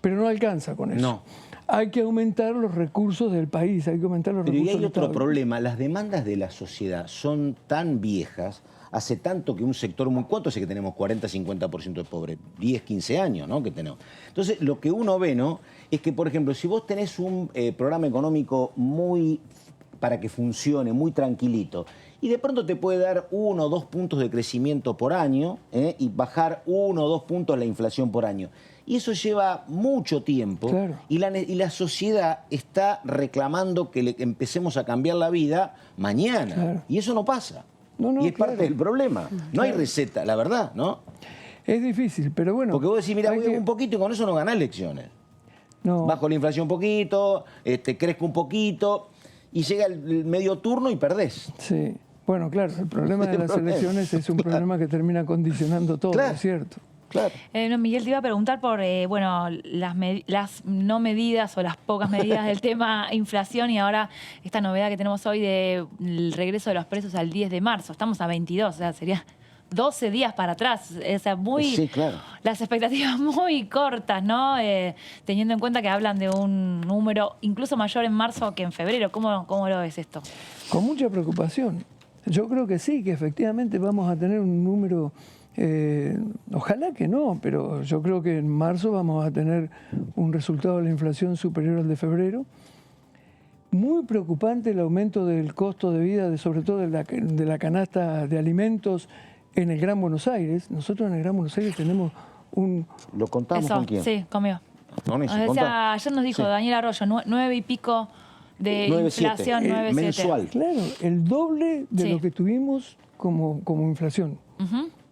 pero no alcanza con eso. No. Hay que aumentar los recursos del país, hay que aumentar los recursos del Pero y hay otro Estado. problema, las demandas de la sociedad son tan viejas, hace tanto que un sector muy... ¿Cuánto hace que tenemos 40-50% de pobres? 10, 15 años, ¿no? Que tenemos. Entonces, lo que uno ve, ¿no? Es que, por ejemplo, si vos tenés un programa económico muy... para que funcione, muy tranquilito, y de pronto te puede dar 1 o 2 puntos de crecimiento por año y bajar 1 o 2 puntos la inflación por año. Y eso lleva mucho tiempo, claro. y la sociedad está reclamando que le empecemos a cambiar la vida mañana, claro. Y eso no pasa. Y es parte del problema. No hay receta, la verdad, ¿no? Es difícil, pero bueno... Porque vos decís, mira, voy un poquito y con eso no ganás elecciones. No. Bajo la inflación un poquito, crezco un poquito... y llega el medio turno y perdés. Sí, bueno, claro, el problema de las elecciones es un problema que termina condicionando todo, ¿es cierto? Claro. No, Miguel, te iba a preguntar por las no medidas o las pocas medidas del tema inflación y ahora esta novedad que tenemos hoy del regreso de los precios al 10 de marzo. Estamos a 22, o sea, sería 12 días para atrás, o sea, sí, claro. Las expectativas muy cortas, ¿no? Teniendo en cuenta que hablan de un número incluso mayor en marzo que en febrero. ¿Cómo lo ves esto? Con mucha preocupación. Yo creo que sí, que efectivamente vamos a tener un número, ojalá que no, pero yo creo que en marzo vamos a tener un resultado de la inflación superior al de febrero. Muy preocupante el aumento del costo de vida, sobre todo de la canasta de alimentos, en el Gran Buenos Aires. Nosotros en el Gran Buenos Aires tenemos un... ¿Lo contamos con quién? Sí, conmigo. No, ayer nos dijo Daniel Arroyo, 9 y pico de 9, inflación, 9,7. Mensual. Claro, el doble de lo que tuvimos como inflación.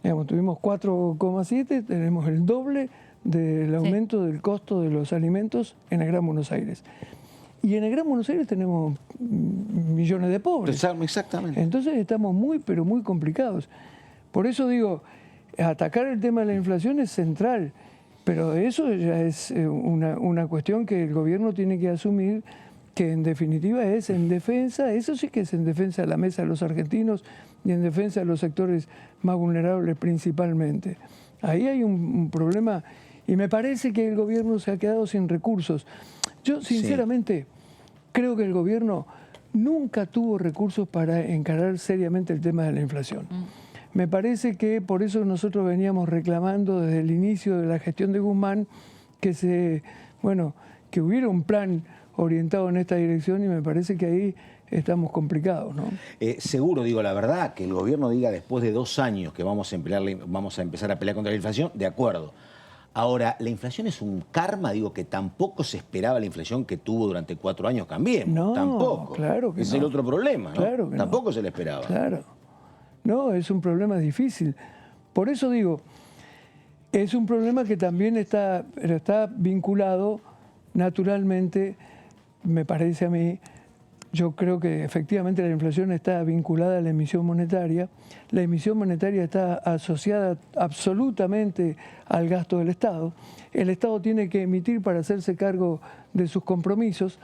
Digamos, tuvimos 4,7, tenemos el doble del aumento del costo de los alimentos en el Gran Buenos Aires. Y en el Gran Buenos Aires tenemos millones de pobres. Exactamente. Entonces estamos muy, pero muy complicados. Por eso digo, atacar el tema de la inflación es central, pero eso ya es una cuestión que el gobierno tiene que asumir, que en definitiva es en defensa, eso sí que es en defensa de la mesa de los argentinos y en defensa de los sectores más vulnerables principalmente. Ahí hay un problema y me parece que el gobierno se ha quedado sin recursos. Yo sinceramente creo que el gobierno nunca tuvo recursos para encarar seriamente el tema de la inflación. Me parece que por eso nosotros veníamos reclamando desde el inicio de la gestión de Guzmán que hubiera un plan orientado en esta dirección y me parece que ahí estamos complicados, ¿no? Seguro, digo la verdad, que el gobierno diga después de 2 años que vamos a empezar a pelear contra la inflación, de acuerdo. Ahora, la inflación es un karma, digo, que tampoco se esperaba la inflación que tuvo durante 4 años Cambiemos. No, tampoco. Claro que es no. el otro problema, ¿no? Claro que tampoco se le esperaba. Claro. No, es un problema difícil. Por eso digo, es un problema que también está vinculado naturalmente, me parece a mí, yo creo que efectivamente la inflación está vinculada a la emisión monetaria. La emisión monetaria está asociada absolutamente al gasto del Estado. El Estado tiene que emitir para hacerse cargo de sus compromisos.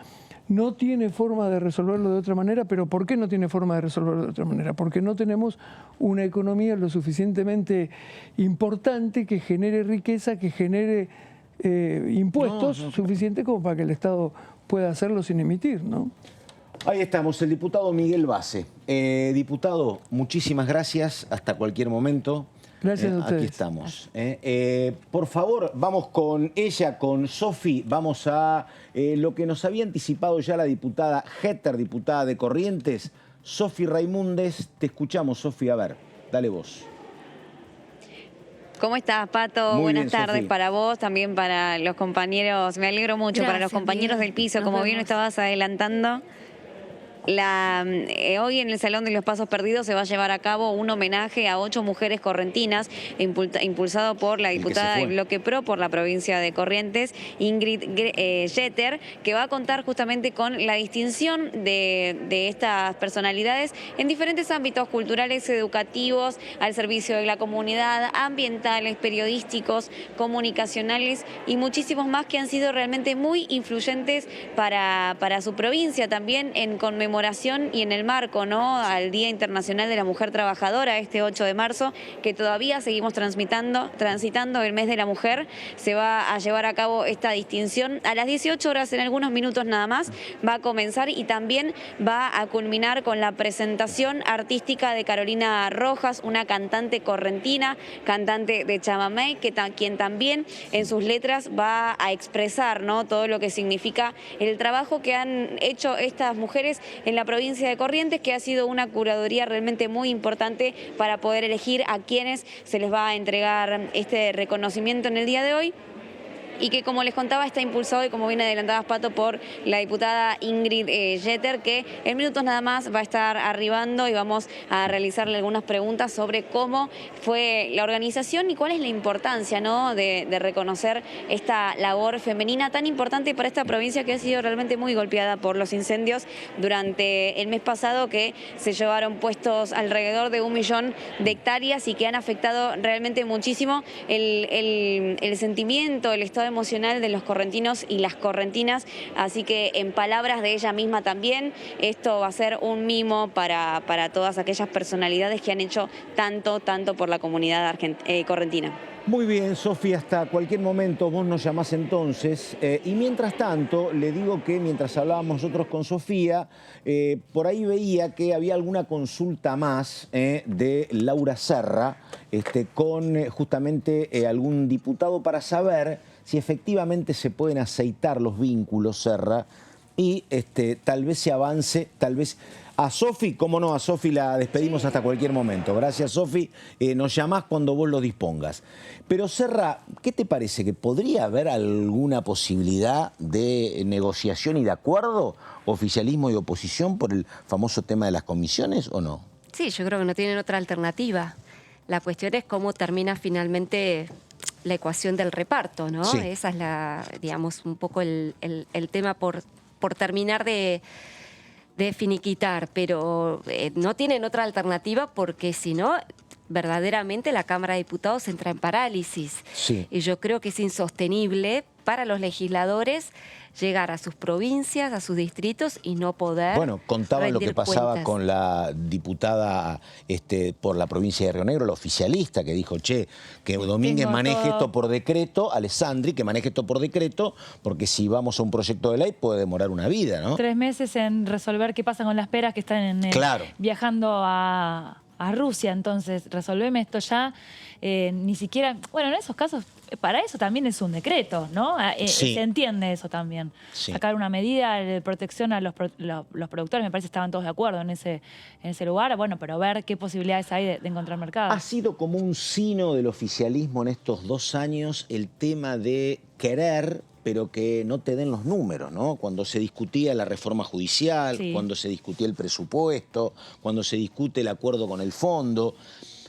No tiene forma de resolverlo de otra manera, pero ¿por qué no tiene forma de resolverlo de otra manera? Porque no tenemos una economía lo suficientemente importante que genere riqueza, que genere impuestos suficientes como para que el Estado pueda hacerlo sin emitir, ¿no? Ahí estamos, el diputado Miguel Base. Diputado, muchísimas gracias, hasta cualquier momento. Gracias a ustedes. Aquí estamos. Por favor, vamos con ella, con Sofi. Vamos a lo que nos había anticipado ya la diputada Heter, diputada de Corrientes. Sofi Raimundes, te escuchamos, Sofi. A ver, dale vos. ¿Cómo estás, Pato? Muy Buenas bien, tardes Sofi. para vos, también para los compañeros. Me alegro mucho, para los compañeros del piso, como bien estabas adelantando. Hoy en el Salón de los Pasos Perdidos se va a llevar a cabo un homenaje a 8 mujeres correntinas, impulsado por la diputada del Bloque Pro por la provincia de Corrientes, Ingrid Jeter, que va a contar justamente con la distinción de estas personalidades en diferentes ámbitos culturales, educativos, al servicio de la comunidad, ambientales, periodísticos, comunicacionales y muchísimos más que han sido realmente muy influyentes para su provincia, también en conmemoración y en el marco, ¿no?, al Día Internacional de la Mujer Trabajadora, este 8 de marzo, que todavía seguimos transitando el mes de la mujer. Se va a llevar a cabo esta distinción a las 18 horas, en algunos minutos nada más, va a comenzar y también va a culminar con la presentación artística de Carolina Rojas, una cantante correntina, cantante de chamamé, quien también en sus letras va a expresar, ¿no?, todo lo que significa el trabajo que han hecho estas mujeres en la provincia de Corrientes, que ha sido una curaduría realmente muy importante para poder elegir a quienes se les va a entregar este reconocimiento en el día de hoy. Y que, como les contaba, está impulsado, y como bien adelantabas, Pato, por la diputada Ingrid Jeter, que en minutos nada más va a estar arribando y vamos a realizarle algunas preguntas sobre cómo fue la organización y cuál es la importancia, ¿no?, de reconocer esta labor femenina tan importante para esta provincia, que ha sido realmente muy golpeada por los incendios durante el mes pasado, que se llevaron puestos alrededor de 1 millón de hectáreas y que han afectado realmente muchísimo el sentimiento, el estado emocional de los correntinos y las correntinas. Así que, en palabras de ella misma también, esto va a ser un mimo para todas aquellas personalidades que han hecho tanto por la comunidad correntina. Muy bien, Sofi, hasta cualquier momento vos nos llamás entonces. Y mientras tanto, le digo que mientras hablábamos nosotros con Sofía, por ahí veía que había alguna consulta más de Laura Serra con justamente algún diputado para saber si efectivamente se pueden aceitar los vínculos, Serra, y tal vez se avance, tal vez... A Sofi, cómo no, a Sofi la despedimos hasta cualquier momento. Gracias, Sofi. Nos llamás cuando vos lo dispongas. Pero, Serra, ¿qué te parece? ¿Que podría haber alguna posibilidad de negociación y de acuerdo, oficialismo y oposición, por el famoso tema de las comisiones o no? Sí, yo creo que no tienen otra alternativa. La cuestión es cómo termina finalmente la ecuación del reparto, ¿no? Sí. Esa es digamos, un poco el tema por terminar de finiquitar, pero no tienen otra alternativa, porque si no, verdaderamente la Cámara de Diputados entra en parálisis. Sí. Y yo creo que es insostenible para los legisladores llegar a sus provincias, a sus distritos y no poder... Bueno, contaban lo que pasaba con la diputada por la provincia de Río Negro, la oficialista, que dijo, che, que Domínguez maneje esto por decreto, Alessandri, que maneje esto por decreto, porque si vamos a un proyecto de ley puede demorar una vida, ¿no? 3 meses en resolver qué pasa con las peras que están viajando a Rusia. Entonces, resolveme esto ya. Ni siquiera... Bueno, en esos casos, para eso también es un decreto, ¿no? Sí. Se entiende eso también. Sí. Sacar una medida de protección a los productores, me parece que estaban todos de acuerdo en ese lugar. Bueno, pero ver qué posibilidades hay de encontrar mercado. Ha sido como un sino del oficialismo en estos 2 años el tema de querer, pero que no te den los números, ¿no? Cuando se discutía la reforma judicial, sí, cuando se discutía el presupuesto, cuando se discute el acuerdo con el fondo.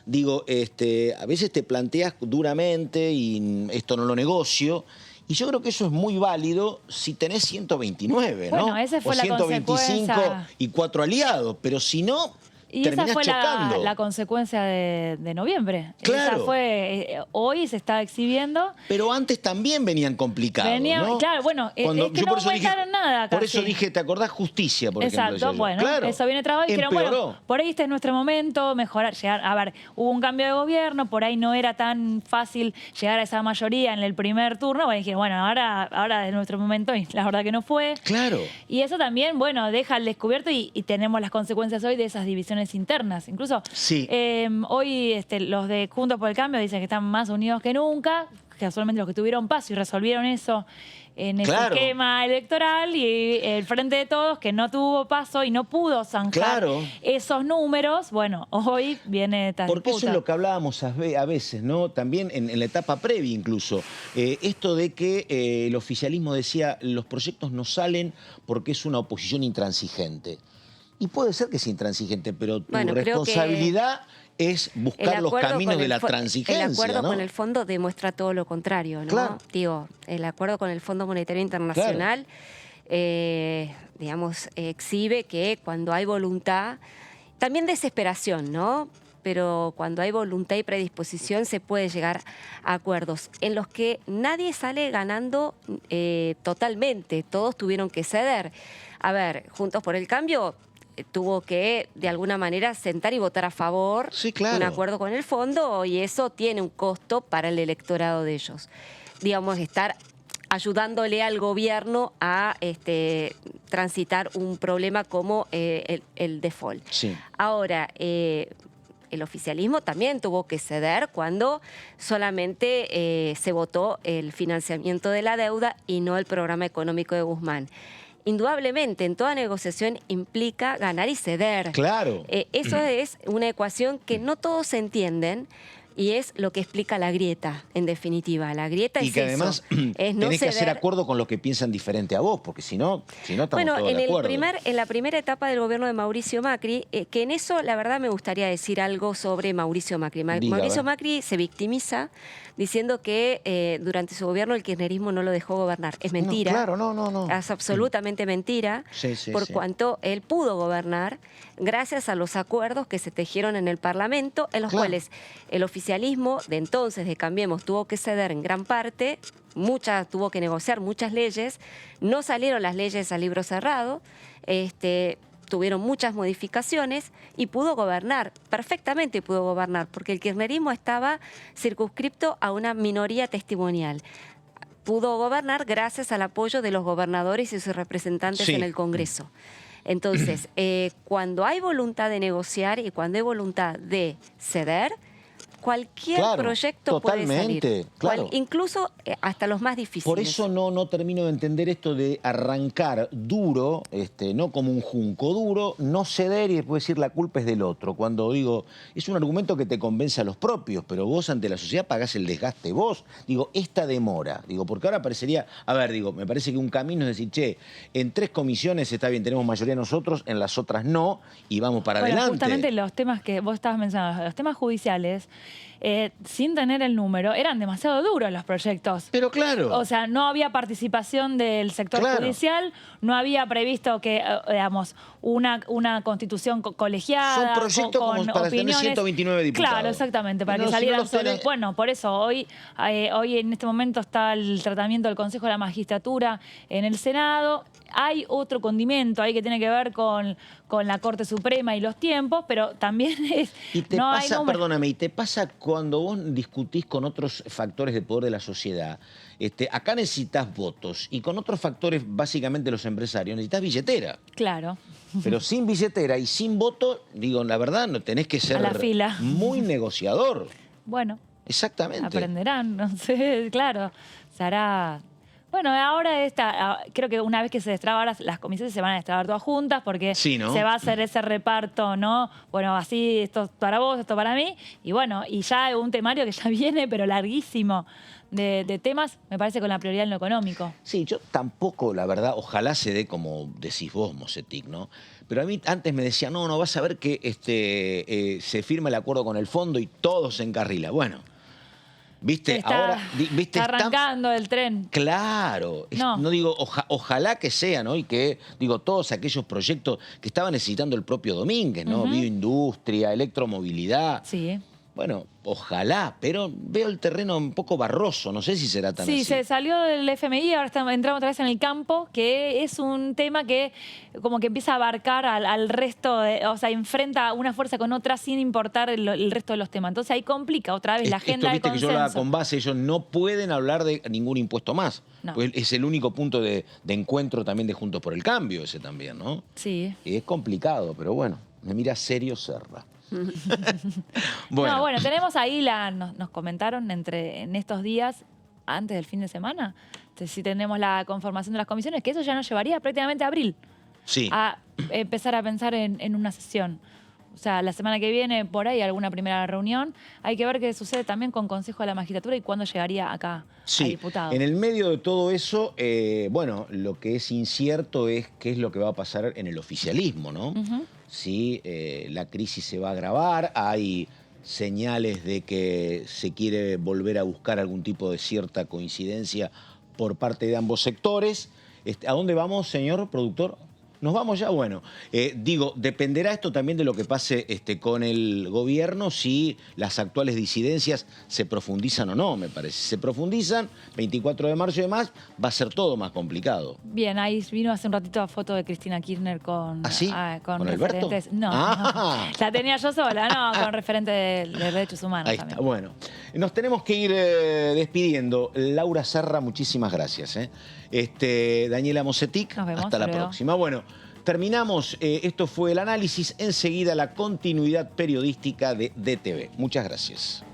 Digo, a veces te planteas duramente y esto no lo negocio. Y yo creo que eso es muy válido si tenés 129, ¿no? Bueno, esa fue o 125 consecuencia... y 4 aliados, pero si no... Y esa fue la consecuencia de noviembre. Claro. Esa fue, hoy se está exhibiendo. Pero antes también venían complicados, ¿no? Claro, bueno, es que no aumentaron nada casi. Por eso dije, ¿te acordás? Justicia, por ejemplo. Exacto, bueno, claro, eso viene trabado y dijeron, bueno, por ahí este es nuestro momento, mejorar, llegar. A ver, hubo un cambio de gobierno, por ahí no era tan fácil llegar a esa mayoría en el primer turno. Bueno, dijeron, bueno, ahora es nuestro momento, y la verdad que no fue. Claro. Y eso también, bueno, deja al descubierto y tenemos las consecuencias hoy de esas divisiones discusiones internas. Incluso Sí. hoy los de Juntos por el Cambio dicen que están más unidos que nunca, que solamente los que tuvieron paso y resolvieron eso en ese esquema electoral, y el Frente de Todos, que no tuvo paso y no pudo zanjar esos números, bueno, hoy viene esta Porque disputa. eso es lo que hablábamos a veces, ¿no? También en la etapa previa incluso. Esto de que el oficialismo decía los proyectos no salen porque es una oposición intransigente. Y puede ser que sea intransigente, pero tu responsabilidad es buscar los caminos de la transigencia. El acuerdo ¿no? con el fondo demuestra todo lo contrario, ¿no? Claro. Digo, el acuerdo con el Fondo Monetario Internacional, digamos, exhibe que cuando hay voluntad, también desesperación, ¿no? Pero cuando hay voluntad y predisposición se puede llegar a acuerdos en los que nadie sale ganando totalmente, todos tuvieron que ceder. A ver, Juntos por el Cambio tuvo que, de alguna manera, sentar y votar a favor un acuerdo con el fondo, y eso tiene un costo para el electorado de ellos. Digamos, estar ayudándole al gobierno a transitar un problema como el default. Sí. Ahora, el oficialismo también tuvo que ceder cuando solamente se votó el financiamiento de la deuda y no el programa económico de Guzmán. Indudablemente, en toda negociación implica ganar y ceder. Claro. Eso es una ecuación que no todos entienden, y es lo que explica la grieta, en definitiva. La grieta y que además tenés que hacer acuerdo con los que piensan diferente a vos, porque si no estamos todos de acuerdo. En la primera etapa del gobierno de Mauricio Macri, que en eso la verdad me gustaría decir algo sobre Mauricio Macri. Mauricio Macri se victimiza diciendo que durante su gobierno el kirchnerismo no lo dejó gobernar. Es mentira. No, claro, no. Es absolutamente mentira, por cuanto él pudo gobernar gracias a los acuerdos que se tejieron en el Parlamento, en los cuales el oficialismo de entonces, de Cambiemos, tuvo que ceder en gran parte, tuvo que negociar muchas leyes, no salieron las leyes a libro cerrado, tuvieron muchas modificaciones y pudo gobernar, perfectamente pudo gobernar, porque el kirchnerismo estaba circunscripto a una minoría testimonial. Pudo gobernar gracias al apoyo de los gobernadores y sus representantes en el Congreso. Entonces, cuando hay voluntad de negociar y cuando hay voluntad de ceder, cualquier proyecto puede salir. Incluso hasta los más difíciles. Por eso no termino de entender esto de arrancar duro, no como un junco duro, no ceder y después decir la culpa es del otro. Cuando digo, es un argumento que te convence a los propios, pero vos ante la sociedad pagás el desgaste vos. Digo, esta demora. Digo, porque ahora parecería, me parece que un camino es decir, che, en 3 comisiones está bien, tenemos mayoría nosotros, en las otras no, y vamos para adelante. Justamente los temas que vos estabas mencionando, los temas judiciales, sin tener el número, eran demasiado duros los proyectos. Pero claro. O sea, no había participación del sector judicial, no había previsto que, digamos, una constitución colegiada. Son proyectos con como para opiniones. Tener 129 diputados. Claro, exactamente, para que salieran solos. Bueno, por eso, hoy en este momento está el tratamiento del Consejo de la Magistratura en el Senado. Hay otro condimento ahí que tiene que ver con la Corte Suprema y los tiempos, pero también es... Y te pasa, perdóname, y te pasa cuando vos discutís con otros factores de poder de la sociedad. Acá necesitas votos y con otros factores, básicamente los empresarios, necesitas billetera. Claro. Pero sin billetera y sin voto, digo, la verdad, no tenés que ser muy negociador. Bueno. Exactamente. Aprenderán, no sé, claro. Se hará... Bueno, ahora creo que una vez que se destraba, ahora las comisiones se van a destrabar todas juntas porque se va a hacer ese reparto, ¿no? Bueno, así, esto para vos, esto para mí. Y bueno, y ya un temario que ya viene, pero larguísimo, de temas, me parece, con la prioridad en lo económico. Sí, yo tampoco, la verdad, ojalá se dé como decís vos, Mosetic, ¿no? Pero a mí antes me decía, no, vas a ver que se firma el acuerdo con el fondo y todo se encarrila. Bueno. ¿Viste? Está arrancando el tren. Claro. No digo, ojalá que sea, ¿no? Y que, digo, todos aquellos proyectos que estaba necesitando el propio Domínguez, ¿no? Bioindustria, electromovilidad. Sí. Bueno, ojalá, pero veo el terreno un poco barroso, no sé si será tan así. Sí, se salió del FMI, ahora entramos otra vez en el campo, que es un tema que como que empieza a abarcar al resto, o sea, enfrenta una fuerza con otra sin importar el resto de los temas. Entonces ahí complica otra vez la agenda de consenso. Que yo hablaba con base, ellos no pueden hablar de ningún impuesto más. No. Pues es el único punto de encuentro también de Juntos por el Cambio ese también, ¿no? Sí. Y es complicado, pero bueno. Me mira serio Serra. No, bueno, tenemos ahí, nos comentaron en estos días, antes del fin de semana, si tenemos la conformación de las comisiones, que eso ya nos llevaría prácticamente a abril. Sí. A empezar a pensar en una sesión. O sea, la semana que viene, por ahí, alguna primera reunión. Hay que ver qué sucede también con Consejo de la Magistratura y cuándo llegaría acá a diputado. En el medio de todo eso, bueno, lo que es incierto es qué es lo que va a pasar en el oficialismo, ¿no? Si la crisis se va a agravar, hay señales de que se quiere volver a buscar algún tipo de cierta coincidencia por parte de ambos sectores. ¿A dónde vamos, señor productor? ¿Nos vamos ya? Bueno, digo, dependerá esto también de lo que pase con el gobierno, si las actuales disidencias se profundizan o no, me parece. Si se profundizan, 24 de marzo y demás, va a ser todo más complicado. Bien, ahí vino hace un ratito la foto de Cristina Kirchner con... ¿Ah, sí? ¿Con Alberto? referentes. No, no, la tenía yo sola, no, con referentes de derechos humanos Ahí también. está, bueno. Nos tenemos que ir despidiendo. Laura Serra, muchísimas gracias. Daniela Mosetic, hasta la próxima. Bueno, terminamos. Esto fue el análisis. Enseguida la continuidad periodística de DTV. Muchas gracias.